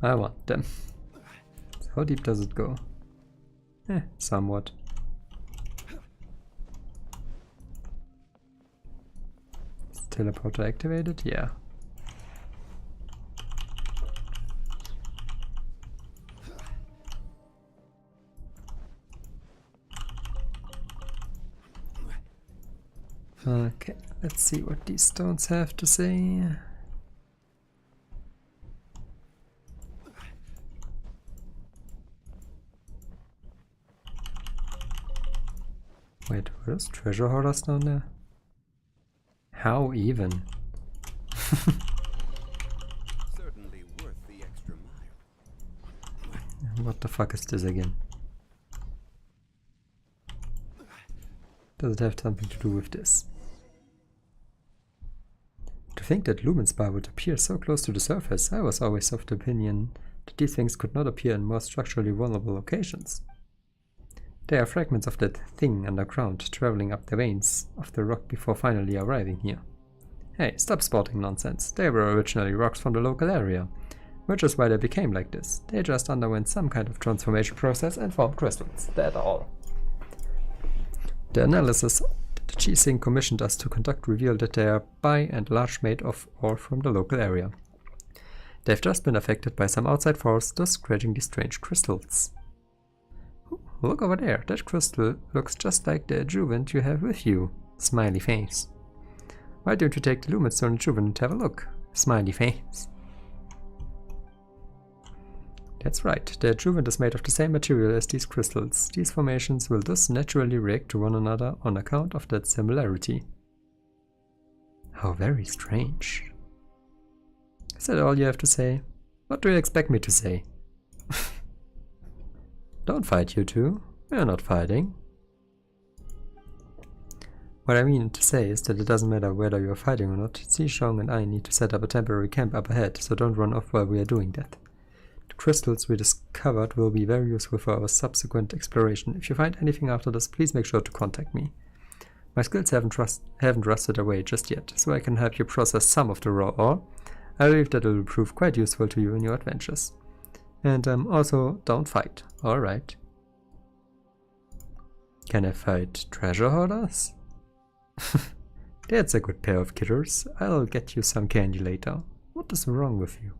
I want them. So how deep does it go? Somewhat. Is the teleporter activated? Yeah. Okay, let's see what these stones have to say. Wait, are those treasure hoarders down there? How even? Certainly worth the extra mile. What the fuck is this again? Does it have something to do with this? To think that lumen spar would appear so close to the surface, I was always of the opinion that these things could not appear in more structurally vulnerable locations. They are fragments of that thing underground, traveling up the veins of the rock before finally arriving here. Hey, stop spouting nonsense. They were originally rocks from the local area, which is why they became like this. They just underwent some kind of transformation process and formed crystals. That's all. The analysis the chasm commissioned us to conduct revealed that they are by and large made of ore from the local area. They've just been affected by some outside force, thus creating these strange crystals. Look over there, that crystal looks just like the adjuvant you have with you. Smiley face. Why don't you take the Lumenstone adjuvant and have a look? Smiley face. That's right, the adjuvant is made of the same material as these crystals. These formations will thus naturally react to one another on account of that similarity. How very strange. Is that all you have to say? What do you expect me to say? Don't fight, you two. We're not fighting. What I mean to say is that it doesn't matter whether you're fighting or not. Zishong and I need to set up a temporary camp up ahead, so don't run off while we are doing that. The crystals we discovered will be very useful for our subsequent exploration. If you find anything after this, please make sure to contact me. My skills haven't rusted away just yet, so I can help you process some of the raw ore. I believe that it will prove quite useful to you in your adventures. And also, don't fight, alright. Can I fight treasure hoarders? That's a good pair of killers. I'll get you some candy later. What is wrong with you?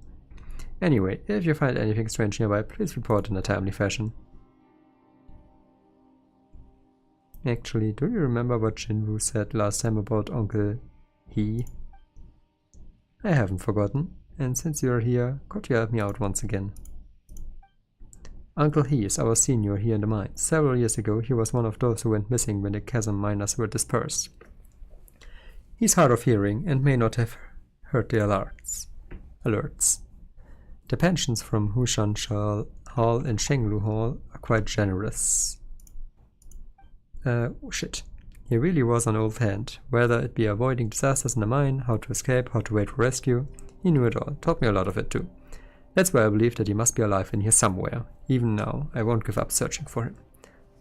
Anyway, if you find anything strange nearby, please report in a timely fashion. Actually, do you remember what Jinwoo said last time about Uncle He? I haven't forgotten, and since you're here, could you help me out once again? Uncle He is our senior here in the mines. Several years ago, he was one of those who went missing when the chasm miners were dispersed. He's hard of hearing and may not have heard the alerts. The pensions from Hushan Hall and Shenglu Hall are quite generous. Shit. He really was an old hand. Whether it be avoiding disasters in the mine, how to escape, how to wait for rescue, he knew it all. Taught me a lot of it too. That's why I believe that he must be alive in here somewhere. Even now, I won't give up searching for him.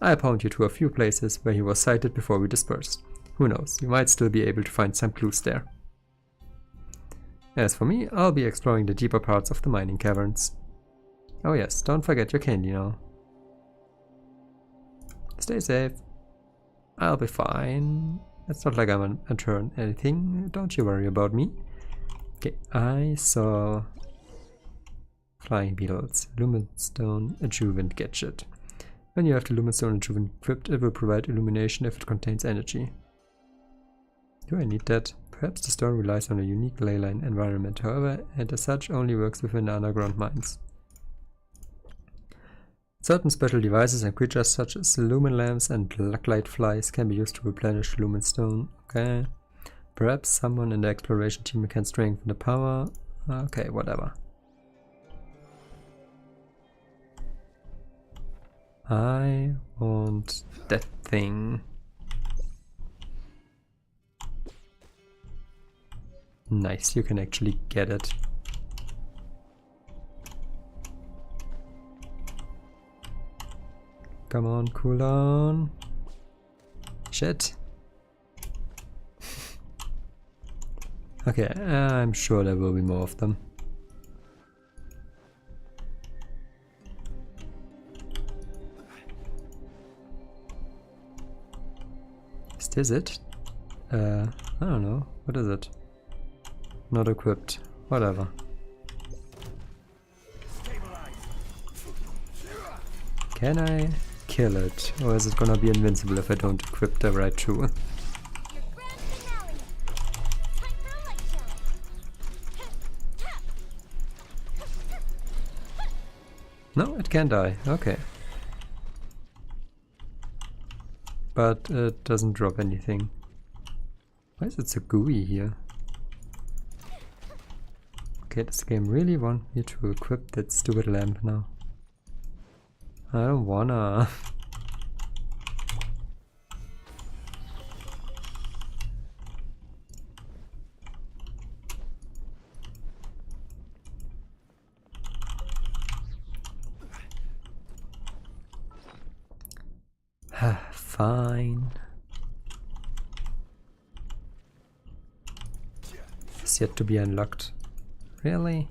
I'll point you to a few places where he was sighted before we dispersed. Who knows, you might still be able to find some clues there. As for me, I'll be exploring the deeper parts of the mining caverns. Oh yes, don't forget your candy now. Stay safe. I'll be fine. It's not like I'm an intern or anything, don't you worry about me. Okay, I saw flying beetles, Lumenstone adjuvant gadget. When you have the Lumenstone adjuvant equipped, it will provide illumination if it contains energy. Do I need that? Perhaps the stone relies on a unique leyline environment, however, and as such only works within the underground mines. Certain special devices and creatures such as lumen lamps and lucklight flies can be used to replenish lumen stone. Okay. Perhaps someone in the exploration team can strengthen the power. Okay, whatever. I want that thing. Nice, you can actually get it. Come on, cool down. Shit. Okay, I'm sure there will be more of them. Is this it? I don't know. What is it? Not equipped. Whatever. Can I kill it? Or is it gonna be invincible if I don't equip the right tool? Your grand finale. Time for a light show. No, it can die. Okay. But it doesn't drop anything. Why is it so gooey here? Okay, this game really want me to equip that stupid lamp now. I don't wanna. Fine. It's yet to be unlocked. Really?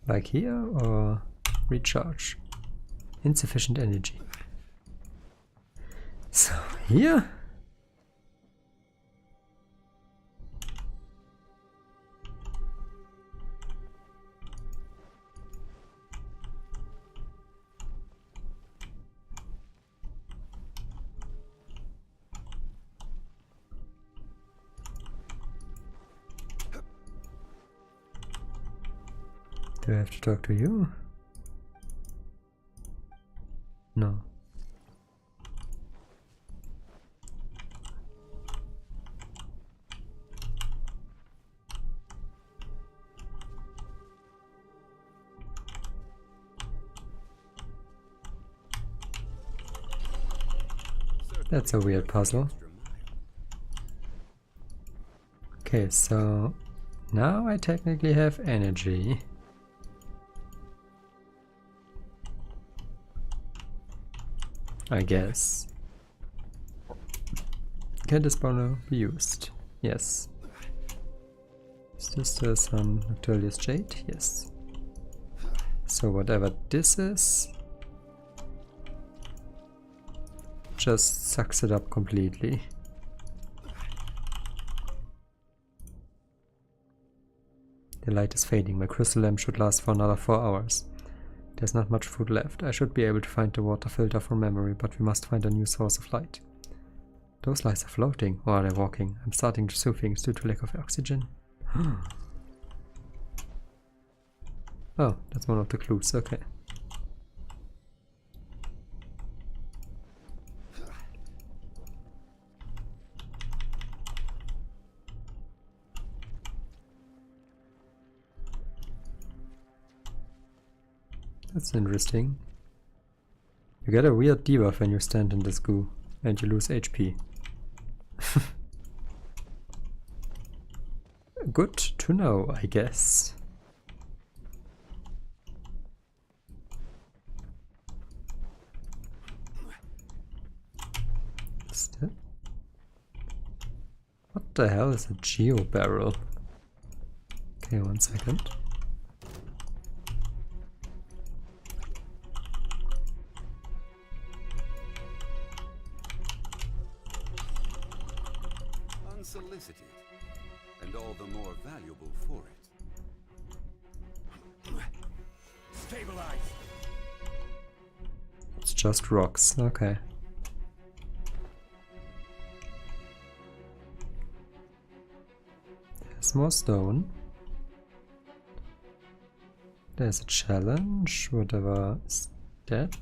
Like here or recharge? Insufficient energy. So here? Do I have to talk to you? No. That's a weird puzzle. Okay, so now I technically have energy. I guess. Can this spawner be used? Yes. Is this some Noctilius Jade? Yes. So whatever this is, just sucks it up completely. The light is fading. My crystal lamp should last for another 4 hours. There's not much food left. I should be able to find the water filter from memory, but we must find a new source of light. Those lights are floating, or are they walking? I'm starting to sew things due to lack of oxygen. Oh, that's one of the clues, okay. That's interesting. You get a weird debuff when you stand in this goo, and you lose HP. Good to know, I guess. What the hell is a geo barrel? Okay, 1 second. Unsolicited, and all the more valuable for it. Stabilize. It's just rocks, okay. There's more stone. There's a challenge, whatever is That.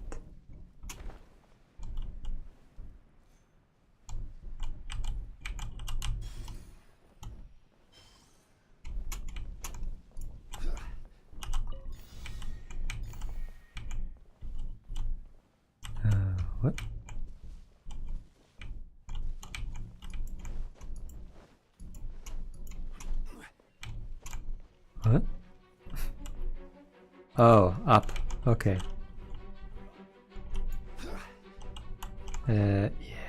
What? What? Oh, up. Okay.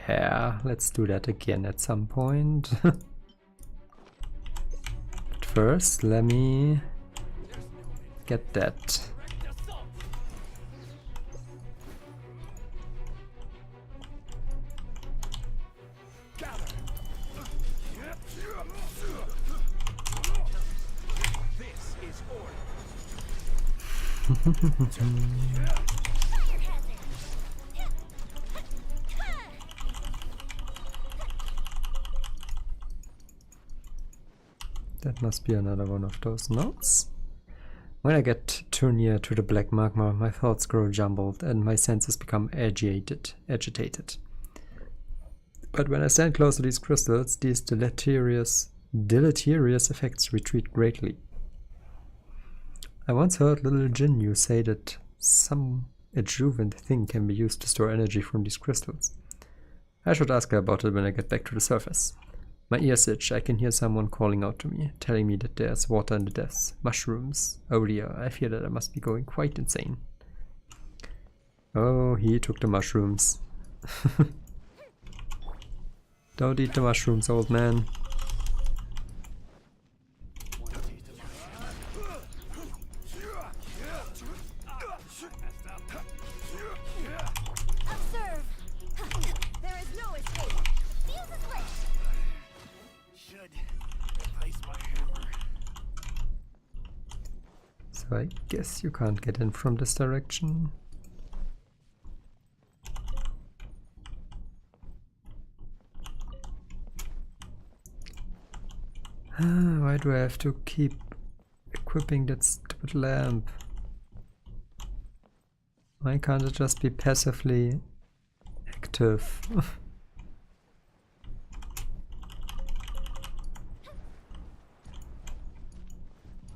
Yeah, let's do that again at some point. But first, let me get that. That must be another one of those notes. When I get too near to the black magma, my thoughts grow jumbled and my senses become agitated. But when I stand close to these crystals, these deleterious effects retreat greatly. I once heard little Jinyu say that some adjuvant thing can be used to store energy from these crystals. I should ask her about it when I get back to the surface. My ears itch. I can hear someone calling out to me, telling me that there's water in the depths, mushrooms. Oh dear, I fear that I must be going quite insane. Oh, he took the mushrooms. Don't eat the mushrooms, old man. Observe! There is no escape. Fuse is lit. Should replace my hammer. So I guess you can't get in from this direction. Why do I have to keep equipping that stupid lamp? Why can't it just be passively active?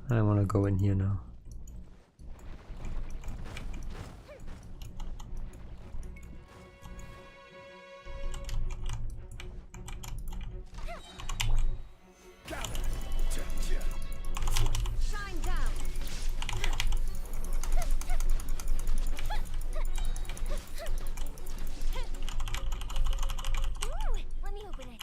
I want to go in here now. Shine down. Ooh, let me open it.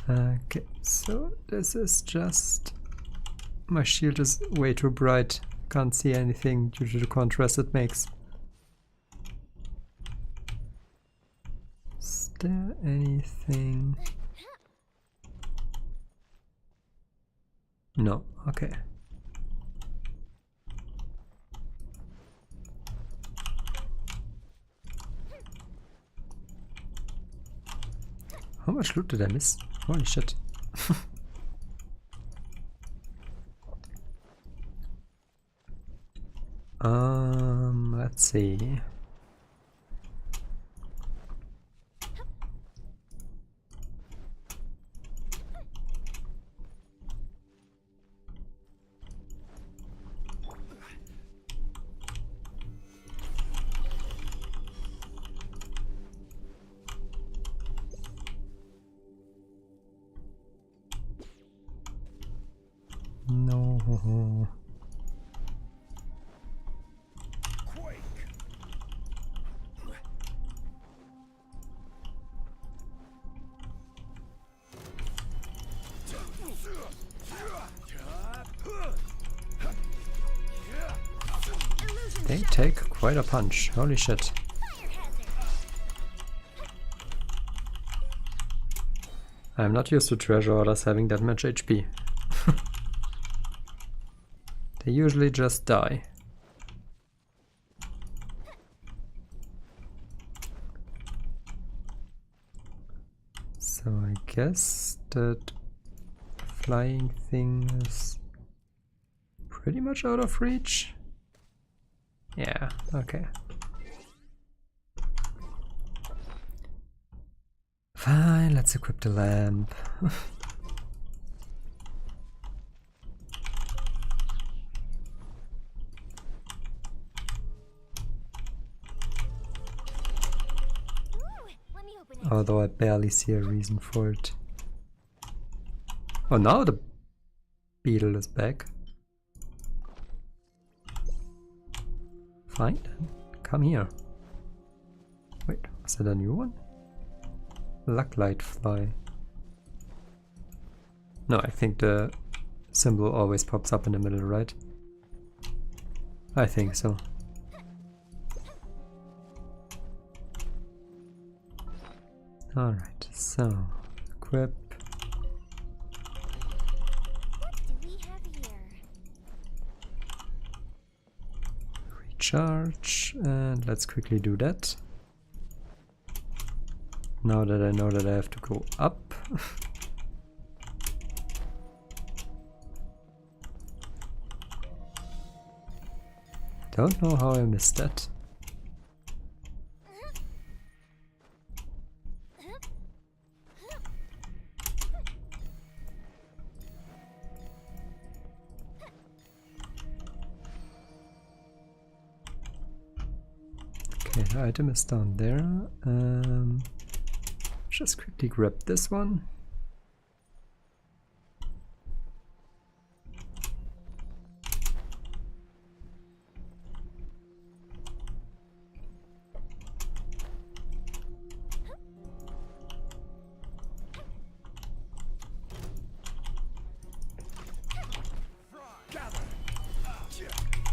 Okay, so this is just... My shield is way too bright. Can't see anything due to the contrast it makes. Is there anything? No, okay. How much loot did I miss? Holy shit. Let's see. No. They take quite a punch. Holy shit. I'm not used to treasure orders having that much HP. They usually just die. So I guess that flying thing is pretty much out of reach. Yeah, okay. Fine, let's equip the lamp. Let me open it. Although I barely see a reason for it. Oh, now the beetle is back. Fine then, come here. Wait, was that a new one? Lucklight fly. No, I think the symbol always pops up in the middle, right? I think so. Alright, so equip. What do we have here? Recharge, and let's quickly do that. Now that I know that I have to go up. Don't know how I missed that. Okay, the item is down there. Just quickly grab this one.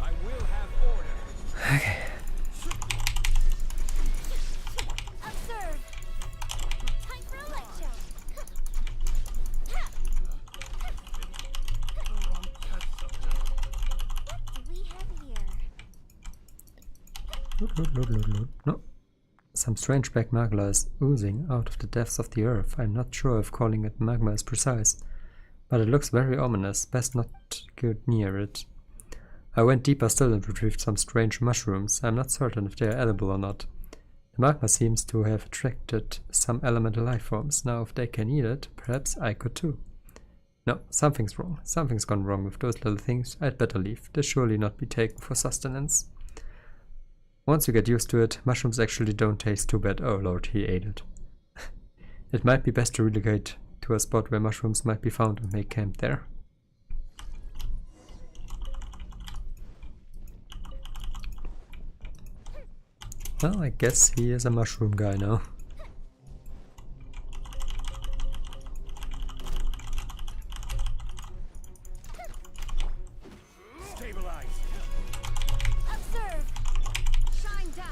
I will have order. Okay. Observe. Time for a lecture. What do we have here? Loot. No. Some strange black magma is oozing out of the depths of the earth. I'm not sure if calling it magma is precise, but it looks very ominous. Best not go near it. I went deeper still and retrieved some strange mushrooms. I'm not certain if they are edible or not. The magma seems to have attracted some elemental life forms. Now if they can eat it, perhaps I could too. No, something's wrong. Something's gone wrong with those little things. I'd better leave. They'll surely not be taken for sustenance. Once you get used to it, mushrooms actually don't taste too bad. Oh lord, he ate it. It might be best to relocate to a spot where mushrooms might be found and make camp there. Well, I guess he is a mushroom guy now. Stabilize. Observe. Shine down.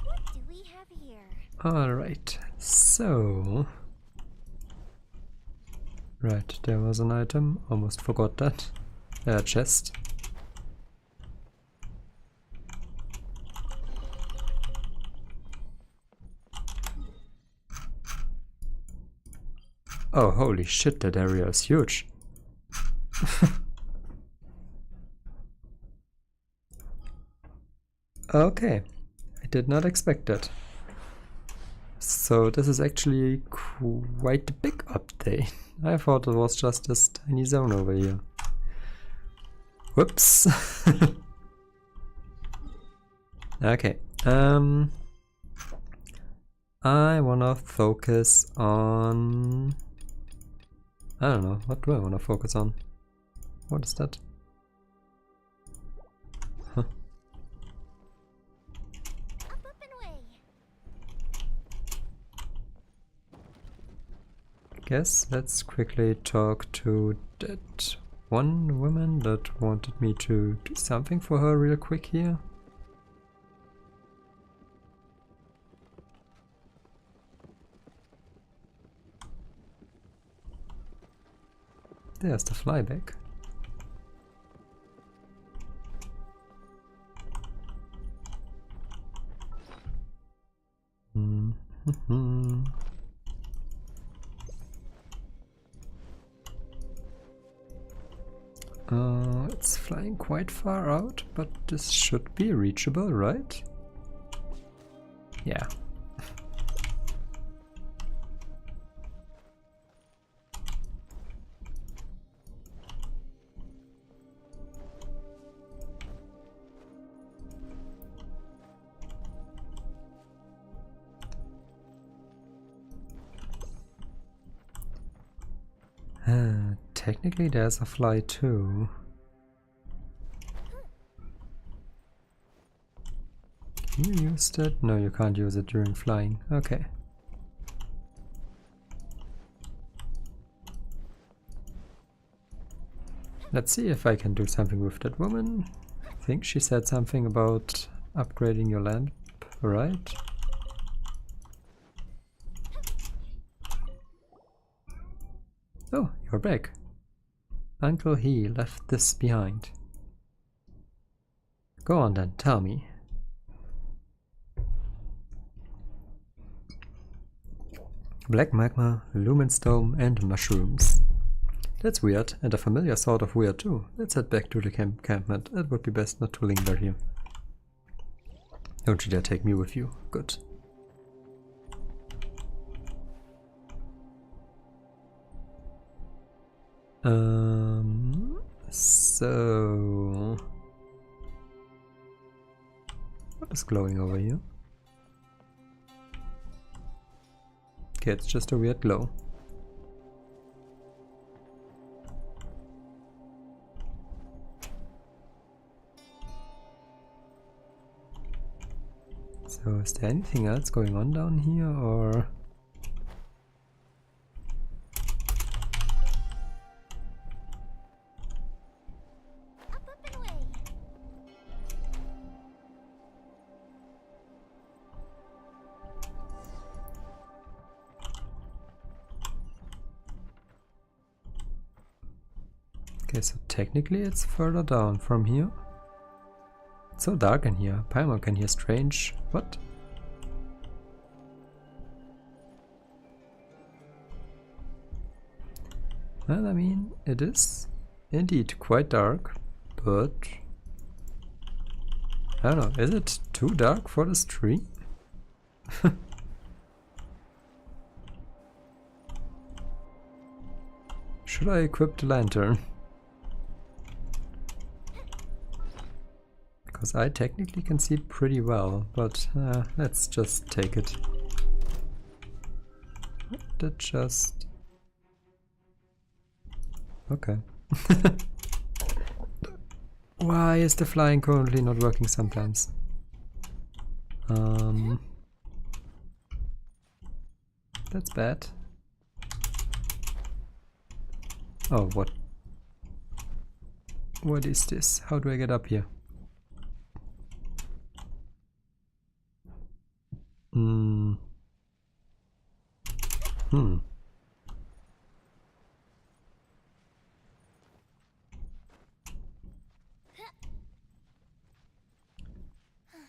What do we have here? Alright, so... Right, there was an item. Almost forgot that. Chest. Oh, holy shit, that area is huge. Okay, I did not expect that. So this is actually quite a big update. I thought it was just this tiny zone over here. Whoops. Okay, I wanna focus on... I don't know, what do I wanna focus on? What is that? Huh. Up and away. Guess let's quickly talk to that one woman that wanted me to do something for her real quick here. there's the flyback. It's flying quite far out, but this should be reachable, right? Yeah. Technically there's a fly too. Can you use that? No, you can't use it during flying. Okay. Let's see if I can do something with that woman. I think she said something about upgrading your lamp, right? Oh, you're back. Uncle He left this behind. Go on then, tell me. Black magma, luminous dome, and mushrooms. That's weird, and a familiar sort of weird too. Let's head back to the encampment. It would be best not to linger here. Don't you dare take me with you. Good. So... what is glowing over here? Okay, it's just a weird glow. So is there anything else going on down here, or... Okay, so technically it's further down from here. It's so dark in here. Paimon can hear strange... what? Well, I mean, it is indeed quite dark, but... I don't know, is it too dark for this tree? Should I equip the lantern? Because I technically can see pretty well, but let's just take it. That just... okay. Why is the flying currently not working sometimes? That's bad. Oh, what? What is this? How do I get up here?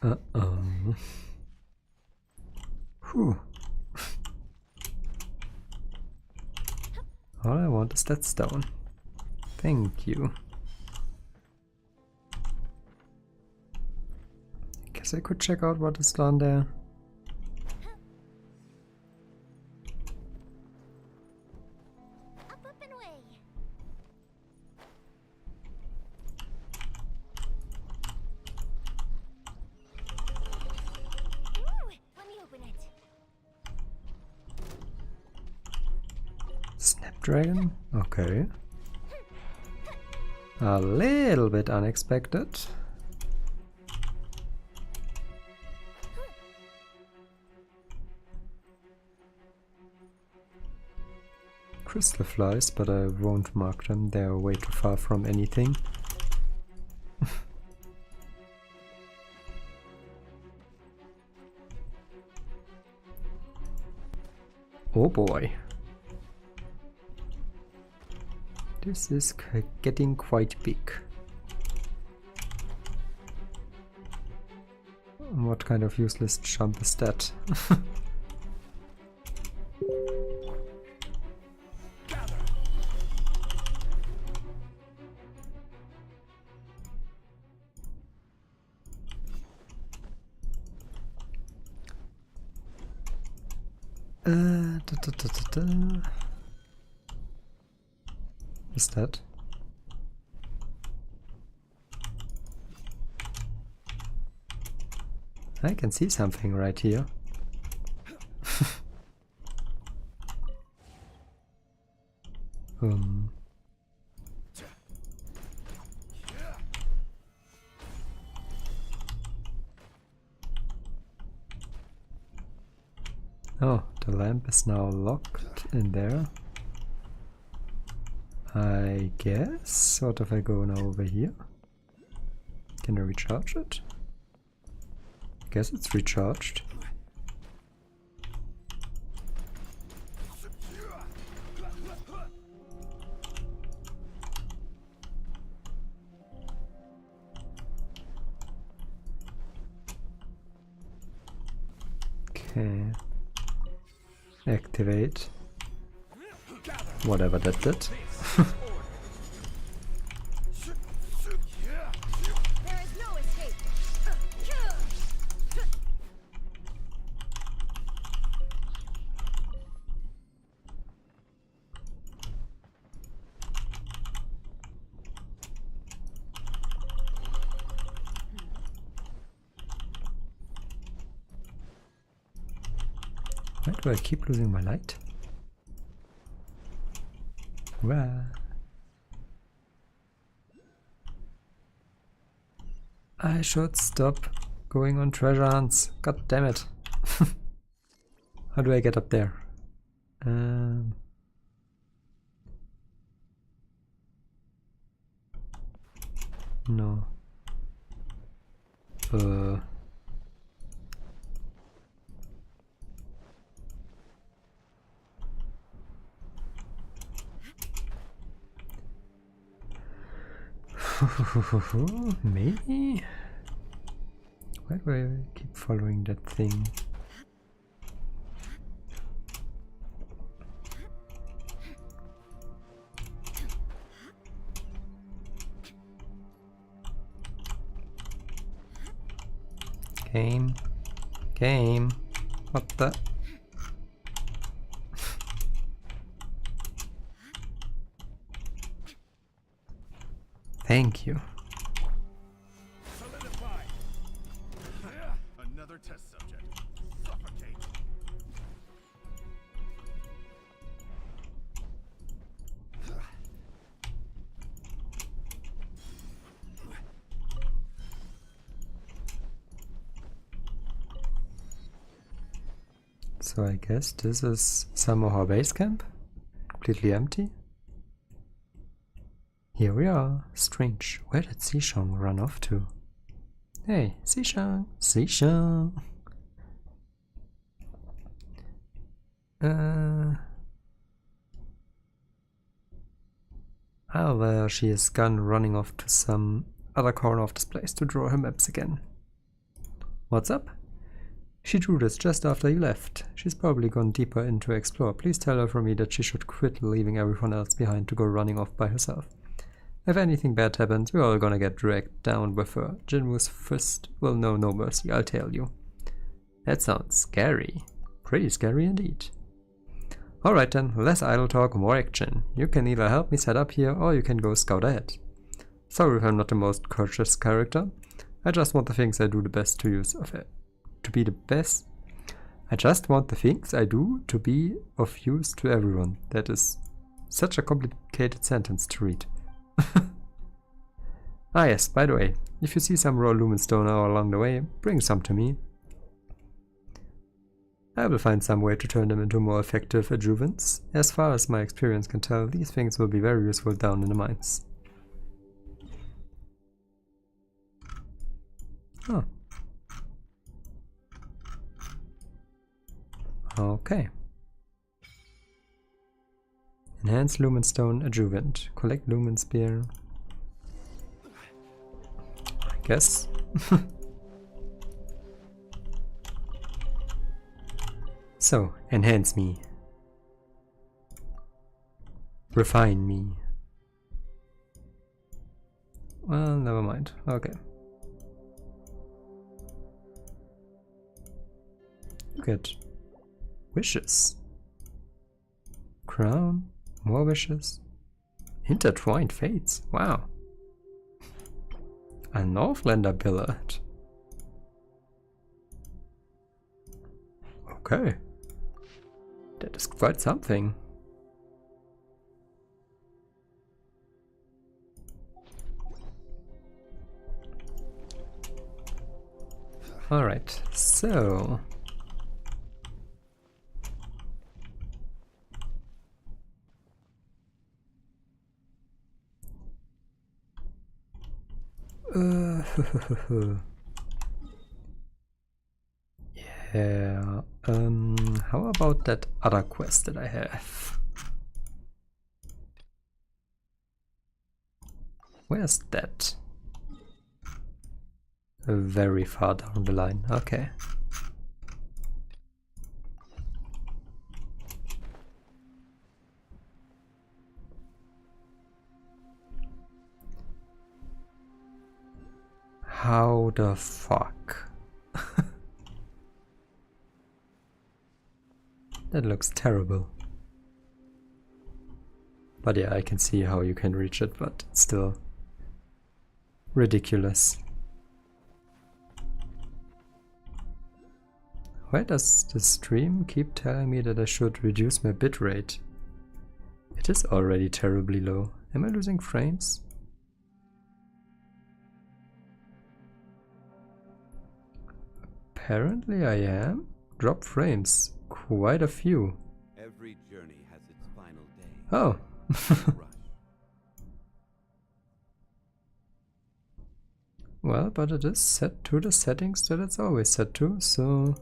Uh-oh. Whew. All I want is that stone. Thank you. Guess I could check out what is down there. Up and away. Ooh, let me open it. Snapdragon? Okay. A little bit unexpected. Crystal flies, but I won't mark them. They are way too far from anything. Oh boy. This is getting quite big. What kind of useless jump is that? Is that? I can see something right here. Oh, the lamp is now locked in there. I guess. What if I go now over here? Can I recharge it? I guess it's recharged. Okay. Activate. Whatever that did. Why do I keep losing my light? Wah. I should stop going on treasure hunts. God damn it. How do I get up there? No. Maybe? Why do I keep following that thing? Game, what the? Thank you. Solidify. Another test subject. Suffocate. So I guess this is Samoa base camp, completely empty. Here we are. Strange. Where did Zishang run off to? Hey, Zishang! Zishang! Ah, there she is gone, running off to some other corner of this place to draw her maps again. What's up? She drew this just after you left. She's probably gone deeper in to explore. Please tell her from me that she should quit leaving everyone else behind to go running off by herself. If anything bad happens, we're all gonna get dragged down with her. Jinwoo's fist will know no mercy, I'll tell you. That sounds scary. Pretty scary indeed. Alright then, less idle talk, more action. You can either help me set up here, or you can go scout ahead. Sorry if I'm not the most courteous character. I just want the things I do the best to use of it. To be the best. I just want the things I do to be of use to everyone. That is such a complicated sentence to read. Ah yes, by the way, if you see some raw lumenstone along the way, bring some to me. I will find some way to turn them into more effective adjuvants. As far as my experience can tell, these things will be very useful down in the mines. Oh. Okay. Enhance Lumen Stone Adjuvant. Collect Lumen Spear. I guess. So, enhance me. Refine me. Well, never mind. Okay. Good. Wishes. Crown. More wishes. Intertwined fates. Wow. A Northlander billet. Okay. That is quite something. Alright, so... yeah, how about that other quest that I have? Where's that? Very far down the line, okay. How the fuck? That looks terrible. But yeah, I can see how you can reach it, but it's still ridiculous. Why does the stream keep telling me that I should reduce my bitrate? It is already terribly low. Am I losing frames? Apparently I am. Drop frames. Quite a few. Every journey has its final day. Oh. Well, but it is set to the settings that it's always set to, so...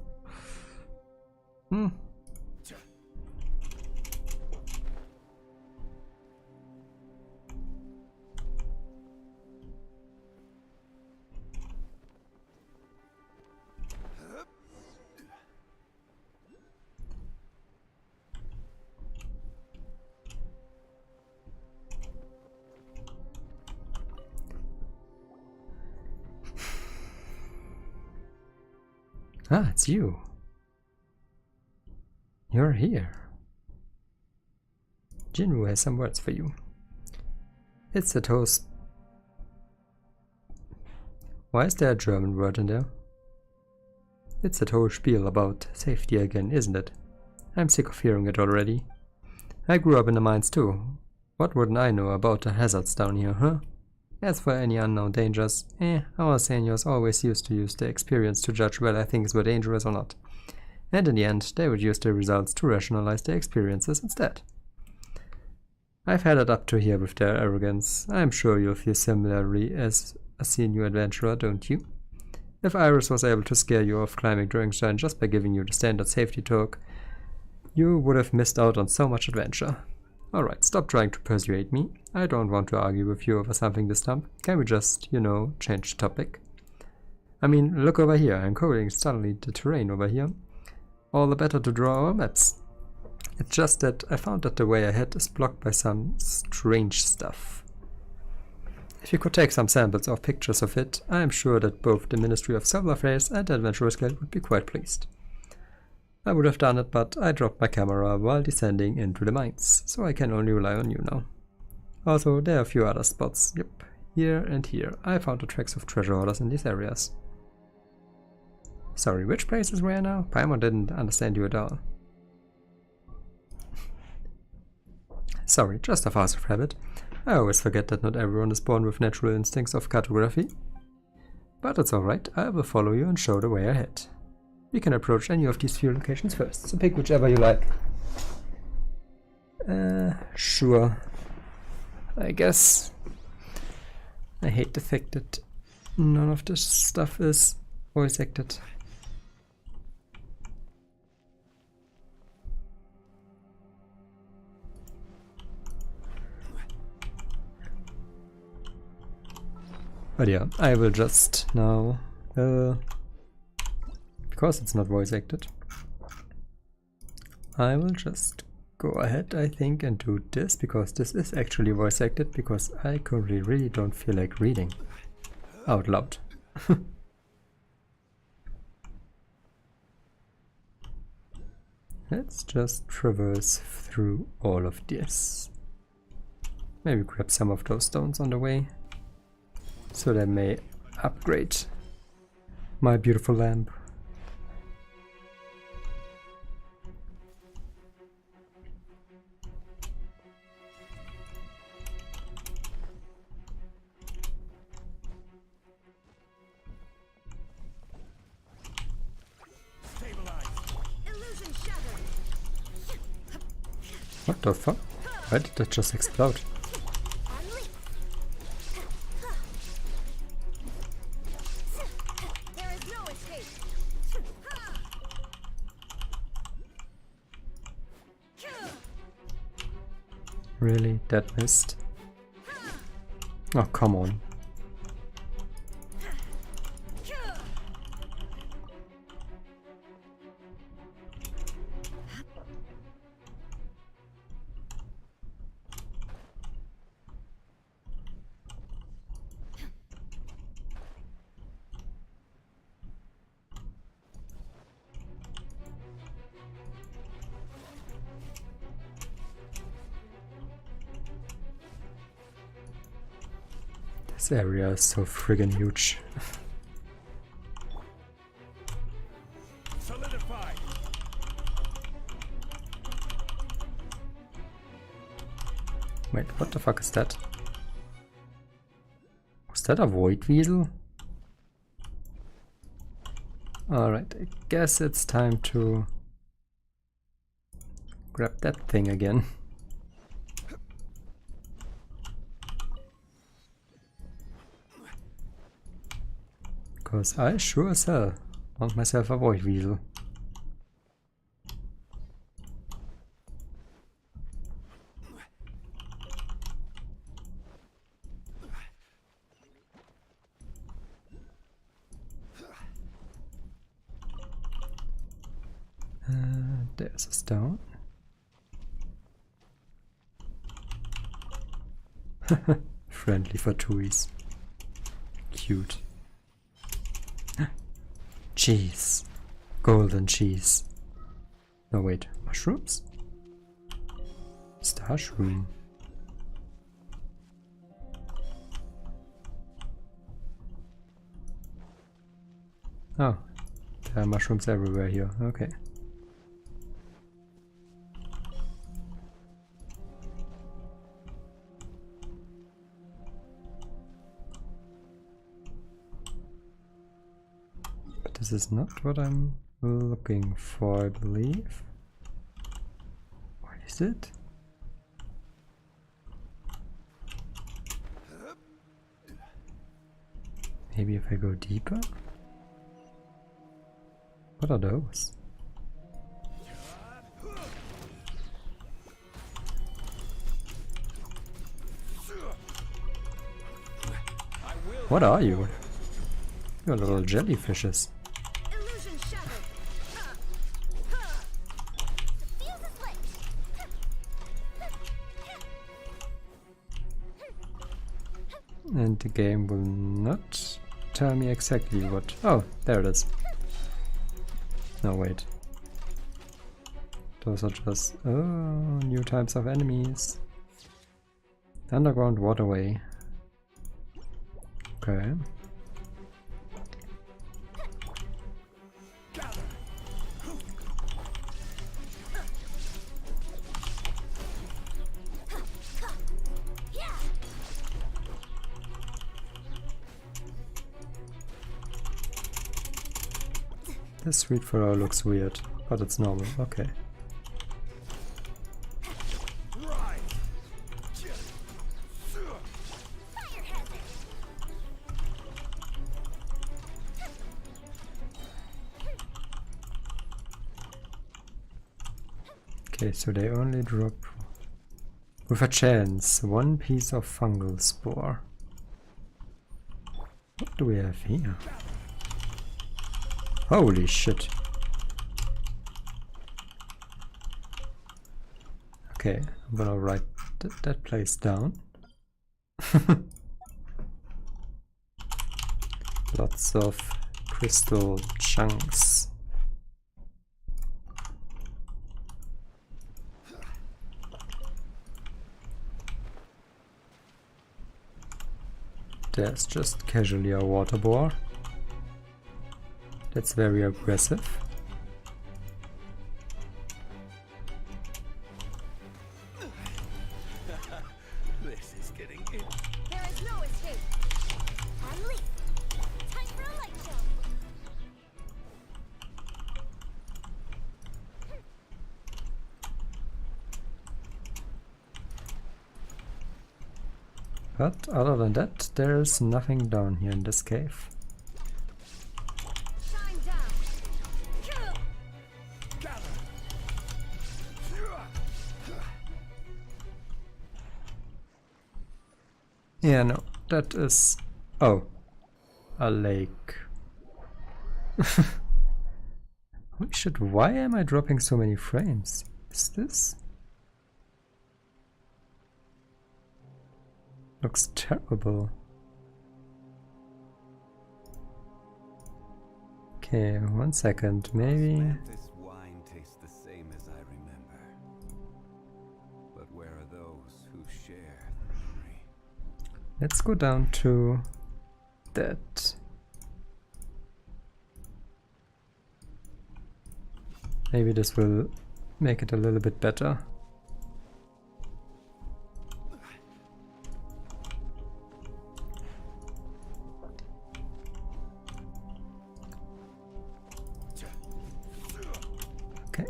Ah, it's you. You're here. Jinru has some words for you. It's the toast. Why is there a German word in there? It's that whole spiel about safety again, isn't it? I'm sick of hearing it already. I grew up in the mines too. What wouldn't I know about the hazards down here, huh? As for any unknown dangers, our seniors always used to use their experience to judge whether things were dangerous or not. And in the end, they would use the results to rationalize their experiences instead. I've had it up to here with their arrogance. I'm sure you'll feel similarly as a senior adventurer, don't you? If Iris was able to scare you off climbing Dragonstein just by giving you the standard safety talk, you would have missed out on so much adventure. Alright, stop trying to persuade me. I don't want to argue with you over something this dumb. Can we just, change the topic? I mean, look over here. I'm coding suddenly the terrain over here. All the better to draw our maps. It's just that I found that the way ahead is blocked by some strange stuff. If you could take some samples or pictures of it, I am sure that both the Ministry of Silverface and the Adventurers Guild would be quite pleased. I would have done it, but I dropped my camera while descending into the mines, so I can only rely on you now. Also, there are a few other spots. Yep, here and here. I found the tracks of treasure hoarders in these areas. Sorry, which places were now? Paimon didn't understand you at all. Sorry, just a force of habit. I always forget that not everyone is born with natural instincts of cartography. But it's alright, I will follow you and show the way ahead. We can approach any of these few locations first, so pick whichever you like. Sure. I guess. I hate the fact that none of this stuff is voice acted. But yeah, I will just now, because it's not voice acted, I will just go ahead, I think, and do this, because this is actually voice acted, because I currently really don't feel like reading out loud. Let's just traverse through all of this. Maybe grab some of those stones on the way, so that I may upgrade my beautiful lamp. What the fuck? Why did that just explode? Really? That missed? Oh, come on. This area is so friggin' huge. Solidify. Wait, what the fuck is that? Was that a void weasel? Alright, I guess it's time to grab that thing again. Because I sure as hell want myself a void weasel. There's a stone. Friendly for toys. Cute. Cheese. Golden cheese. No, wait. Mushrooms? Starshroom. Oh. There are mushrooms everywhere here. Okay. This is not what I'm looking for, I believe. What is it? Maybe if I go deeper? What are those? What are you? You're little jellyfishes. And the game will not tell me exactly what... Oh, there it is. No, wait. Those are just... Oh, new types of enemies. Underground waterway. Okay. This sweet flower looks weird, but it's normal. Okay. Okay, so they only drop with a chance one piece of fungal spore. do we have here? Holy shit. Okay, I'm gonna write that place down. Lots of crystal chunks. There's just casually a water boar. That's very aggressive. This is getting in. There is no escape. Finally, time for a light show. But other than that, there's nothing down here in this cave. Shine down. Kill. Yeah, no, that is... oh, a lake. Holy shit, why am I dropping so many frames? Is this? Looks terrible. Okay, 1 second, maybe... This wine tastes the same as I remember. But where are those who share the memory? Let's go down to that. Maybe this will make it a little bit better. Okay.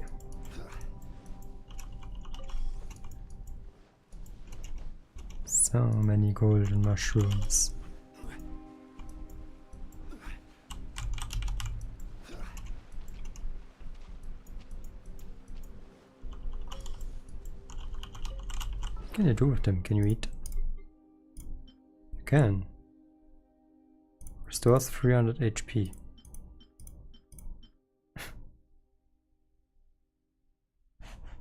So many golden mushrooms. What can you do with them? Can you eat them? You can. Restores 300 HP.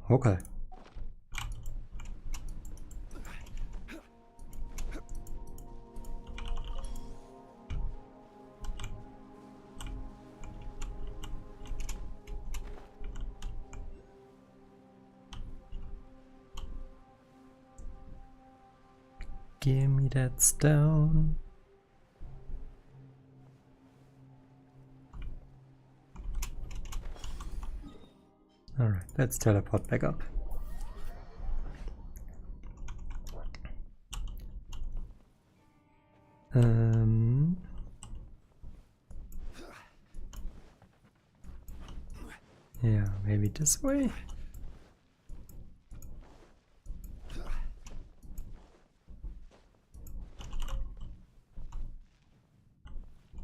Okay. Give me that stone. Alright, let's teleport back up. Yeah, maybe this way?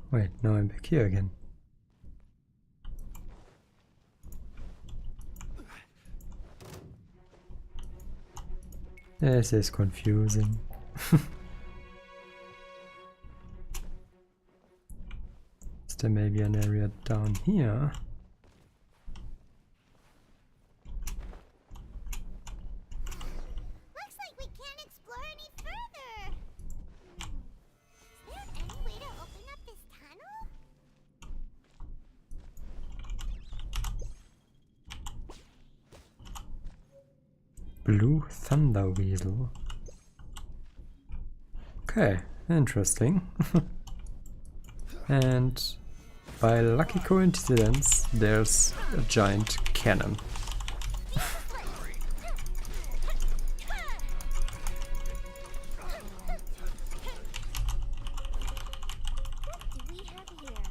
Wait, no, I'm back here again. This is confusing. Is there maybe an area down here? Looks like we can't explore any further. Is there any way to open up this tunnel? Blue Thunder Weasel. Okay, interesting. And by lucky coincidence, there's a giant cannon. What do we have here?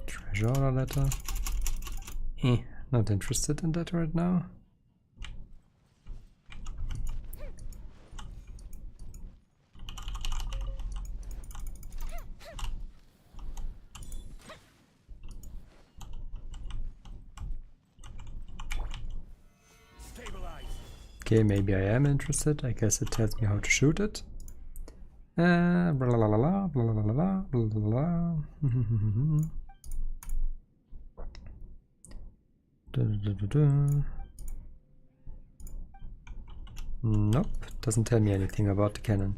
Treasure order letter. Not interested in that right now. Stabilize. Okay, maybe I am interested. I guess it tells me how to shoot it. Blah blah blah blah blah blah blah blah blah. Nope, doesn't tell me anything about the cannon.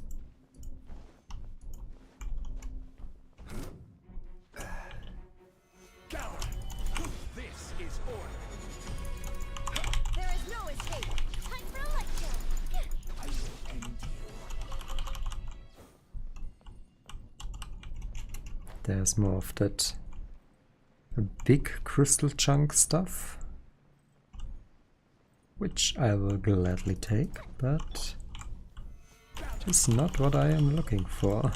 This is order. There is no escape. Time for a lecture. I will end you. There's more of that big crystal chunk stuff, which I will gladly take, but it is not what I am looking for.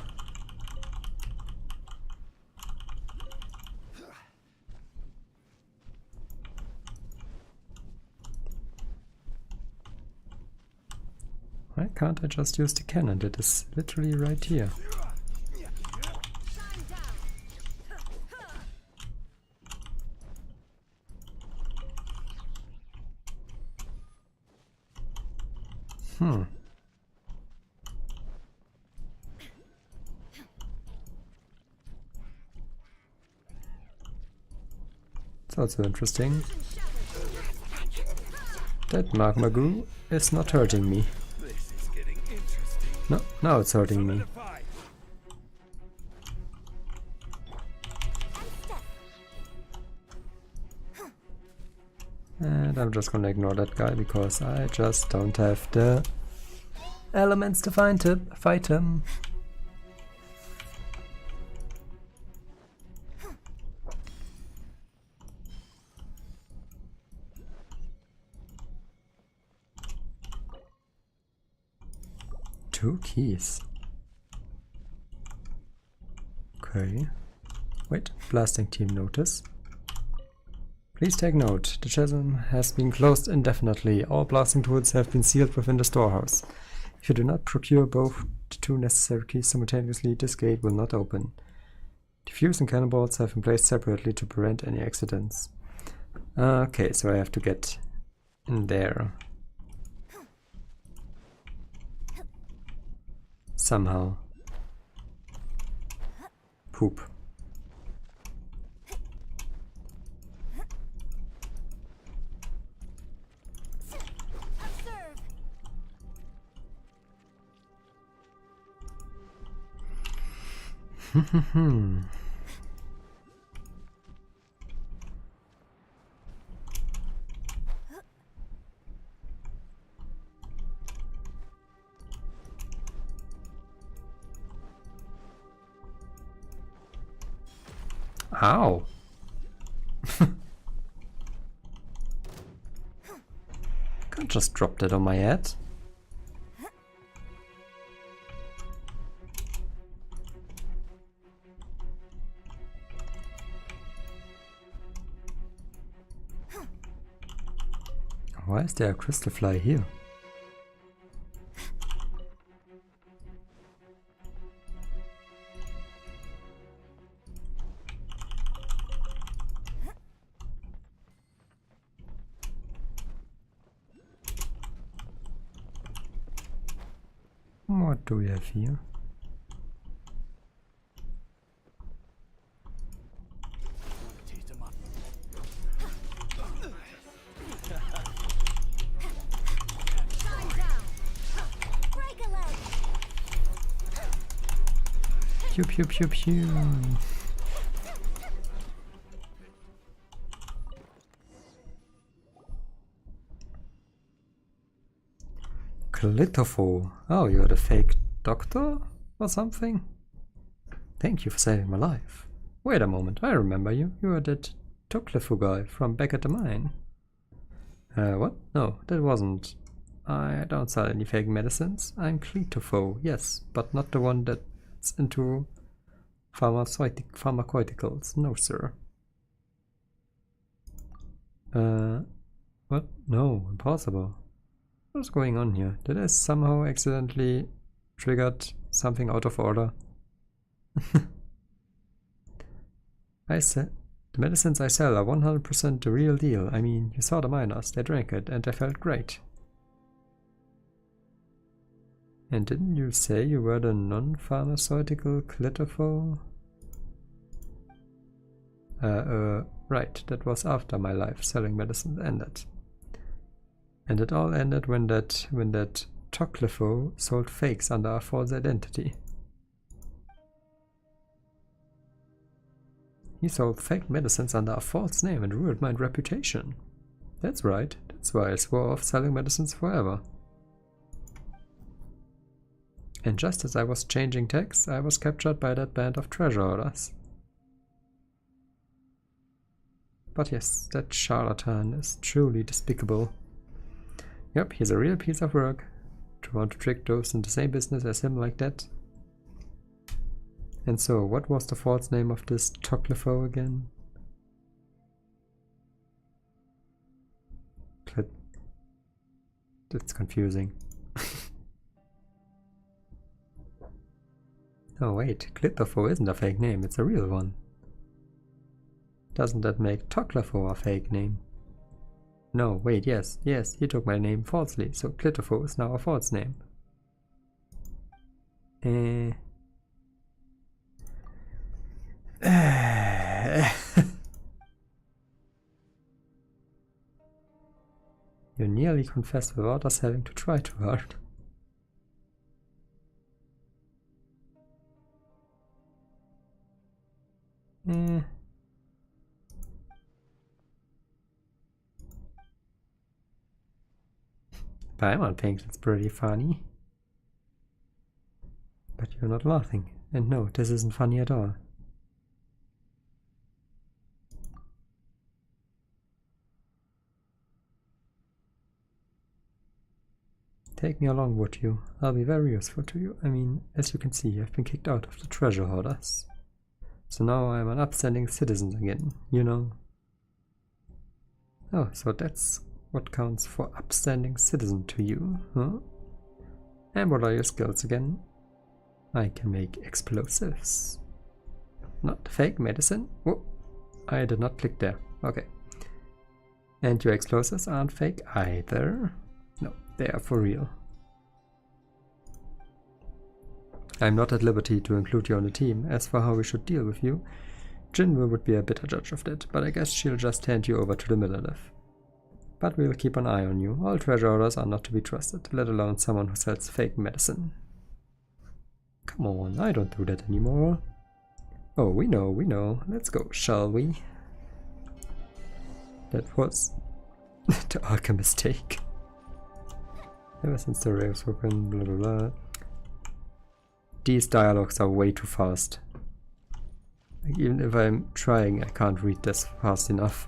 Why can't I just use the cannon that is literally right here? Hmm. It's also interesting that magma goo is not hurting me. This is getting interesting. No, now it's hurting me. Solidified. And I'm just gonna ignore that guy because I just don't have the elements to fight him. Two keys. Okay. Wait, blasting team notice. Please take note, the chasm has been closed indefinitely. All blasting tools have been sealed within the storehouse. If you do not procure both the two necessary keys simultaneously, this gate will not open. Diffuse and cannonballs have been placed separately to prevent any accidents. Okay, so I have to get in there. Somehow. Poop. Ow! Can't just drop that on my head. Why is there a crystal fly here? What do we have here? Taste of my Break a leg. Pew pew pew pew. Clitopho. Oh, you're the fake doctor or something? Thank you for saving my life. Wait a moment, I remember you. You are that Toclifo guy from back at the mine. What? No, that wasn't. I don't sell any fake medicines. I'm Clitopho, yes, but not the one that's into pharmaceuticals. No, sir. What? No, impossible. What's going on here? Did I somehow accidentally triggered something out of order? I said the medicines I sell are 100% the real deal. I mean, you saw the miners, they drank it and they felt great. And didn't you say you were the non-pharmaceutical Clitopho? Right, that was after my life selling medicine ended. And it all ended when that Toclifo sold fakes under a false identity. He sold fake medicines under a false name and ruined my reputation. That's right, that's why I swore off selling medicines forever. And just as I was changing tax, I was captured by that band of treasure hoarders. But yes, that charlatan is truly despicable. Yep, he's a real piece of work. To want to trick those in the same business as him like that. And so, what was the false name of this Toclifo again? That's confusing. Oh wait, Clitopho isn't a fake name, it's a real one. Doesn't that make Toclifo a fake name? No, wait, yes, he took my name falsely, so Clitopho is now a false name. You nearly confessed without us having to try too hard. Paimon thinks it's pretty funny. But you're not laughing. And no, this isn't funny at all. Take me along, would you? I'll be very useful to you. I mean, as you can see, I've been kicked out of the treasure hoarders. So now I'm an upstanding citizen again, you know. Oh, so that's what counts for upstanding citizen to you, huh? And what are your skills again? I can make explosives. Not fake medicine? Whoa, I did not click there. Okay. And your explosives aren't fake either. No, they are for real. I'm not at liberty to include you on the team. As for how we should deal with you, Jinwoo would be a better judge of that, but I guess she'll just hand you over to the Millerlev. But we'll keep an eye on you. All treasure hoarders are not to be trusted, let alone someone who sells fake medicine. Come on, I don't do that anymore. Oh, we know. Let's go, shall we? That was the alchemist take. Ever since the raves were open, blah blah blah. These dialogues are way too fast. Like, even if I'm trying, I can't read this fast enough.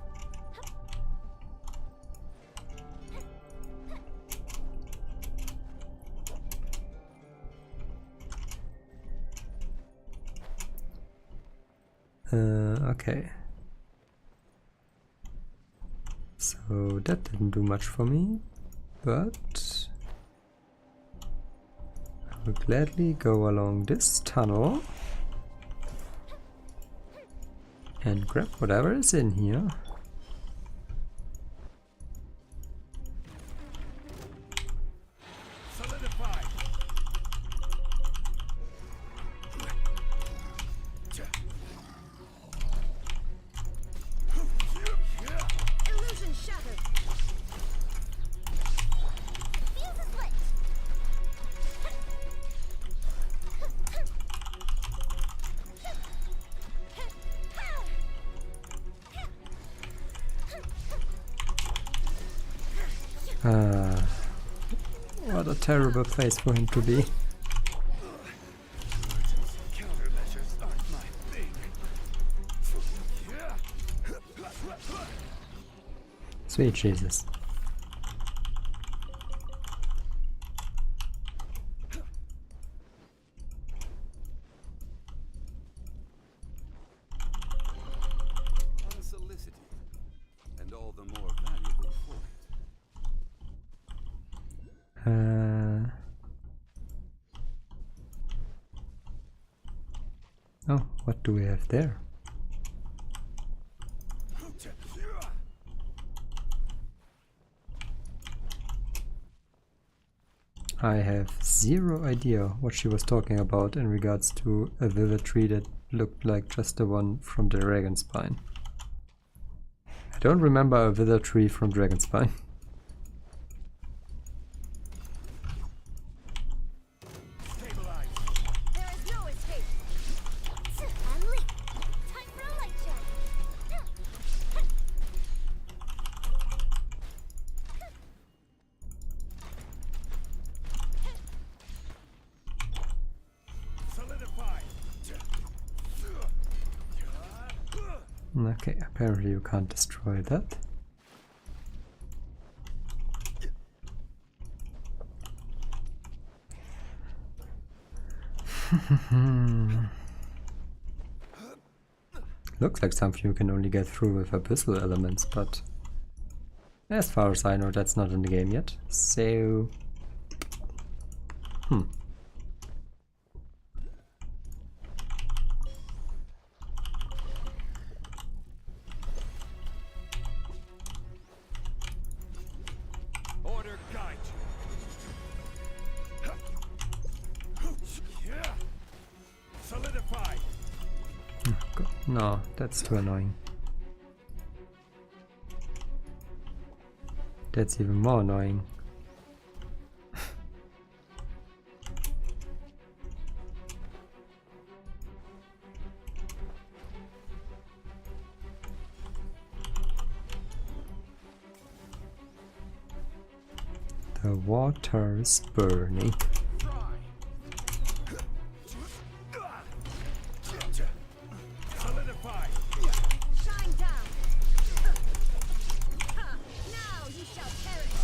Okay. So that didn't do much for me, but I will gladly go along this tunnel and grab whatever is in here. Solidified. Illusion shattered. Fuse is lit. What a terrible place for him to be. Countermeasures aren't my thing. Sweet Jesus. Unsolicited, and all the more valuable for it. Oh, what do we have there? I have zero idea what she was talking about in regards to a vivid tree that looked like just the one from the Dragonspine. I don't remember a withered tree from Dragonspine. Stabilize. There is no escape. And leap. Time for a light check. Solidify. Okay, apparently you can't destroy that. Looks like something you can only get through with abyssal elements, but as far as I know that's not in the game yet, so... Order guide you. Yeah. Solidify. No, that's too annoying. That's even more annoying. The water is burning. Try. Solidify. Shine down. Now you shall perish.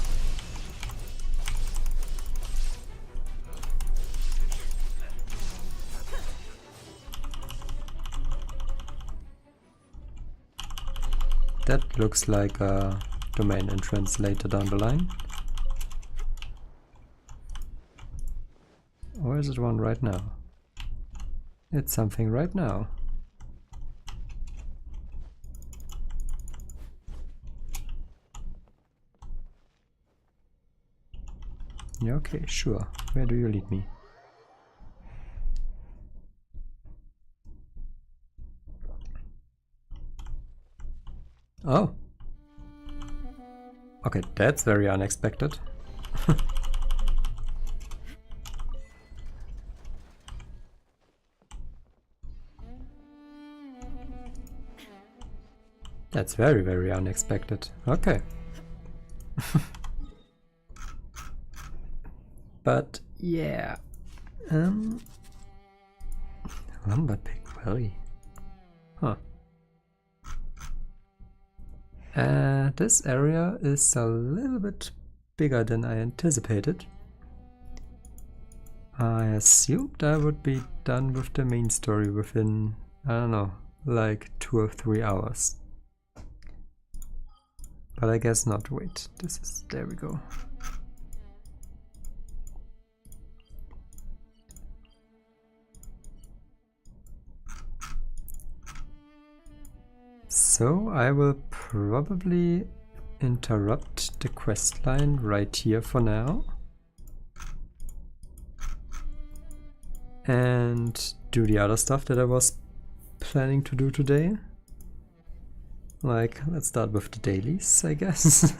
That looks like a domain entrance later down the line. Or is it one right now? It's something right now. Yeah, okay, sure. Where do you lead me? Oh! Okay, that's very unexpected. That's very, very unexpected. Okay. But yeah. Lumber Pig Valley. Huh. This area is a little bit bigger than I anticipated. I assumed I would be done with the main story within, I don't know, like 2 or 3 hours. But I guess not. Wait, this is... there we go. So I will probably interrupt the quest line right here for now. And do the other stuff that I was planning to do today. Like, let's start with the dailies, I guess.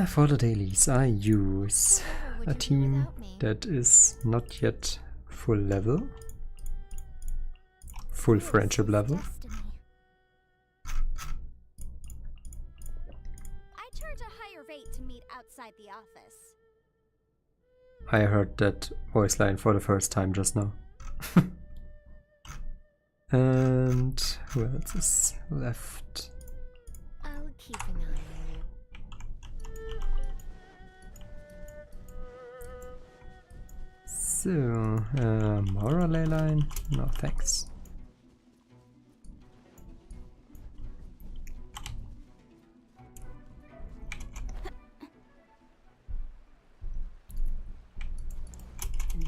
For the dailies, I use a team that is not yet full level, full friendship level. Destiny. I charge a higher rate to meet outside the office. I heard that voice line for the first time just now. And who else is left? I'll keep an eye on you. So, more ley line? No thanks.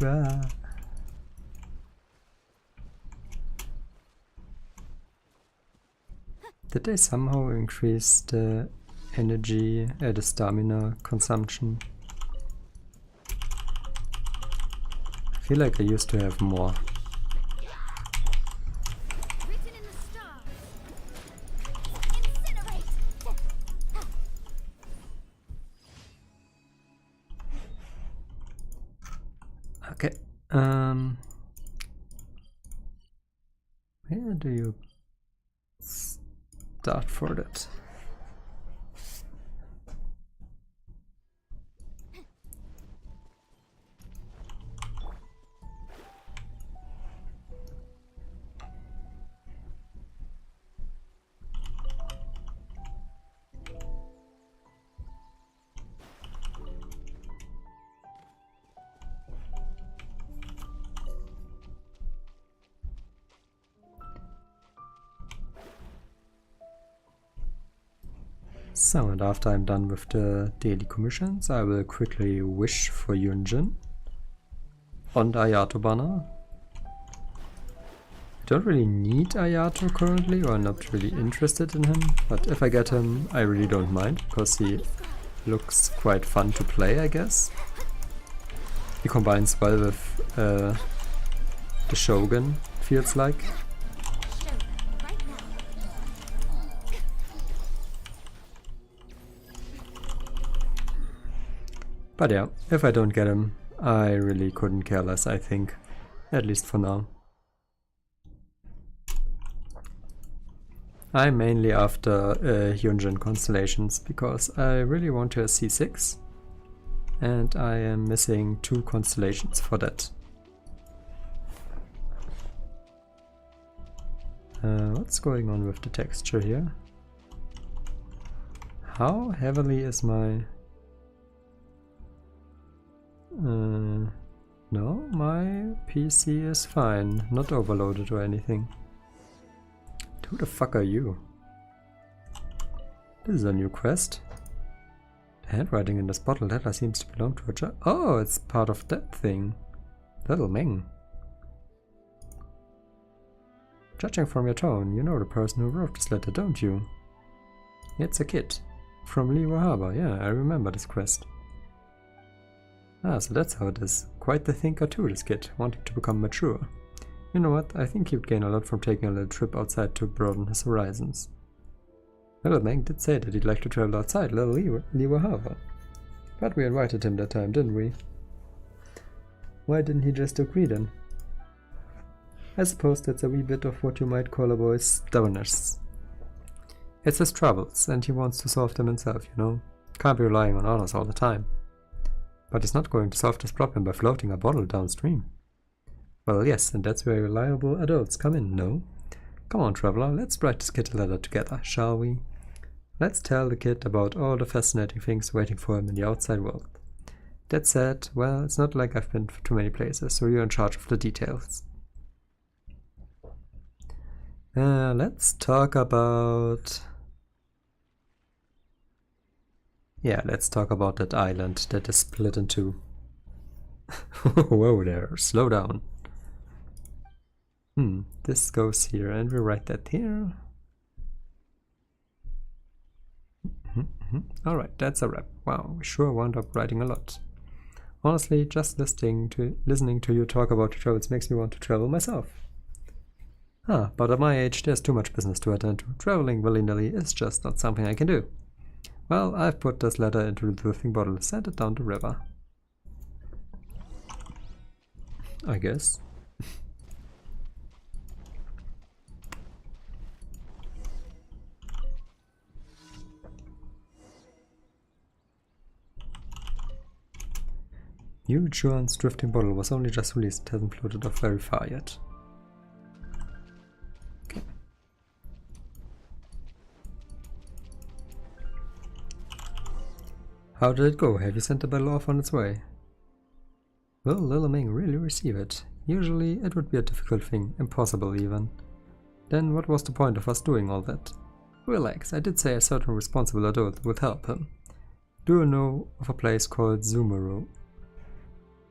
Bah. Did they somehow increase the energy, the stamina consumption? I feel like I used to have more. Written in the stars. Incinerate. Okay. Where do you start for that? So, and after I'm done with the daily commissions, I will quickly wish for Yunjin on the Ayato banner. I don't really need Ayato currently, or I'm not really interested in him, but if I get him, I really don't mind, because he looks quite fun to play, I guess. He combines well with the Shogun, feels like. But yeah, if I don't get him, I really couldn't care less, I think. At least for now. I'm mainly after Hyunjin constellations, because I really want to C6. And I am missing 2 constellations for that. What's going on with the texture here? How heavily is my... no, my PC is fine, not overloaded or anything. Who the fuck are you? This is a new quest. The handwriting in this bottle letter seems to belong to a child. Oh, it's part of that thing. Little Ming. Judging from your tone, you know the person who wrote this letter, don't you? It's a kid. From Liwa Harbor, yeah, I remember this quest. Ah, so that's how it is. Quite the thinker too, this kid, wanting to become mature. You know what, I think he'd gain a lot from taking a little trip outside to broaden his horizons. Little Meng did say that he'd like to travel outside Little Liwa Harbor. But we invited him that time, didn't we? Why didn't he just agree then? I suppose that's a wee bit of what you might call a boy's stubbornness. It's his troubles, and he wants to solve them himself, you know. Can't be relying on others all the time. But he's not going to solve this problem by floating a bottle downstream. Well, yes, and that's where reliable adults come in, no? Come on, traveler, let's write this kid a letter together, shall we? Let's tell the kid about all the fascinating things waiting for him in the outside world. That said, well, it's not like I've been to too many places, so you're in charge of the details. Let's talk about... yeah, let's talk about that island that is split in 2. Whoa there, slow down. This goes here, and we write that here. Alright, that's a wrap. Wow, we sure wound up writing a lot. Honestly, just listening to you talk about your travels makes me want to travel myself. But at my age, there's too much business to attend to. Traveling willy-nilly is just not something I can do. Well, I've put this letter into the drifting bottle, sent it down the river. I guess. Yu Chuan's drifting bottle was only just released, it hasn't floated off very far yet. Okay. How did it go? Have you sent the bottle off on its way? Will Little Ming really receive it? Usually it would be a difficult thing, impossible even. Then what was the point of us doing all that? Relax, I did say a certain responsible adult would help him. Do you know of a place called Zumuru?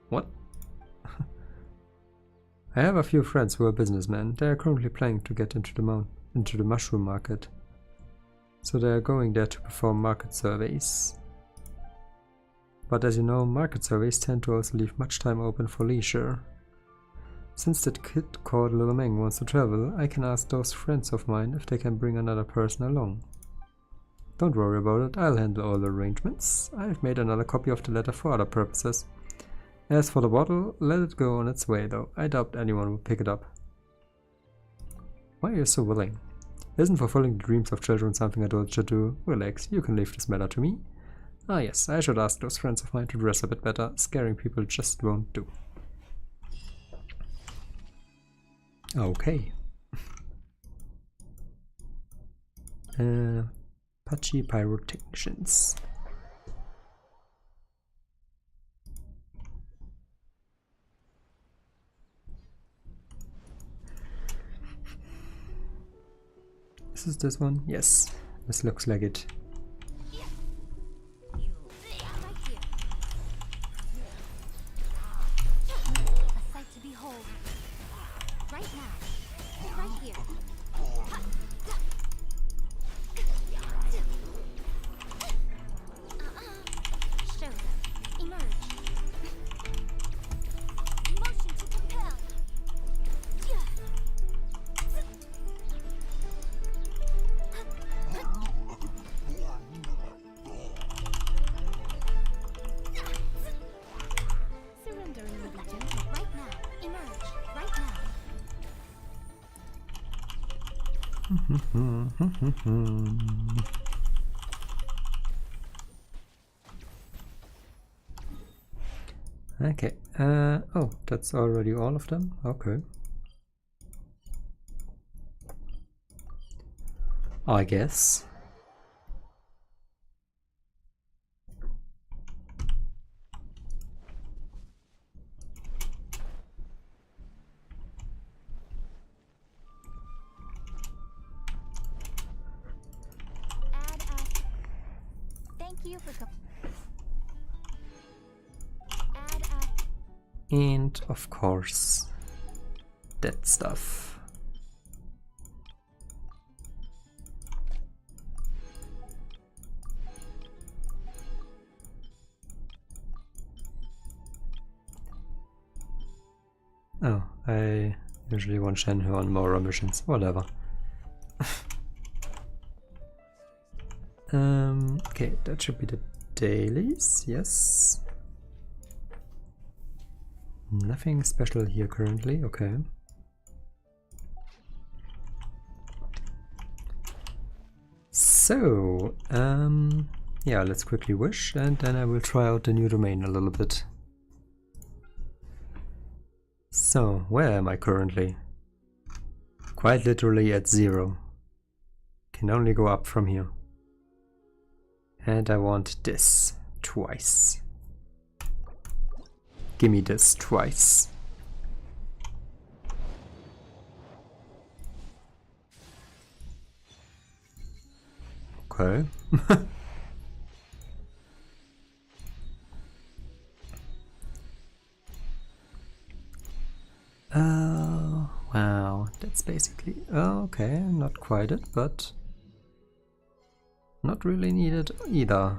What? I have a few friends who are businessmen. They are currently planning to get into the mushroom market. So they are going there to perform market surveys. But as you know, market surveys tend to also leave much time open for leisure. Since that kid called Larame wants to travel, I can ask those friends of mine if they can bring another person along. Don't worry about it, I'll handle all the arrangements. I've made another copy of the letter for other purposes. As for the bottle, let it go on its way though. I doubt anyone will pick it up. Why are you so willing? Isn't fulfilling the dreams of children something adults should do? Relax, you can leave this matter to me. Ah yes, I should ask those friends of mine to dress a bit better. Scaring people just won't do. Okay. Patchy pyrotechnicians. Is this one? Yes, this looks like it. A sight to behold. Right now. Right here. Show them. Emerge. Motion to compel. Surrendering will be gentle. Right now. Emerge. Right now. Okay, oh, that's already all of them? Okay. I guess. Thank you for And of course, that stuff. Oh, I usually want Shenhe on more missions, whatever. Okay, that should be the dailies, yes. Nothing special here currently, okay. So, yeah, let's quickly wish and then I will try out the new domain a little bit. So, where am I currently? Quite literally at 0. Can only go up from here. And I want this twice. Gimme this twice. Okay. Oh, wow. That's basically... Oh, okay, not quite it, but... not really needed either.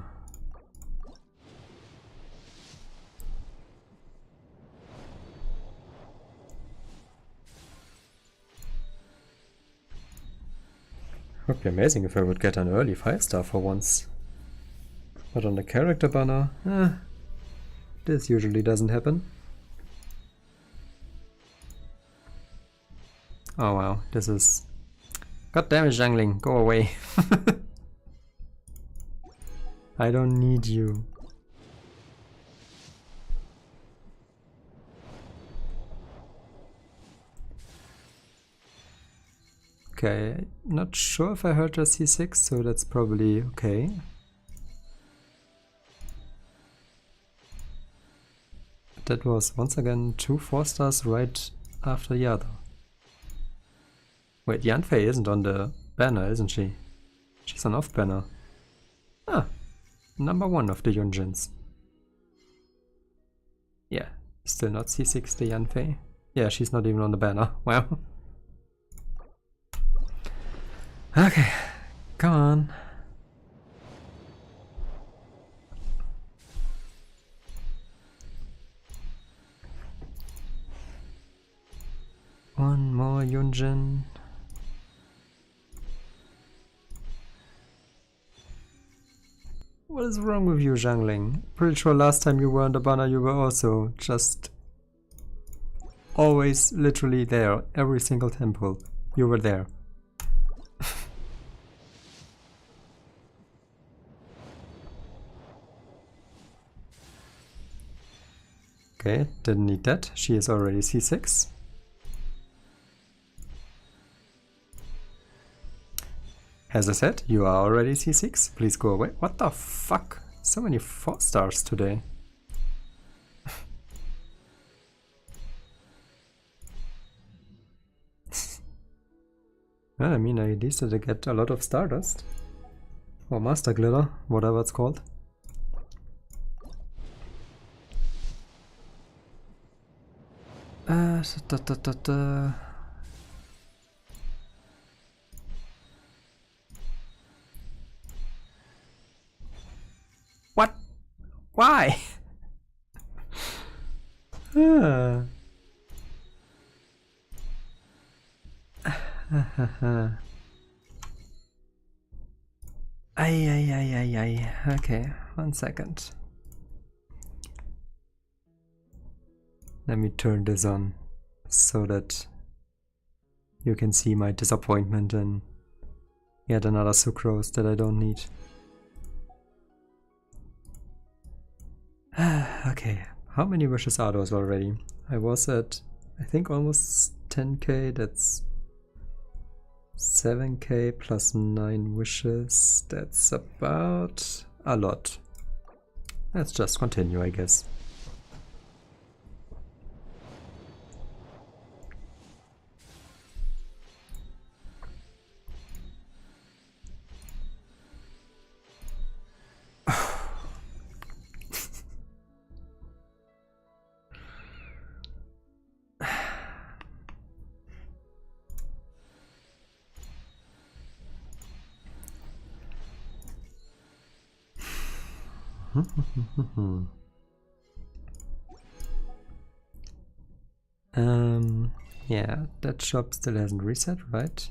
Would be amazing if I would get an early 5-star for once. But on the character banner, this usually doesn't happen. Oh wow, this is... God damn it, jungling, go away. I don't need you. Okay, not sure if I heard a C6, so that's probably okay. That was once again 2 4-stars right after the other. Wait, Yanfei isn't on the banner, isn't she? She's on off banner. Ah, number 1 of the Yunjins. Yeah, still not C6 the Yanfei. Yeah, she's not even on the banner. Wow. Okay, come on. One more Yunjin. What is wrong with you, Zhangling? Pretty sure last time you were on the banner you were also just always literally there. Every single temple. You were there. Okay, didn't need that. She is already C6. As I said, you are already C6. Please go away. What the fuck? So many 4 stars today. Well, I mean, at least I get a lot of Stardust. Or Master Glitter, whatever it's called. What? Why? Ay. Okay, 1 second. Let me turn this on so that you can see my disappointment in yet another sucrose that I don't need. Okay, how many wishes are those already? I was at, I think, almost 10k. That's 7k plus 9 wishes. That's about a lot. Let's just continue, I guess. Yeah, that shop still hasn't reset, right?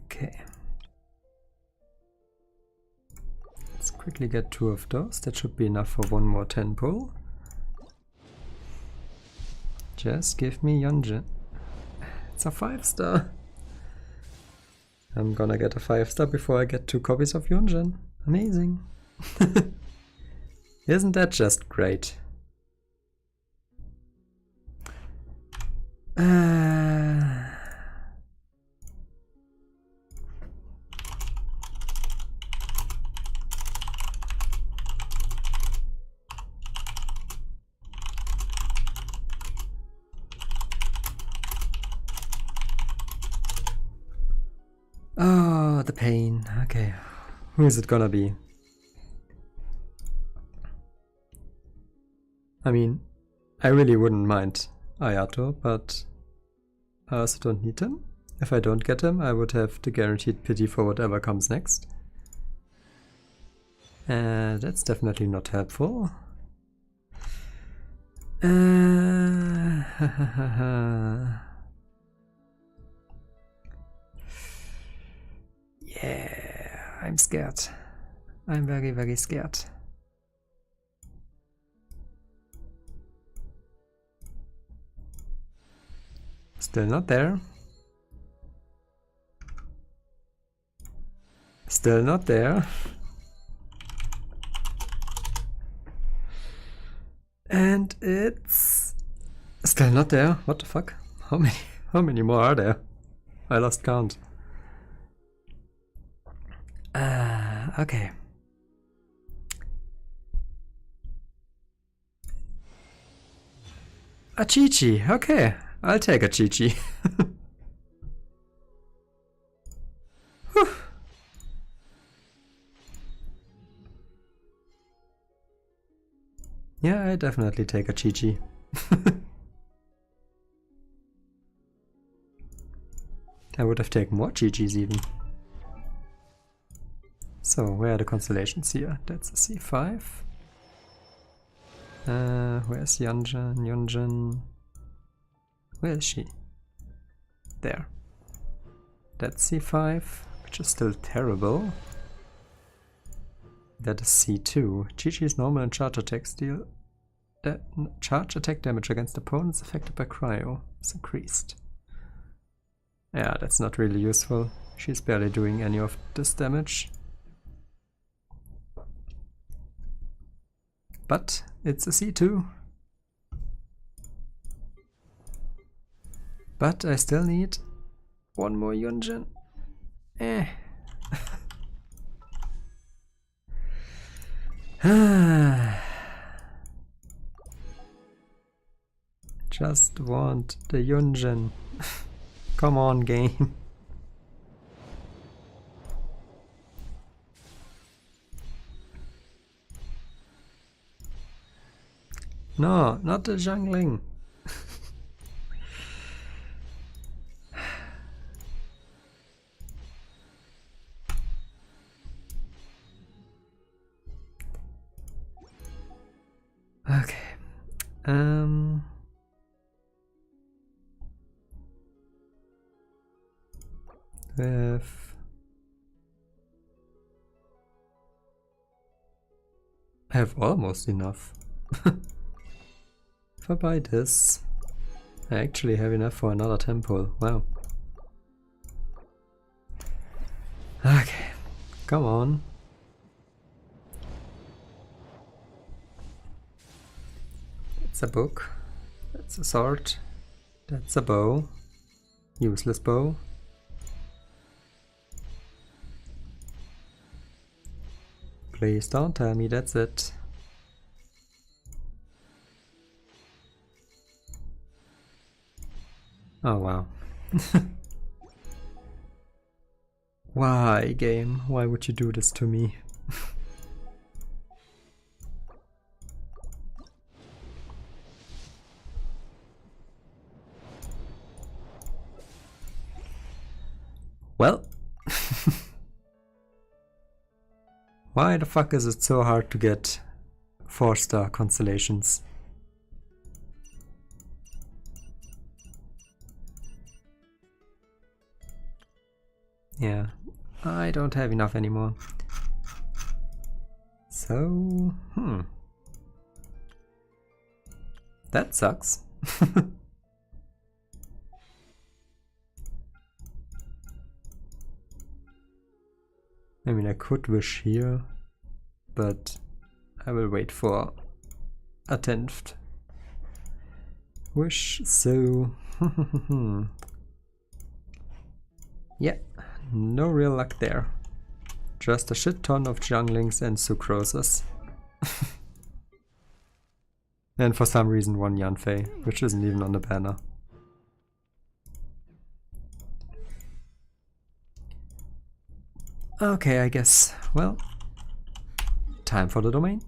Okay. Let's quickly get 2 of those. That should be enough for 1 more 10 pull. Just give me Yunjin. It's a 5-star. I'm gonna get a 5-star before I get 2 copies of Yunjin. Amazing. Isn't that just great? Oh, the pain. Okay. Who is it gonna be? I mean, I really wouldn't mind Ayato, but I also don't need him. If I don't get him, I would have the guaranteed pity for whatever comes next. That's definitely not helpful. Yeah, I'm scared. I'm very, very scared. Still not there. Still not there. And it's still not there. What the fuck? How many more are there? I lost count. Okay. A Chi-Chi. Okay, I'll take a Chi-Chi. Yeah, I definitely take a Chi-Chi. I would have taken more Chi-Chis even. So, where are the constellations here? That's a C5. Where's Yunjin? Yunjin. Where is she? There. That's C5, which is still terrible. That is C2. GG's normal and charge attacks deal charge attack damage against opponents affected by cryo is increased. Yeah, that's not really useful. She's barely doing any of this damage. But it's a C2. But I still need one more Yunjin. Just want the Yunjin. Come on, game. No, not the jungling. Okay. I have almost enough. If I buy this, I actually have enough for another temple. Wow. Okay, come on. That's a book. That's a sword. That's a bow. Useless bow. Please don't tell me that's it. Oh wow. Why, game? Why would you do this to me? Well. Why the fuck is it so hard to get 4-star constellations? Yeah, I don't have enough anymore. So, that sucks. I mean, I could wish here, but I will wait for a 10th wish, so yeah, no real luck there. Just a shit ton of junglings and sucroses. And for some reason one Yanfei, which isn't even on the banner. Okay, I guess. Well, time for the domain.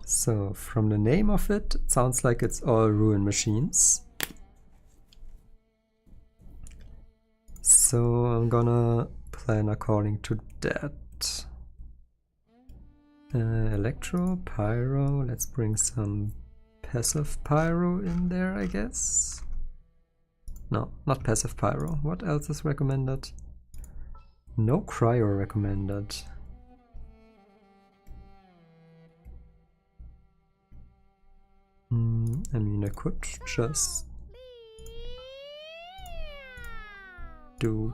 So, from the name of it, it sounds like it's all ruin machines. So, I'm gonna plan according to that. Electro, Pyro, let's bring some passive Pyro in there, I guess. No, not passive Pyro. What else is recommended? No Cryo recommended. I mean, I could just do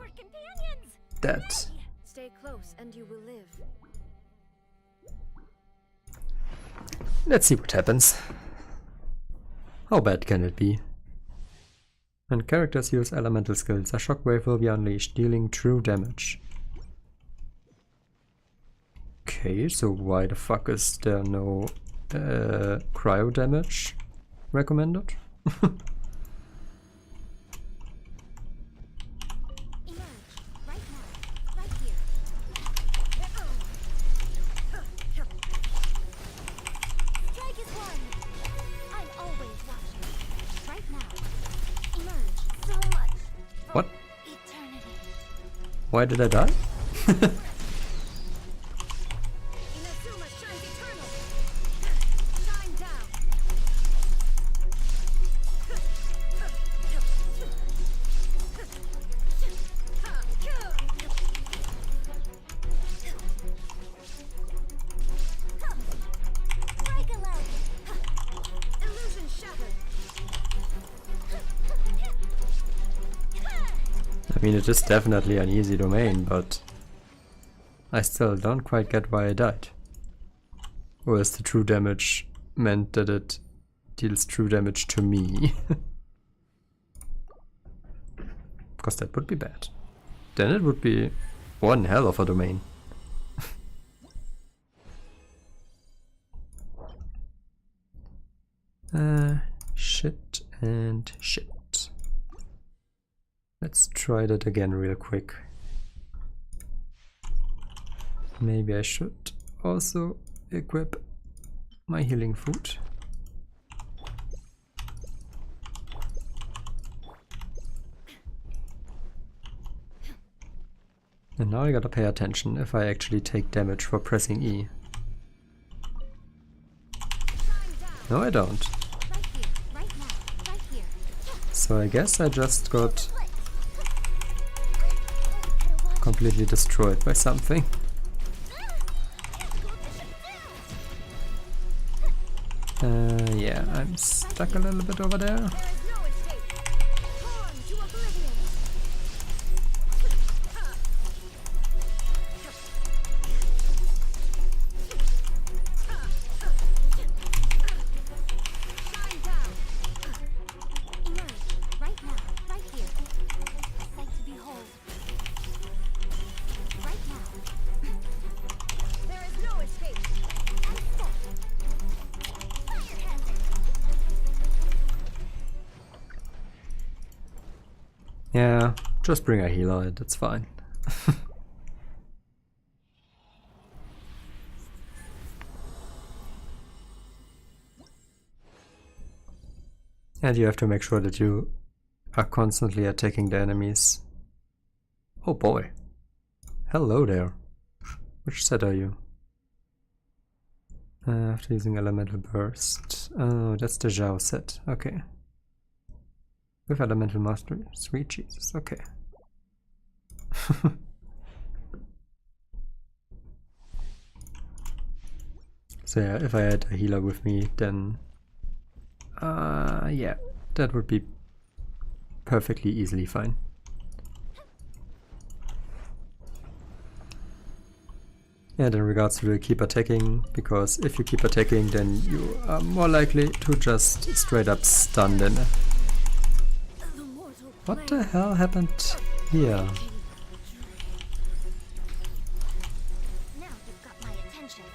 that. Stay close and you will live. Let's see what happens. How bad can it be? When characters use elemental skills, a shockwave will be unleashed, dealing true damage. Okay, so why the fuck is there no cryo damage recommended? Right here. 1 What? Eternity. Why did I die? Inazuma shines eternal. Shine down. Break a leg. Illusion shattered. I mean, it is definitely an easy domain, but I still don't quite get why I died. Or is the true damage meant that it deals true damage to me? Because that would be bad. Then it would be one hell of a domain. Shit and shit. Let's try that again real quick. Maybe I should also equip my healing food. And now I gotta pay attention if I actually take damage for pressing E. No, I don't. Right here. Right now. Right here. So I guess I just got completely destroyed by something. Yeah, I'm stuck a little bit over there. There is no escape. Torn to oblivion. Shine down. Emerge. Right now. Right here. A sight to behold. Right now. There is no escape. And step. Fire hazard. Yeah, just bring a healer, that's fine. And you have to make sure that you are constantly attacking the enemies. Oh boy. Hello there. Which set are you? After using Elemental Burst. Oh, that's the Zhao set. Okay. With Elemental Mastery. Sweet Jesus. Okay. So yeah, if I had a healer with me, then yeah, that would be perfectly easily fine. And in regards to the keep attacking, because if you keep attacking, then you are more likely to just straight up stun them. The mortal What the hell happened here? Now you've got my attention.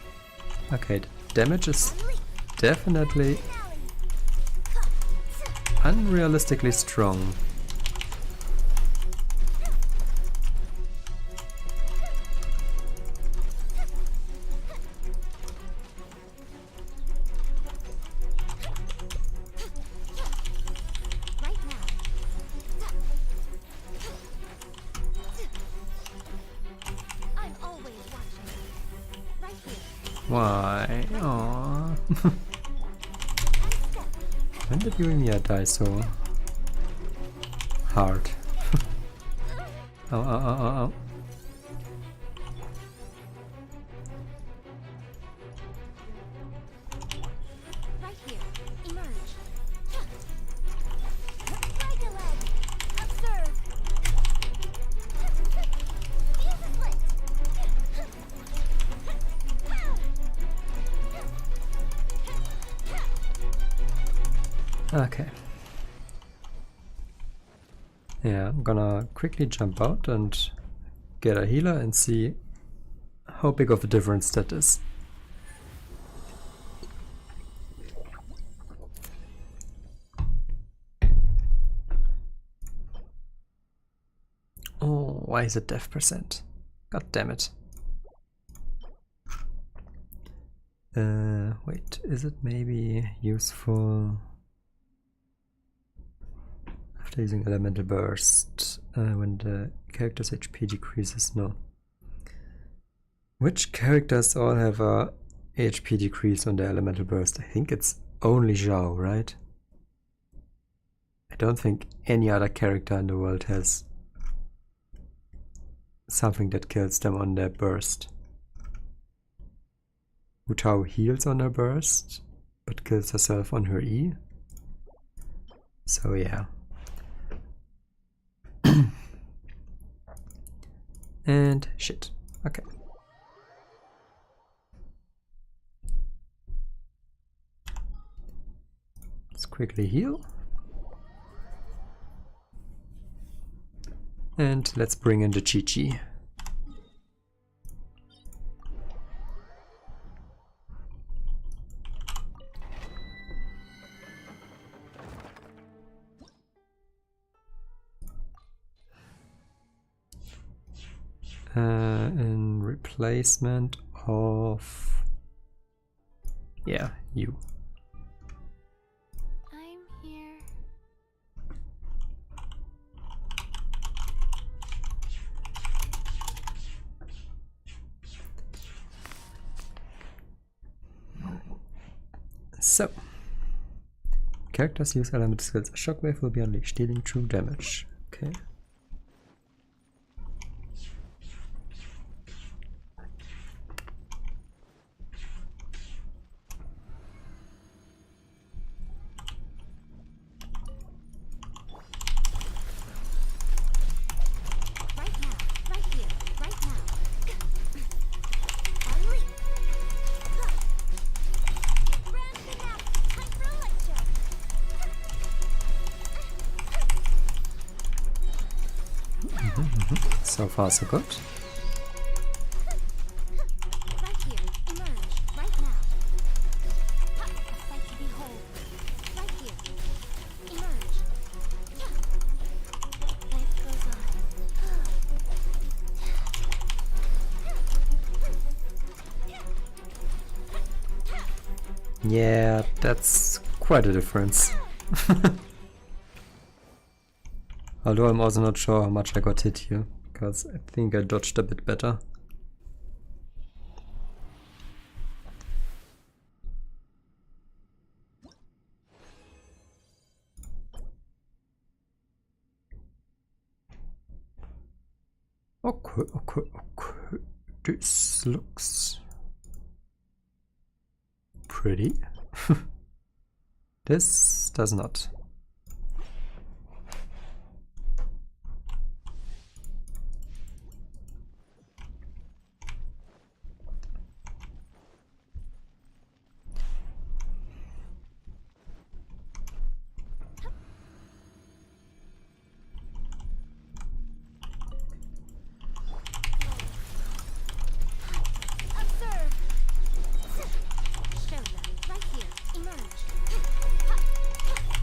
Okay, the damage is definitely unrealistically strong. Right now. I'm always watching. Right here. Why? Aww. And step. When did Yuimiya die so hard? Oh, oh, oh, oh, oh. Right here. Emerge. Break a leg. Observe. Fuse a split. Okay. Yeah, I'm gonna quickly jump out and get a healer and see how big of a difference that is. Oh, why is it death percent? God damn it. Wait, is it maybe useful? after using Elemental Burst when the character's HP decreases. No. Which characters all have a HP decrease on their Elemental Burst? I think it's only Zhao, right? I don't think any other character in the world has something that kills them on their burst. Wu Tao heals on her burst, but kills herself on her E. So yeah. And shit. Okay. Let's quickly heal. And let's bring in the Chi-Chi. In replacement of... yeah, you. I'm here. So, characters use element skills. A shockwave will be unleashed, dealing true damage. Okay. Right now. Right here. Right now. Unleash. Brand new map. Time for a lecture. So far so good. Right here. Emerge. Right now. A sight to behold. Right here. Emerge. Life goes on. Yeah, that's quite a difference. Although I'm also not sure how much I got hit here, because I think I dodged a bit better. Okay. This looks pretty. This does not. Observe. Show them. Right here. Emerge.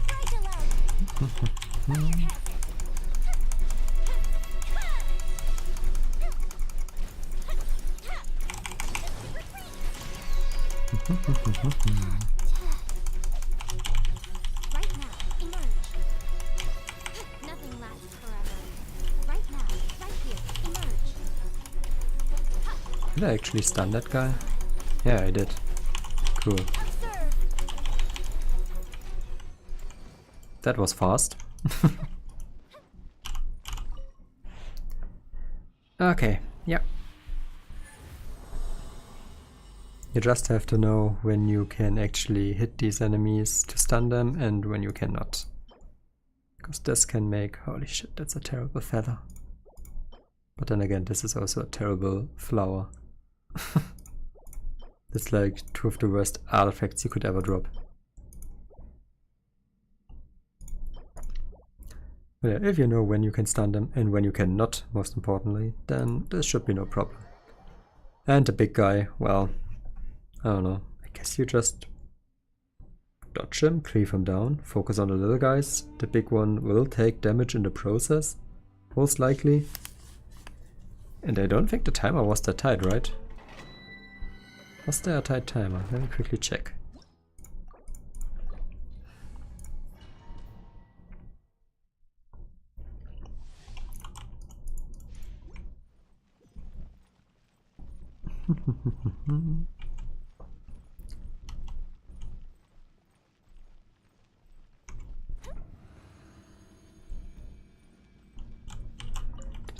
Right aloud. Right now. Emerge. Nothing lasts forever. Right now. Right here. Emerge. Did I actually stun that guy? Yeah, I did. Cool. Observe. That was fast. Okay, yeah. You just have to know when you can actually hit these enemies to stun them and when you cannot. Because this can make... holy shit, that's a terrible feather. But then again, this is also a terrible flower. It's like two of the worst artifacts you could ever drop. But yeah, if you know when you can stun them and when you cannot, most importantly, then this should be no problem. And the big guy, well, I don't know, I guess you just dodge him, cleave him down, focus on the little guys. The big one will take damage in the process, most likely. And I don't think the timer was that tight, right? Was there a tight timer? Let me quickly check.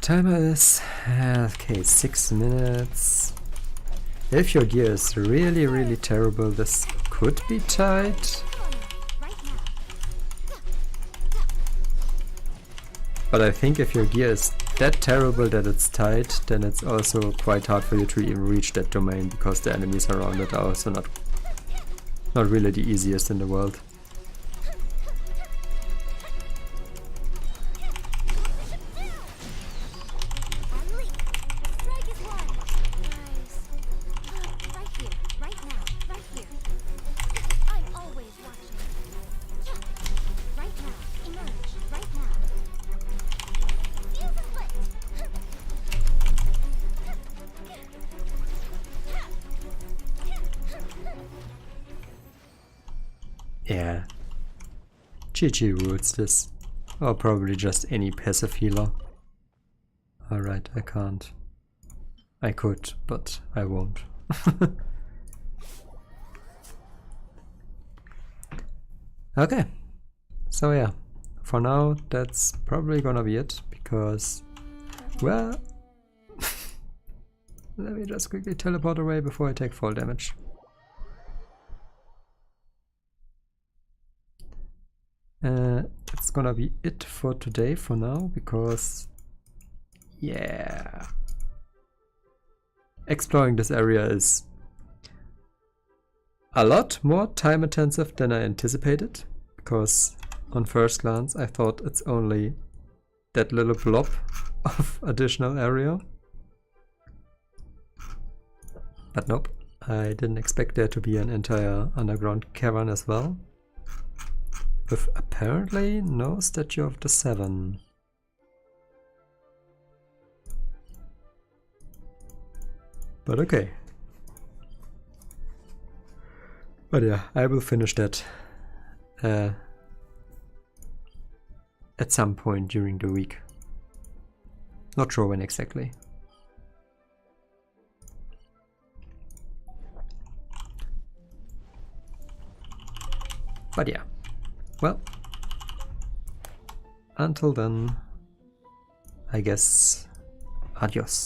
Timer is okay, 6 minutes. If your gear is really terrible, this could be tight. But I think if your gear is that terrible that it's tight, then it's also quite hard for you to even reach that domain, because the enemies around it are also not really the easiest in the world. Yeah. GG rules this. Or probably just any passive healer. Alright, I can't. I could, but I won't. Okay. So yeah. For now, that's probably gonna be it, because... well... let me just quickly teleport away before I take fall damage. It's gonna be it for today for now, because yeah, exploring this area is a lot more time intensive than I anticipated, because on first glance I thought it's only that little blob of additional area, but nope, I didn't expect there to be an entire underground cavern as well. With apparently no statue of the Seven. But okay. But yeah, I will finish that at some point during the week. Not sure when exactly. But yeah. Well, until then, I guess, adios.